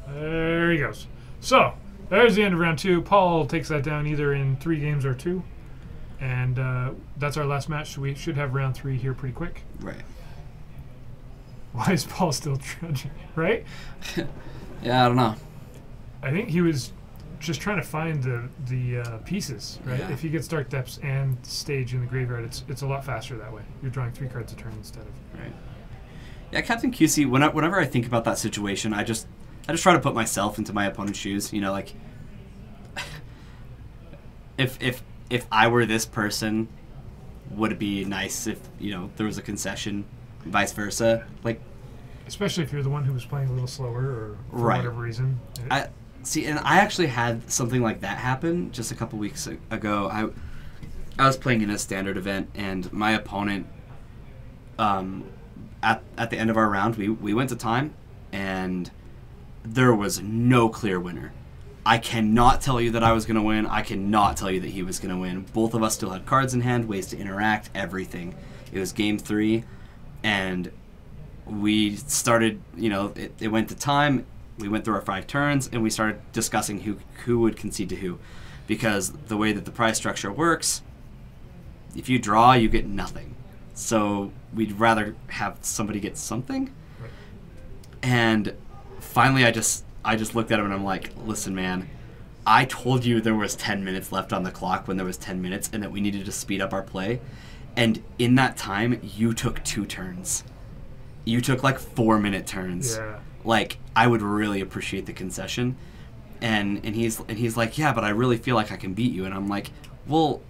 there he goes. So there's the end of round 2. Paul takes that down either in 3 games or 2, and that's our last match. So we should have round 3 here pretty quick. Right. Why is Paul still trudging? Right? Yeah, I don't know. I think he was just trying to find the pieces, right? Yeah. If he gets Dark Depths and Stage in the graveyard, it's a lot faster that way. You're drawing 3 cards a turn instead of. Right. Yeah, Captain QC. Whenever I think about that situation, I just try to put myself into my opponent's shoes. You know, like if I were this person, would it be nice if there was a concession, vice versa? Like, especially if you're the one who was playing a little slower or for right. whatever reason. I actually had something like that happen just a couple weeks ago. I was playing in a standard event, and my opponent, at the end of our round, we went to time, and there was no clear winner. I cannot tell you that I was going to win. I cannot tell you that he was going to win. Both of us still had cards in hand, ways to interact, everything. It was game 3, and we started, it went to time. We went through our 5 turns, and we started discussing who would concede to who. Because the way that the prize structure works, if you draw, you get nothing. So we'd rather have somebody get something. Right. And finally, I just looked at him, and I'm like, listen, man, I told you there was 10 minutes left on the clock when there was 10 minutes, and that we needed to speed up our play. And in that time, you took 2 turns. You took like 4-minute turns. Yeah. Like, I would really appreciate the concession. And he's like, yeah, but I really feel like I can beat you. And I'm like, well,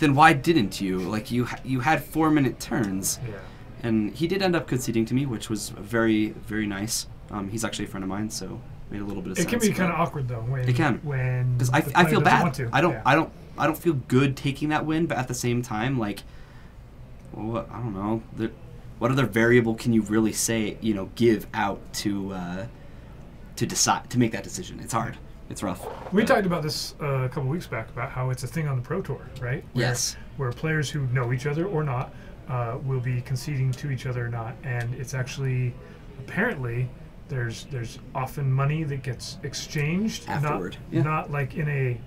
then why didn't you? Like, you had 4-minute turns. Yeah. And he did end up conceding to me, which was very, very nice. He's actually a friend of mine, so made a little bit of sense. It can be kind of awkward though when it can, because I feel bad. Want to. I don't feel good taking that win, but at the same time, like, well, I don't know. What other variable can you really say? Give out to decide to make that decision. It's hard. It's rough. We talked about this a couple weeks back about how it's a thing on the Pro Tour, right? Yes. Where players who know each other or not will be conceding to each other or not, and it's actually apparently there's often money that gets exchanged afterward. Not like in a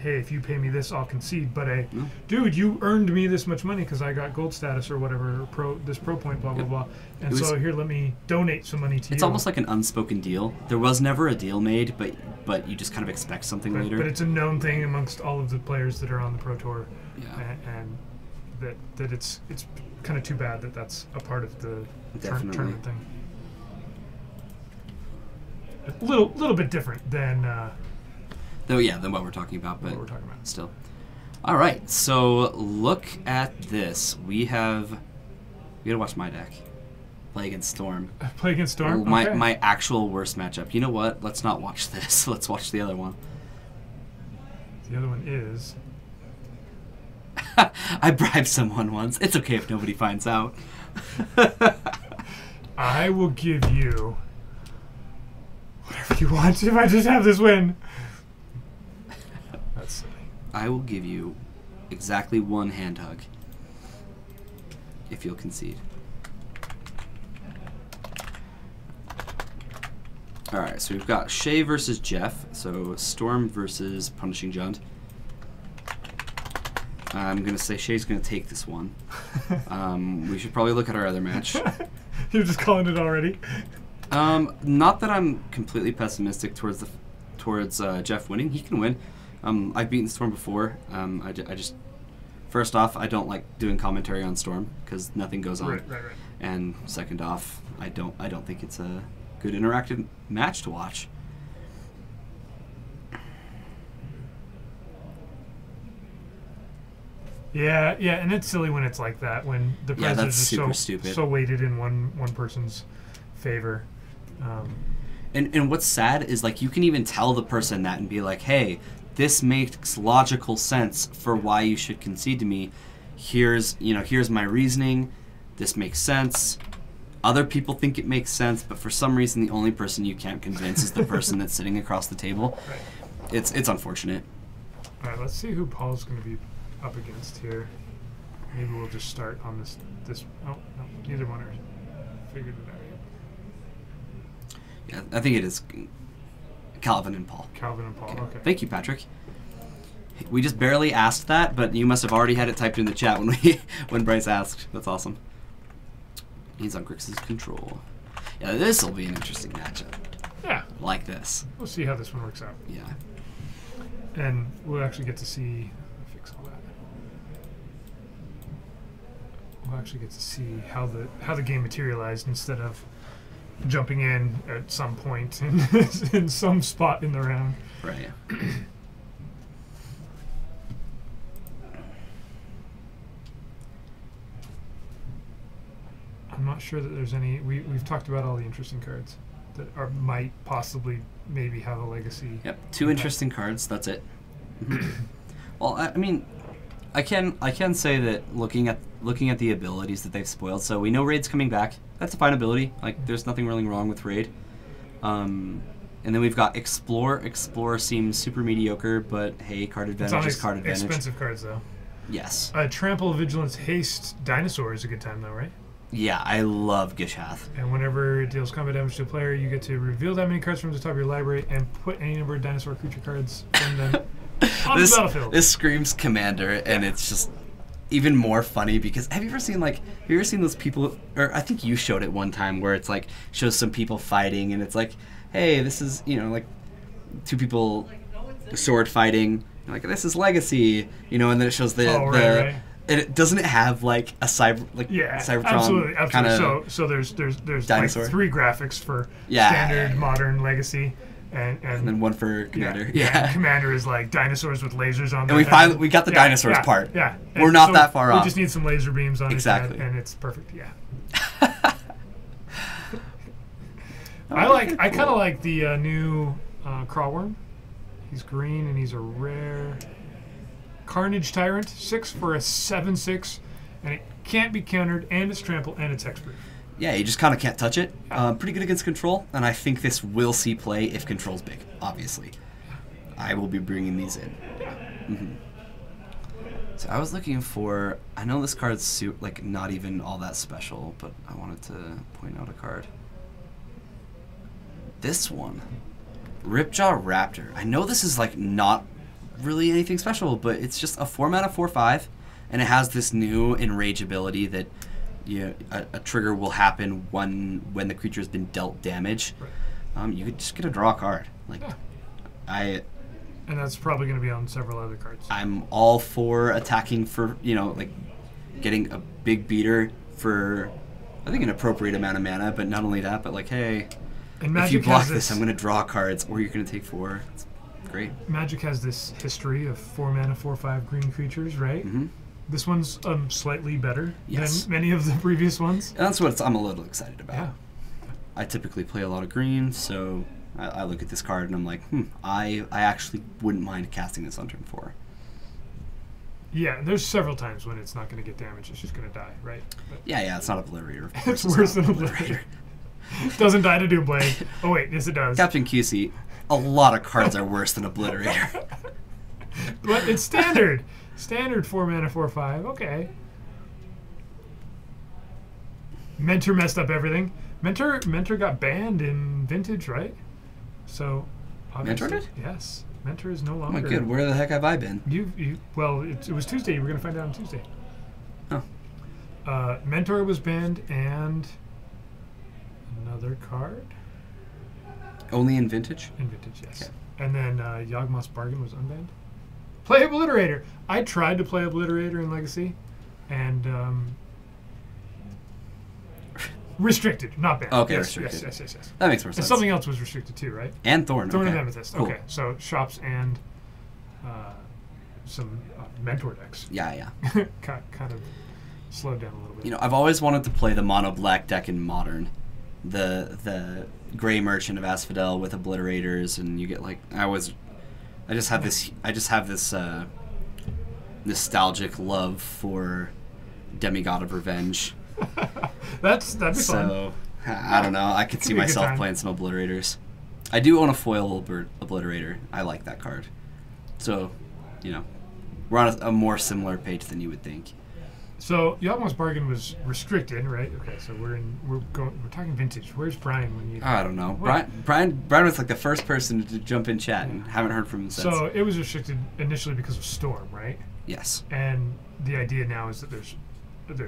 hey, if you pay me this, I'll concede, but dude, you earned me this much money because I got gold status or whatever, this pro point, blah, blah, blah. And so here, let me donate some money to you. It's almost like an unspoken deal. There was never a deal made, but you just kind of expect something later. But it's a known thing amongst all of the players that are on the Pro Tour. Yeah. And that it's kind of too bad that that's a part of the tournament thing. A little bit different than... than what we're talking about, but what we're talking about. Still. All right, so look at this. We gotta watch my deck. Play Against Storm. Play Against Storm? My actual worst matchup. You know what? Let's not watch this. Let's watch the other one. The other one is... I bribed someone once. It's okay if nobody finds out. I will give you whatever you want if I just have this win. That's silly. I will give you exactly 1 hand hug if you'll concede. Alright, so we've got Shay versus Jeff. So Storm versus Punishing Jund. I'm going to say Shay's going to take this one. We should probably look at our other match. You're just calling it already? Not that I'm completely pessimistic towards Jeff winning. He can win. I've beaten Storm before. I just first off, I don't like doing commentary on Storm because nothing goes on. Right. And second off, I don't think it's a good interactive match to watch. Yeah, and it's silly when it's like that, when the prizes are so weighted in one person's favor. And what's sad is, like, you can even tell the person that and be like, hey, this makes logical sense for why you should concede to me. here's my reasoning. This makes sense. Other people think it makes sense, but for some reason, the only person you can't convince is the person that's sitting across the table. Right. It's unfortunate. All right, let's see who Paul's going to be up against here. Maybe we'll just start on this. Oh, no, neither one are figured it out yet. Yeah, I think it is Calvin and Paul. Calvin and Paul, okay. Thank you, Patrick. We just barely asked that, but you must have already had it typed in the chat when Bryce asked. That's awesome. He's on Grixis control. Yeah, this will be an interesting matchup. Yeah. Like this. We'll see how this one works out. Yeah. And we'll actually get to see... fix all that. We'll actually get to see how the game materialized instead of jumping in at some point in some spot in the round. Right. I'm not sure that there's any... We've talked about all the interesting cards that might possibly maybe have a legacy. Yep, 2 interesting cards. That's it. Well, I mean, I can say that looking at the abilities that they've spoiled. So we know Raid's coming back. That's a fine ability. Like, there's nothing really wrong with Raid. And then we've got Explore. Explore seems super mediocre, but hey, card advantage is card advantage. Expensive cards though. Yes. Trample, Vigilance, Haste, Dinosaur is a good time though, right? Yeah, I love Gishath. And whenever it deals combat damage to a player, you get to reveal that many cards from the top of your library and put any number of dinosaur creature cards from them on the battlefield. This screams Commander, and it's just even more funny because have you ever seen those people? Or I think you showed it one time where it's like shows some people fighting, and it's like, hey, this is like 2 people sword fighting. Like this is Legacy, and then it shows right. And doesn't it have like a Cybertron absolutely. kind of So there's dinosaur? like 3 graphics for standard, modern, Legacy, and then 1 for Commander. Yeah. Commander is like dinosaurs with lasers on. And we got the dinosaurs part. Yeah, we're not that far off. We just need some laser beams on exactly, his head, and it's perfect. Yeah. I kind of like the new Crawworm. He's green and he's a rare. Carnage Tyrant, 6 for a 7/6, and it can't be countered, and it's trample, and it's hexproof. Yeah, you just kind of can't touch it. Pretty good against control, and I think this will see play if control's big, obviously. I will be bringing these in. Mm-hmm. So I was looking for... I know this card's not even all that special, but I wanted to point out a card. This one. Ripjaw Raptor. I know this is not really anything special, but it's just a 4-mana 4/5, and it has this new Enrage ability that a trigger will happen when the creature has been dealt damage. Right. You could just get a draw card. And that's probably going to be on several other cards. I'm all for attacking for getting a big beater for I think an appropriate amount of mana, but not only that, but hey, and if you block this, I'm going to draw cards, or you're going to take 4. It's great. Magic has this history of 4-mana 4/5 green creatures, right? Mm-hmm. This one's slightly better than Yes. many of the previous ones. And that's what I'm a little excited about. Yeah. I typically play a lot of green, so I look at this card and I'm like, I actually wouldn't mind casting this on turn 4. Yeah, there's several times when it's not going to get damaged. It's just going to die, right? But Yeah, it's not Obliterator. Of it's course worse not than Obliterator. Doesn't die to Doomblade. Oh, wait, yes, it does. Captain QC, a lot of cards are worse than Obliterator. But it's standard. Standard 4-mana 4/5. Okay. Mentor messed up everything. Mentor got banned in Vintage, right? So. Mentor did? Yes. Mentor is no Oh longer. my god, where the heck have I been? Well, it was Tuesday. You were going to find out on Tuesday. Oh. Mentor was banned, and another card. Only in Vintage? In Vintage, yes. Okay. And then Yawgmoth's Bargain was unbanned. Play Obliterator. I tried to play Obliterator in Legacy, and restricted, not banned. Okay, yes, restricted. Yes. That makes more And sense. something else was restricted too, right? And Thorn. Thorn okay. of Amethyst. Cool. Okay, so shops and some Mentor decks. Yeah. kind of slowed down a little bit. I've always wanted to play the mono black deck in Modern. The Gray Merchant of Asphodel with Obliterators, and you get I just have this nostalgic love for Demigod of Revenge. That'd be fun. So, I don't know. I could see be a good myself time. playing some Obliterators. I do own a foil Obliterator. I like that card. So, you know, we're on a more similar page than you would think. So Yawgmoth's Bargain was restricted, right? Okay, so we're talking vintage. Where's Brian when you? I don't know. What? Brian was like the first person to jump in chat, and haven't heard from him since. So it was restricted initially because of Storm, right? Yes. And the idea now is that there's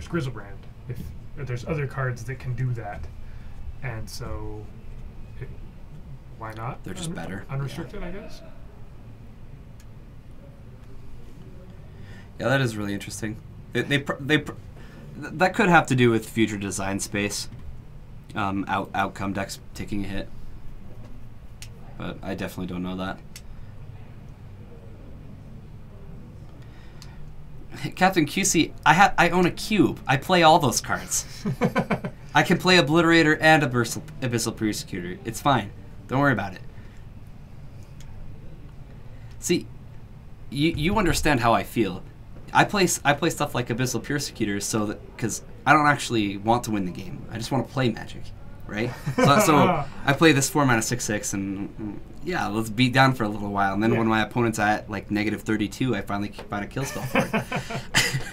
Grizzlebrand. If there's other cards that can do that, and so why not? They're just better. Unrestricted, I guess. Yeah, that is really interesting. That could have to do with future design space, outcome decks taking a hit, but I definitely don't know that. Captain QC, I own a cube. I play all those cards. I can play Obliterator and Abyssal Persecutor. It's fine. Don't worry about it. See, you understand how I feel. I play stuff like Abyssal Persecutor so that because I don't actually want to win the game. I just want to play Magic, right? So I play this 4-mana 6/6 and yeah, let's beat down for a little while. And then when my opponent's at like -32, I finally find a kill spell for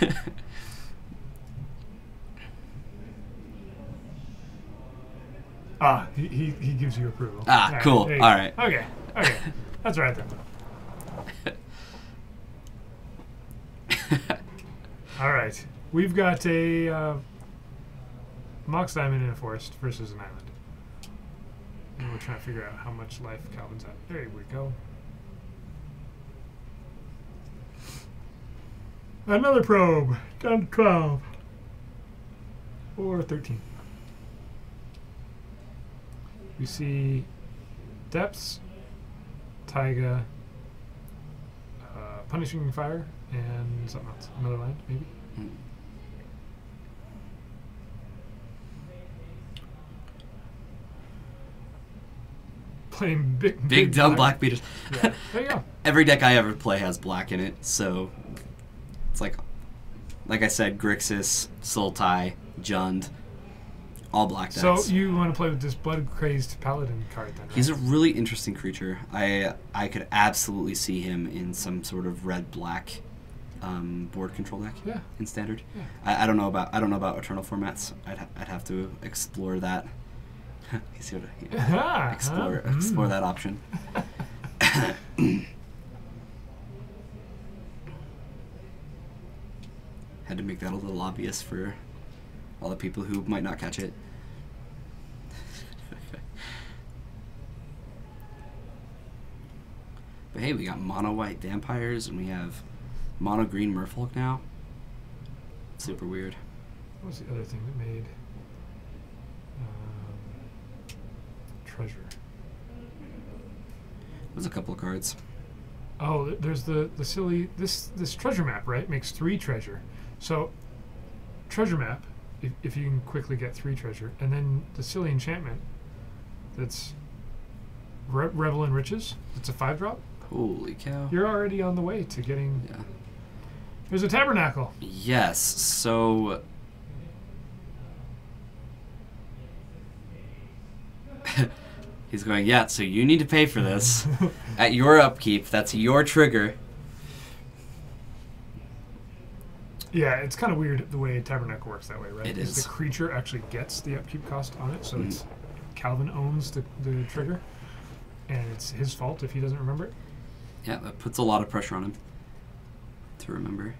it. He gives you approval. Cool. All right. Okay. That's right then. All right. We've got a Mox Diamond in a forest versus an island. And we're trying to figure out how much life Calvin's at. There we go. Another probe. Down to 12. Or 13. We see Depths, Taiga, Punishing Fire, and something else. Another land, maybe? Playing big dumb black beaters. Yeah. There you go. Every deck I ever play has black in it, so it's like I said, Grixis, Sultai, Jund, all black decks. So you want to play with this Blood Crazed Paladin card then, right? He's a really interesting creature. I could absolutely see him in some sort of red-black board control deck. Yeah. In standard. Yeah. I don't know about Eternal formats. I'd have to explore that. You see what explore that option. Had to make that a little obvious for all the people who might not catch it. But hey, we got mono white vampires and we have mono green merfolk now. Super weird. What was the other thing that made treasure? There's a couple of cards. Oh, there's the silly this treasure map, right? Makes 3 treasure. So treasure map, if you can quickly get 3 treasure, and then the silly enchantment that's Revel in Riches. It's a 5-drop. Holy cow. You're already on the way to getting. Yeah. There's a tabernacle. Yes, so he's going, yeah, so you need to pay for this. At your upkeep, that's your trigger. Yeah, it's kind of weird the way tabernacle works that way, right? It is. The creature actually gets the upkeep cost on it, so it's Calvin owns the trigger, and it's his fault if he doesn't remember it. Yeah, that puts a lot of pressure on him to remember.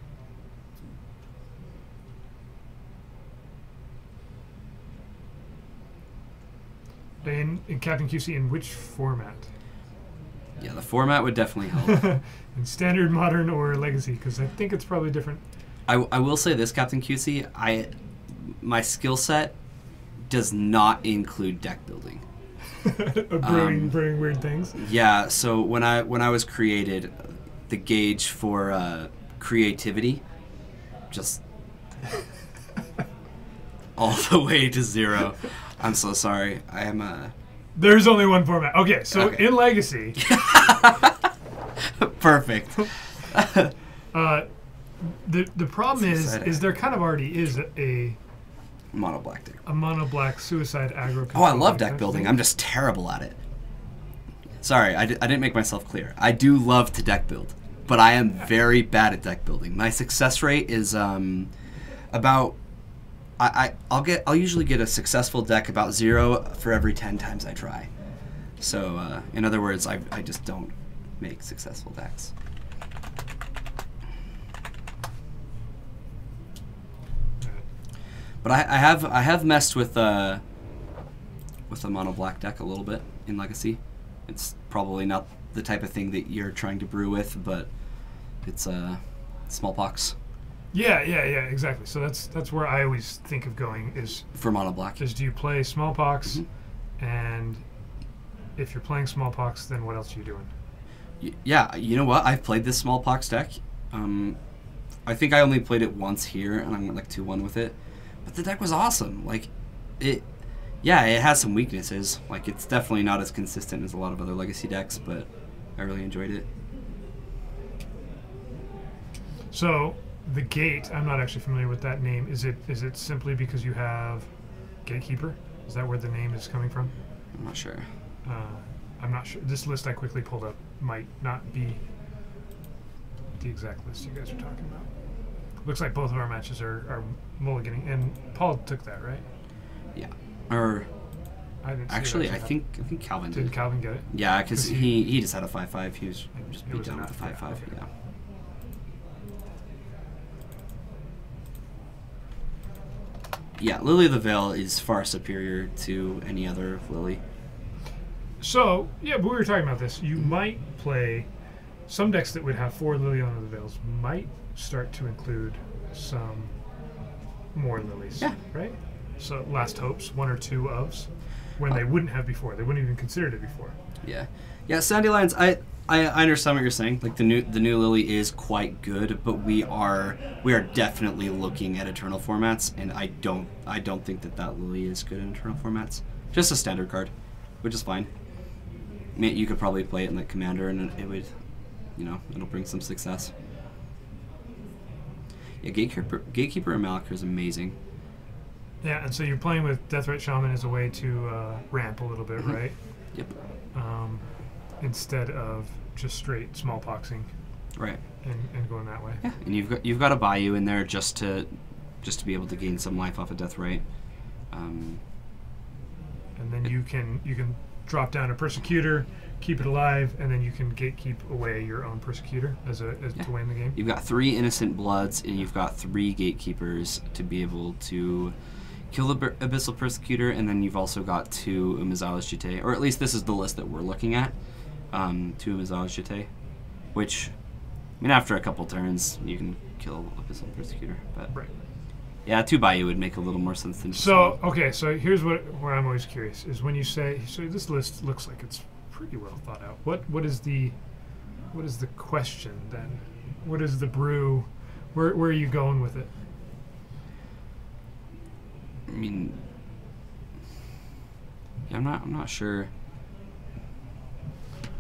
In Captain QC, in which format? Yeah, the format would definitely help. In standard, modern, or legacy? Because I think it's probably different. I will say this, Captain QC, my skill set does not include deck building. brewing weird things. Yeah, so when I was created, the gauge for creativity just all the way to 0. I'm so sorry. I am There's only one format. Okay, so in Legacy. perfect. The problem is there kind of already is a Mono black deck. mono black suicide aggro. Oh, I love deck building. I'm just terrible at it. Sorry, I didn't make myself clear. I do love to deck build, but I am very bad at deck building. My success rate is about I'll usually get a successful deck about 0 for every 10 times I try. So in other words, I just don't make successful decks. But I have messed with a mono black deck a little bit in Legacy. It's probably not the type of thing that you're trying to brew with, but it's smallpox. Yeah, exactly. So that's where I always think of going is For mono black. do you play smallpox, and if you're playing smallpox, then what else are you doing? Yeah, you know what? I've played this smallpox deck. I think I only played it once here, and I went like 2-1 with it. But the deck was awesome. Like, it has some weaknesses. Like, it's definitely not as consistent as a lot of other Legacy decks, but I really enjoyed it. So the gate, I'm not actually familiar with that name. Is it simply because you have Gatekeeper? Is that where the name is coming from? I'm not sure. I'm not sure. This list I quickly pulled up might not be the exact list you guys are talking about. Looks like both of our matches are mulliganing, and Paul took that, right? Yeah. Or I didn't see actually, it I think Calvin did. Did Calvin get it? Yeah, because he just had a 5-5. He was just It beat was down with enough, a 5-5. yeah, okay. Yeah. Yeah, Lily of the Veil is far superior to any other Lily. So, yeah, but we were talking about this. You might play some decks that would have 4 Liliana of the Veils might start to include some more lilies. Yeah. Right? So Last Hopes, 1 or 2 ofs, when they wouldn't have before. They wouldn't even considered it before. Yeah. Yeah, Sandylines, I understand what you're saying. Like the new Lily is quite good, but we are definitely looking at Eternal formats, and I don't think that Lily is good in Eternal formats. Just a standard card, which is fine. I mean, you could probably play it in like Commander, and it would, it'll bring some success. Yeah, Gatekeeper and Malakir is amazing. Yeah, and so you're playing with Deathrite Shaman as a way to ramp a little bit, right? Yep. Instead of just straight smallpoxing. Right. And going that way. Yeah, and you've got a Bayou in there just to be able to gain some life off of Deathrite. And then you can drop down a Persecutor, keep it alive, and then you can gatekeep away your own Persecutor to win the game. You've got 3 Innocent Bloods, and you've got 3 Gatekeepers to be able to kill the Abyssal Persecutor, and then you've also got 2 Umezawa's Jitte, or at least this is the list that we're looking at. 2 Umezawa's Jitte, which, I mean, after a couple turns, you can kill Abyssal Persecutor. But right. Yeah, 2 Bayou would make a little more sense than just so. one. Okay, so here's where I'm always curious is when you say, so this list looks like it's pretty well thought out. What is the question then? What is the brew? Where are you going with it? I mean, yeah, I'm not sure.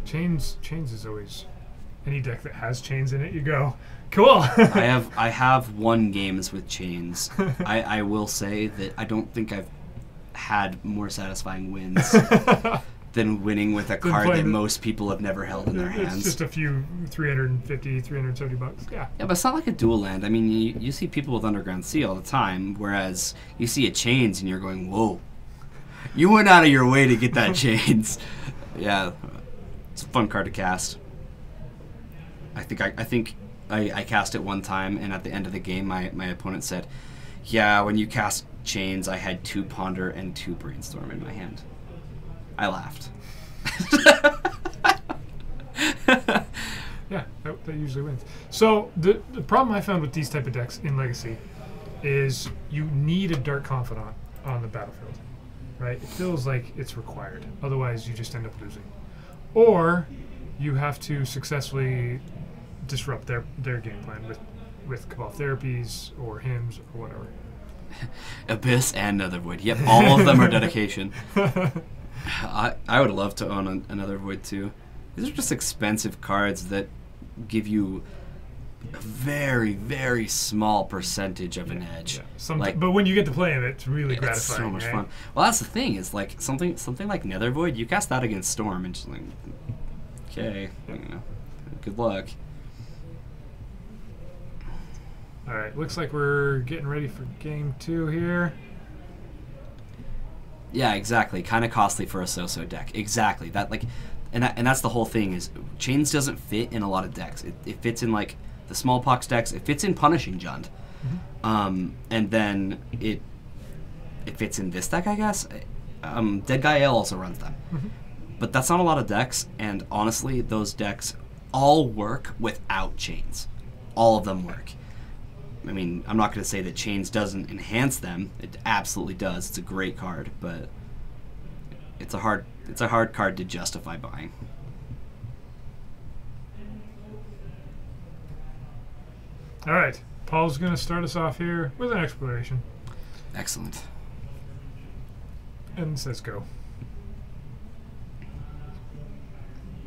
Chains is always any deck that has chains in it. You go, cool. I have won games with chains. I will say that I don't think I've had more satisfying wins than winning with a card that most people have never held in their hands. It's just a few $350, $370. Yeah. Yeah, but it's not like a dual land. I mean, you see people with Underground Sea all the time, whereas you see a chains and you're going, whoa. You went out of your way to get that chains. Yeah, it's a fun card to cast. I think I cast it one time, and at the end of the game, my opponent said, yeah, when you cast chains, I had 2 Ponder and 2 Brainstorm in my hand. I laughed. Yeah, that usually wins. So the problem I found with these type of decks in Legacy is you need a Dark Confidant on the battlefield, right? It feels like it's required. Otherwise, you just end up losing. Or you have to successfully disrupt their game plan with Cabal Therapies or Hymns or whatever. Abyss and Nethervoid. Yep, all of them are dedication. I would love to own another Void too. These are just expensive cards that give you a very, very small percentage of an edge. Yeah. Like, But when you get to play it, it's really it's gratifying. so much right? fun. Well, that's the thing, is like something like Nether Void, you cast that against Storm and just like, okay, you know, good luck. All right, looks like we're getting ready for game 2 here. Yeah, exactly. Kind of costly for a so-so deck. Exactly. That like, and that's the whole thing, is Chains doesn't fit in a lot of decks. It fits in like the Smallpox decks. It fits in Punishing Jund, and then it fits in this deck, I guess. Dead Guy Ale also runs them, but that's not a lot of decks. And honestly, those decks all work without Chains. All of them work. I mean, I'm not going to say that Chains doesn't enhance them. It absolutely does. It's a great card, but it's a hard card to justify buying. All right, Paul's going to start us off here with an exploration. Excellent. And says go.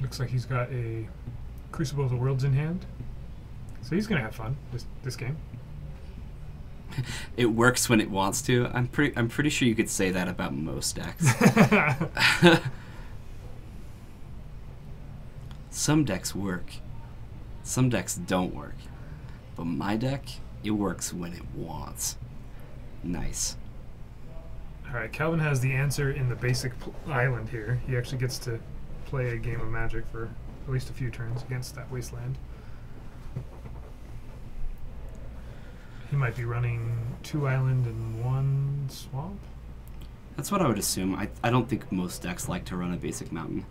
Looks like he's got a Crucible of the Worlds in hand. So he's going to have fun this game. It works when it wants to. I'm pretty sure you could say that about most decks. Some decks work. Some decks don't work. But my deck, it works when it wants. Nice. All right, Calvin has the answer in the basic island here. He actually gets to play a game of Magic for at least a few turns against that wasteland. He might be running 2 island and 1 swamp. That's what I would assume. I don't think most decks like to run a basic mountain.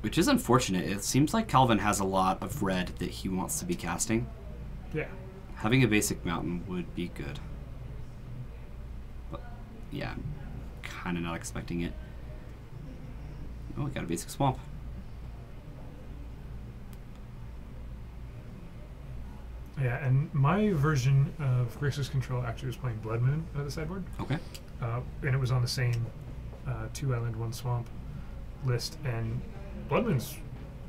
Which is unfortunate. It seems like Calvin has a lot of red that he wants to be casting. Yeah. Having a basic mountain would be good. But yeah, I'm kind of not expecting it. Oh, we got a basic swamp. Yeah, and my version of Grixis Control actually was playing Blood Moon at the sideboard. Okay. And it was on the same 2 island, 1 swamp list. And Blood Moon's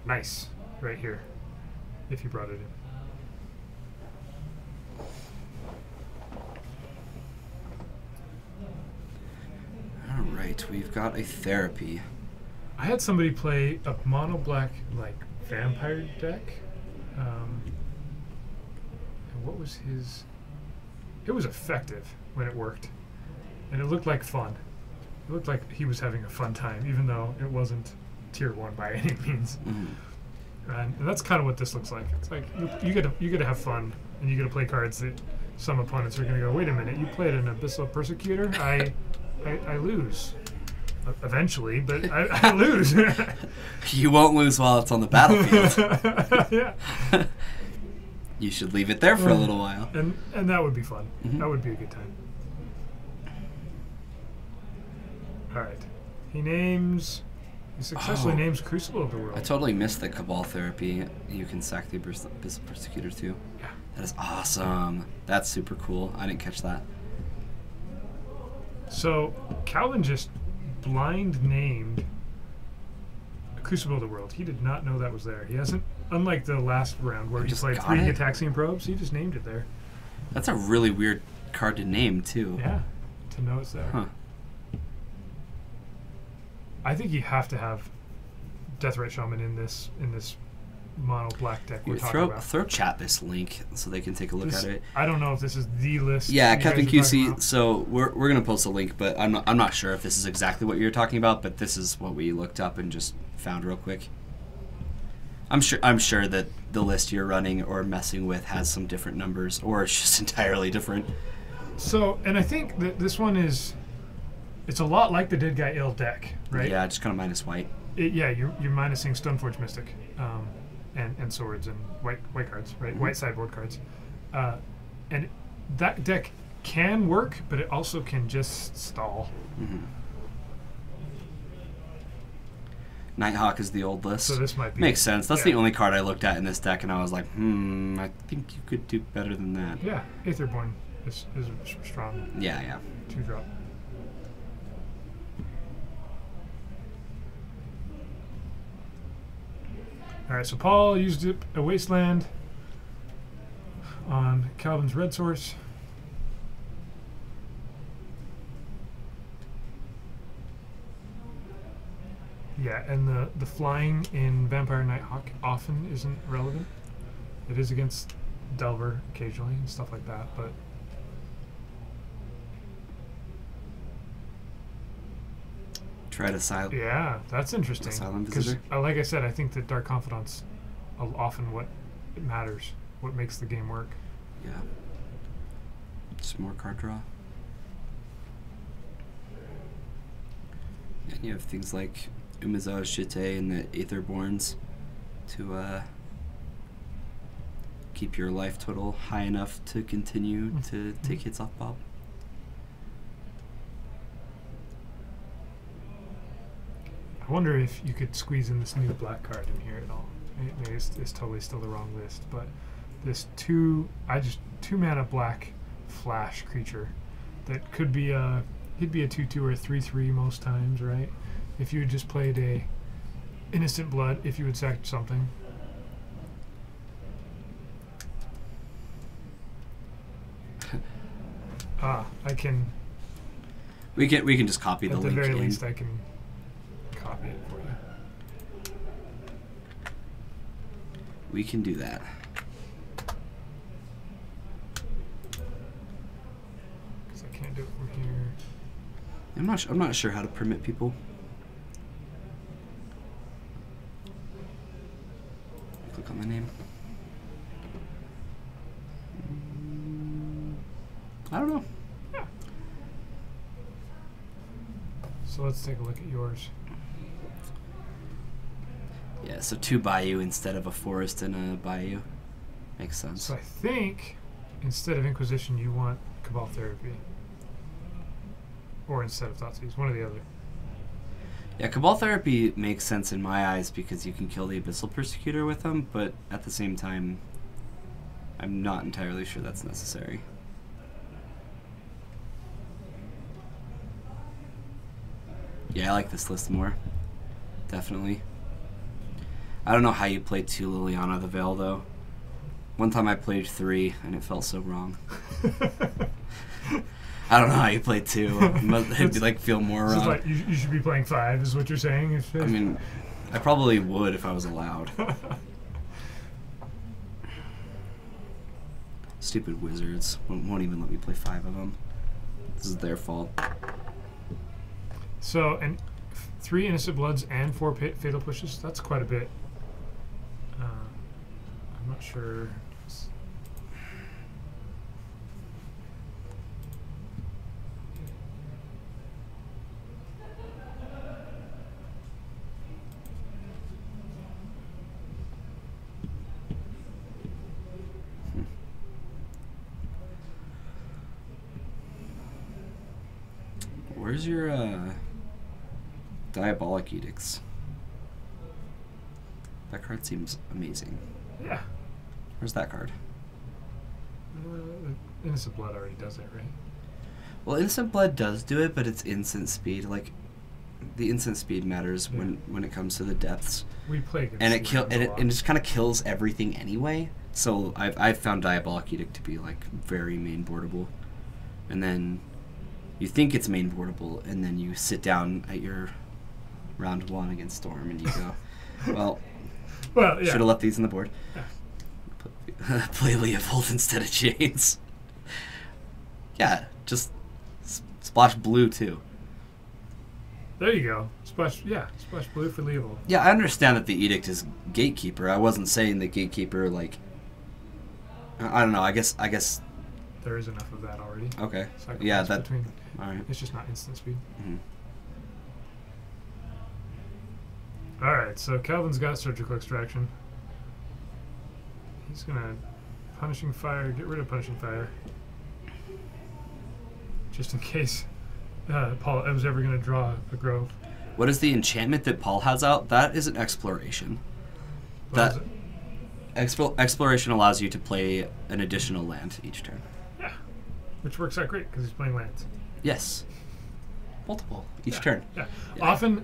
nice right here, if you brought it in. All right, we've got a therapy. I had somebody play a mono black like vampire deck. And what was his? It was effective when it worked, and it looked like fun. It looked like he was having a fun time, even though it wasn't tier 1 by any means. And that's kind of what this looks like. It's like you get to have fun, and you get to play cards that some opponents are going to go, wait a minute, you played an Abyssal Persecutor? I lose. Eventually, but I lose. You won't lose while it's on the battlefield. Yeah. You should leave it there for a little while. And that would be fun. That would be a good time. All right. He successfully names Crucible of the World. I totally missed the Cabal therapy. You can sack the Abyssal Persecutor too. Yeah. That is awesome. That's super cool. I didn't catch that. So Calvin just blind named Crucible of the World. He did not know that was there. He hasn't, unlike the last round where he just played got 3 it? Gitaxian Probes, he just named it there. That's a really weird card to name too. Yeah, to know it's there. Huh. I think you have to have Deathrite Shaman in this mono black deck we're talking about. Throw chat this link so they can take a look at it. I don't know if this is the list. Yeah, you Captain guys are talking QC. about. So we're gonna post a link, but I'm not sure if this is exactly what you're talking about. But this is what we looked up and just found real quick. I'm sure that the list you're running or messing with has some different numbers, or it's just entirely different. So, and I think that this one it's a lot like the Dead Guy Ill deck, right? Yeah, just kind of minus white. You're minusing Stoneforge Mystic, and swords and white cards, right? White sideboard cards, and that deck can work, but it also can just stall. Nighthawk is the old list. So this might be Makes sense. That's yeah. the only card I looked at in this deck, and I was like, I think you could do better than that. Yeah, Aetherborn is strong. Yeah. 2-drop. All right, so Paul used a wasteland. Calvin's red source. Yeah, and the flying in Vampire Nighthawk often isn't relevant. It is against Delver occasionally and stuff like that, but Try to silence. yeah, that's interesting. Silent Because, Visitor? like I said, I think that Dark Confidant's often what matters, what makes the game work. Yeah. Just more card draw. And you have things like Umezawa Shite and the Aetherborns to keep your life total high enough to continue to take hits off Bob. I wonder if you could squeeze in this new black card in here at all. Maybe it's totally still the wrong list, but this two mana black flash creature that could be he'd be a 2/2 or a 3/3 most times, right? If you had just played a Innocent Blood, if you had sacked something. I can. We can just copy the At the link very in. least, I can copy it for you. We can do that. Because I can't do it from here. I'm not sure how to permit people. Click on the name. I don't know. Yeah. So let's take a look at yours. Yeah, so 2 Bayou instead of a forest and a Bayou. Makes sense. So I think instead of Inquisition, you want Cabal Therapy. Or instead of Thoughtseize, one or the other. Yeah, Cabal Therapy makes sense in my eyes because you can kill the Abyssal Persecutor with them, but at the same time, I'm not entirely sure that's necessary. Yeah, I like this list more. Definitely. I don't know how you play 2 Liliana the Veil, though. One time I played 3, and it felt so wrong. I don't know how you play 2. It'd be like feel more So wrong. like you should be playing 5, is what you're saying? I mean, I probably would if I was allowed. Stupid wizards won't even let me play 5 of them. This is their fault. So, and 3 Innocent Bloods and 4 Fatal Pushes, that's quite a bit. I'm not sure. Where's your Diabolic Edicts? That card seems amazing. Yeah. Where's that card? Innocent Blood already does it, right? Well, Instant Blood does do it, but it's instant speed. Like, the instant speed matters Yeah. when it comes to the depths. We play against And lands a lot. it just kind of kills everything anyway. So I've found Diabolic Edict to be like very main boardable, and then you think it's main boardable, and then you sit down at your round 1 against Storm, and you go, well, Well, yeah. should have left these on the board. Yeah. Play Leovold instead of Chains. Yeah, just splash blue too. There you go. Splash blue for Leovold. Yeah, I understand that the Edict is Gatekeeper. I wasn't saying that Gatekeeper, like, I don't know. I guess. There is enough of that already. Okay. Sacrifice Yeah, that. between. All right. It's just not instant speed. Mhm. All right, so Calvin's got Surgical Extraction. He's gonna Punishing Fire. Get rid of Punishing Fire, just in case Paul was ever gonna draw a Grove. What is the enchantment that Paul has out? That is an Exploration. What That is it? Exploration allows you to play an additional land each turn. Yeah, which works out great because he's playing lands. Yes. Multiple each Yeah, turn. Yeah. Yeah. Often,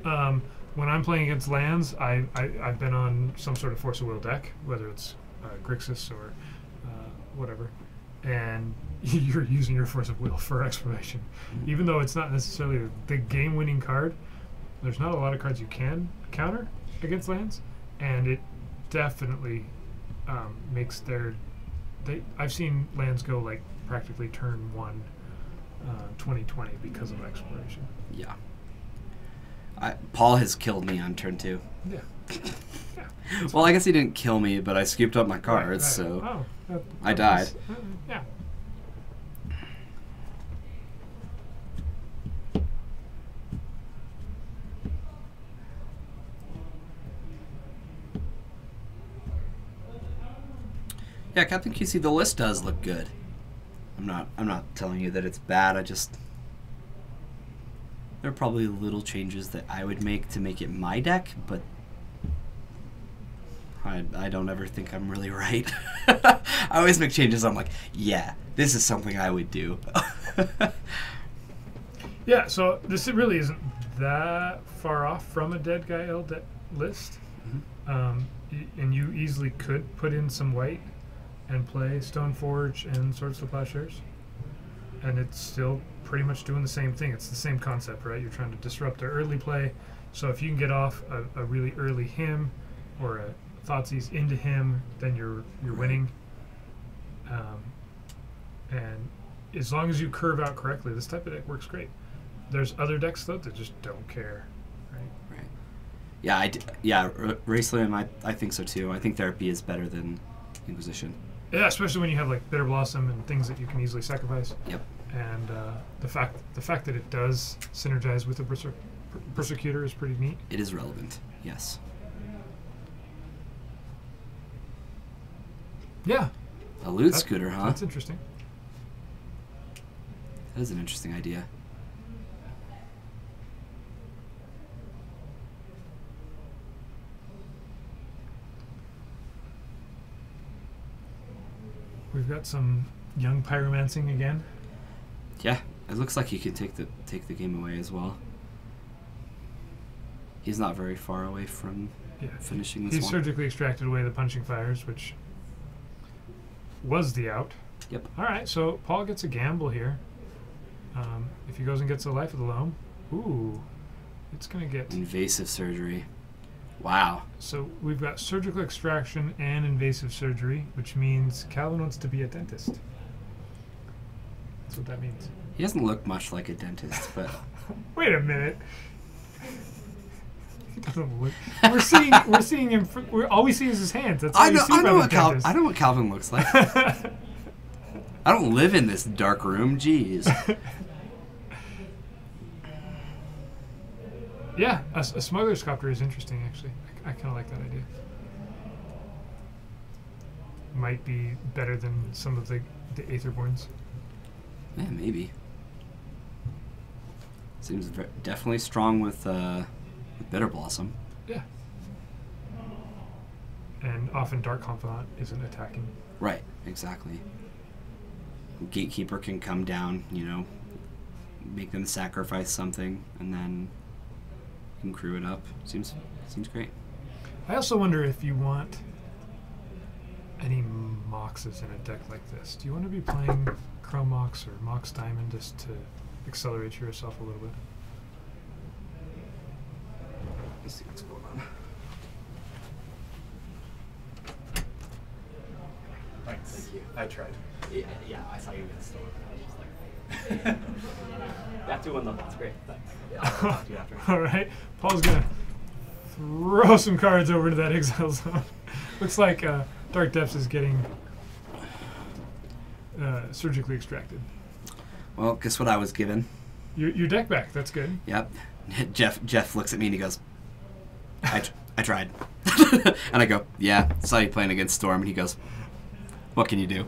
when I'm playing against lands, I've been on some sort of Force of Will deck, whether it's Grixis or whatever. and you're using your force of will for exploration. Even though it's not necessarily the game-winning card, there's not a lot of cards you can counter against lands, and it definitely makes their... I've seen lands go like practically turn 1 2020 because of exploration. Yeah. Paul has killed me on turn 2. Yeah. Well, I guess he didn't kill me, but I scooped up my cards, Right. so Oh, I died. Yeah. Yeah, Captain QC, the list does look good. I'm not telling you that it's bad. There are probably little changes that I would make to make it my deck, but I don't ever think I'm really right. I always make changes. I'm like, yeah, this is something I would do. Yeah, so this really isn't that far off from a Dead Guy L list. And you easily could put in some white and play Stoneforge and Swords to Plowshares. And it's still pretty much doing the same thing. It's the same concept, right? You're trying to disrupt their early play. So if you can get off a really early him or a Thoughtseize into him, then you're winning. And as long as you curve out correctly, this type of deck works great. There's other decks though that just don't care, right? Right. Yeah, Raceland, I think so too. I think Therapy is better than Inquisition. Yeah, especially when you have like Bitter Blossom and things that you can easily sacrifice. Yep. And the fact that it does synergize with the Persecutor is pretty neat. It is relevant. Yes. Yeah. A loot scooter, huh? That's interesting. That is an interesting idea. We've got some young pyromancing again. Yeah, it looks like he could take the game away as well. He's not very far away from finishing this He's one. surgically extracted away the Punching Fires, which was the out. Yep. All right, so Paul gets a gamble here. If he goes and gets a Life of the Loam, ooh, it's going to get... Invasive Surgery. Wow. So we've got surgical extraction and invasive surgery, which means Calvin wants to be a dentist. That's what that means. He doesn't look much like a dentist, but... Wait a minute. He doesn't look... We're seeing him... all we see is his hands. That's all I know what what Calvin looks like. I don't live in this dark room. Jeez. Yeah, a smuggler's copter is interesting, actually. I kind of like that idea. Might be better than some of the Aetherborns. Yeah, maybe. Seems definitely strong with Bitter Blossom. Yeah. And often Dark Confidant isn't attacking. Right, exactly. Gatekeeper can come down, make them sacrifice something, and then you can crew it up. Seems great. I also wonder if you want any Moxes in a deck like this. Do you want to be playing Chrome Mox or Mox Diamond just to accelerate yourself a little bit? Let's see what's going on. Thanks. Thank you. I tried. Yeah, I saw you get stolen. I was just like, got 2 on the box. Great, thanks. Yeah, I'll talk to you after. All right. Paul's going to throw some cards over to that exile zone. Looks like Dark Depths is getting surgically extracted. Well, guess what I was given? Your deck back. That's good. Yep. Jeff looks at me and he goes, I tried. And I go, yeah, saw you playing against Storm. And he goes, what can you do?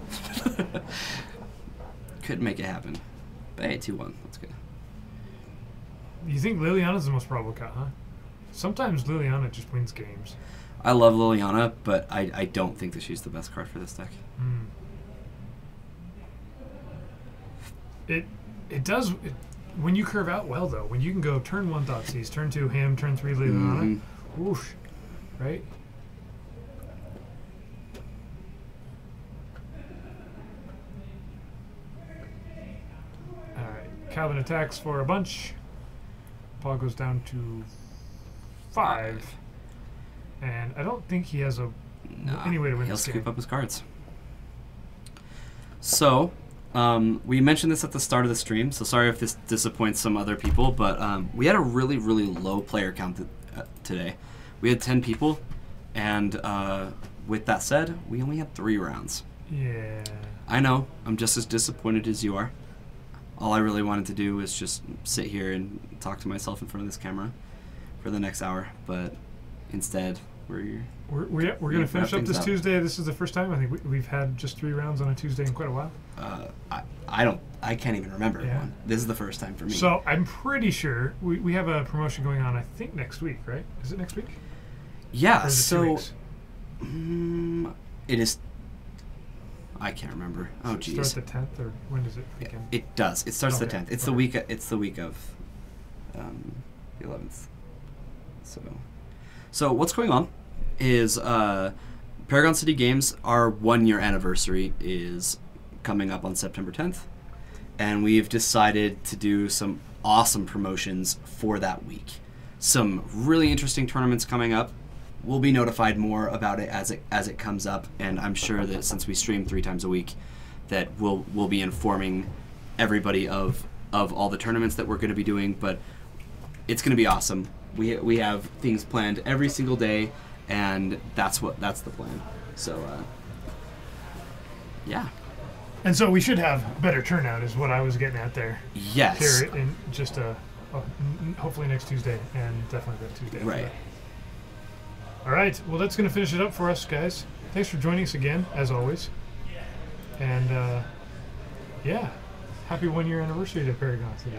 Couldn't make it happen. But hey, 2-1. That's good. You think Liliana's the most probable cut, huh? Sometimes Liliana just wins games. I love Liliana, but I don't think that she's the best card for this deck. It does... when you curve out well, though, when you can go turn 1 Thoughtseize, turn 2 him, turn 3 Liliana, whoosh, right? Calvin attacks for a bunch. Paul goes down to 5. And I don't think he has any way to win He'll this scoop game. up his cards. So, we mentioned this at the start of the stream, so sorry if this disappoints some other people, but we had a really, really low player count today. We had 10 people, and with that said, we only had 3 rounds. Yeah. I know, I'm just as disappointed as you are. All I really wanted to do was just sit here and talk to myself in front of this camera for the next hour, but instead, we're going to finish up this Tuesday. This is the first time I think we've had just 3 rounds on a Tuesday in quite a while. I can't even remember one. This is the first time for me. So I'm pretty sure we have a promotion going on, I think next week, right? Is it next week? Yeah, or is it 2 weeks? It is. I can't remember. Oh, geez. Does it start the 10th, or when does it begin? It does. It starts the Okay. 10th. It's Okay. the week of the 11th. So what's going on is Paragon City Games, our 1-year anniversary is coming up on September 10th, and we've decided to do some awesome promotions for that week. Some really interesting tournaments coming up. We'll be notified more about it as it comes up, and I'm sure that since we stream 3 times a week, that we'll be informing everybody of all the tournaments that we're going to be doing. But it's going to be awesome. We have things planned every single day, and that's the plan. So yeah. And so we should have better turnout, is what I was getting at there. Yes. Here in just hopefully next Tuesday, and definitely that Tuesday. Right. All right. Well, that's going to finish it up for us, guys. Thanks for joining us again, as always. And yeah, happy 1-year anniversary to Paragon City,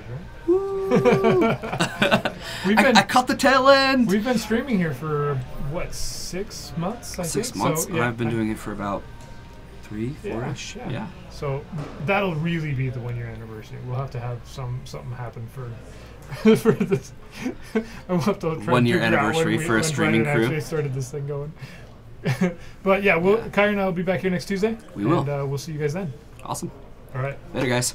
right? I caught the tail end. We've been streaming here for what, 6 months? I 6 think? months. So, yeah, I've been doing it for about 3, 4-ish. Yeah. So that'll really be the 1-year anniversary. We'll have to have something happen for for this. I'll have to try 1-year and figure out anniversary when for a streaming Brandon crew. Actually started this thing going. But yeah, Kyrie and I will be back here next Tuesday. We will. And we'll see you guys then. Awesome. All right. Later, guys.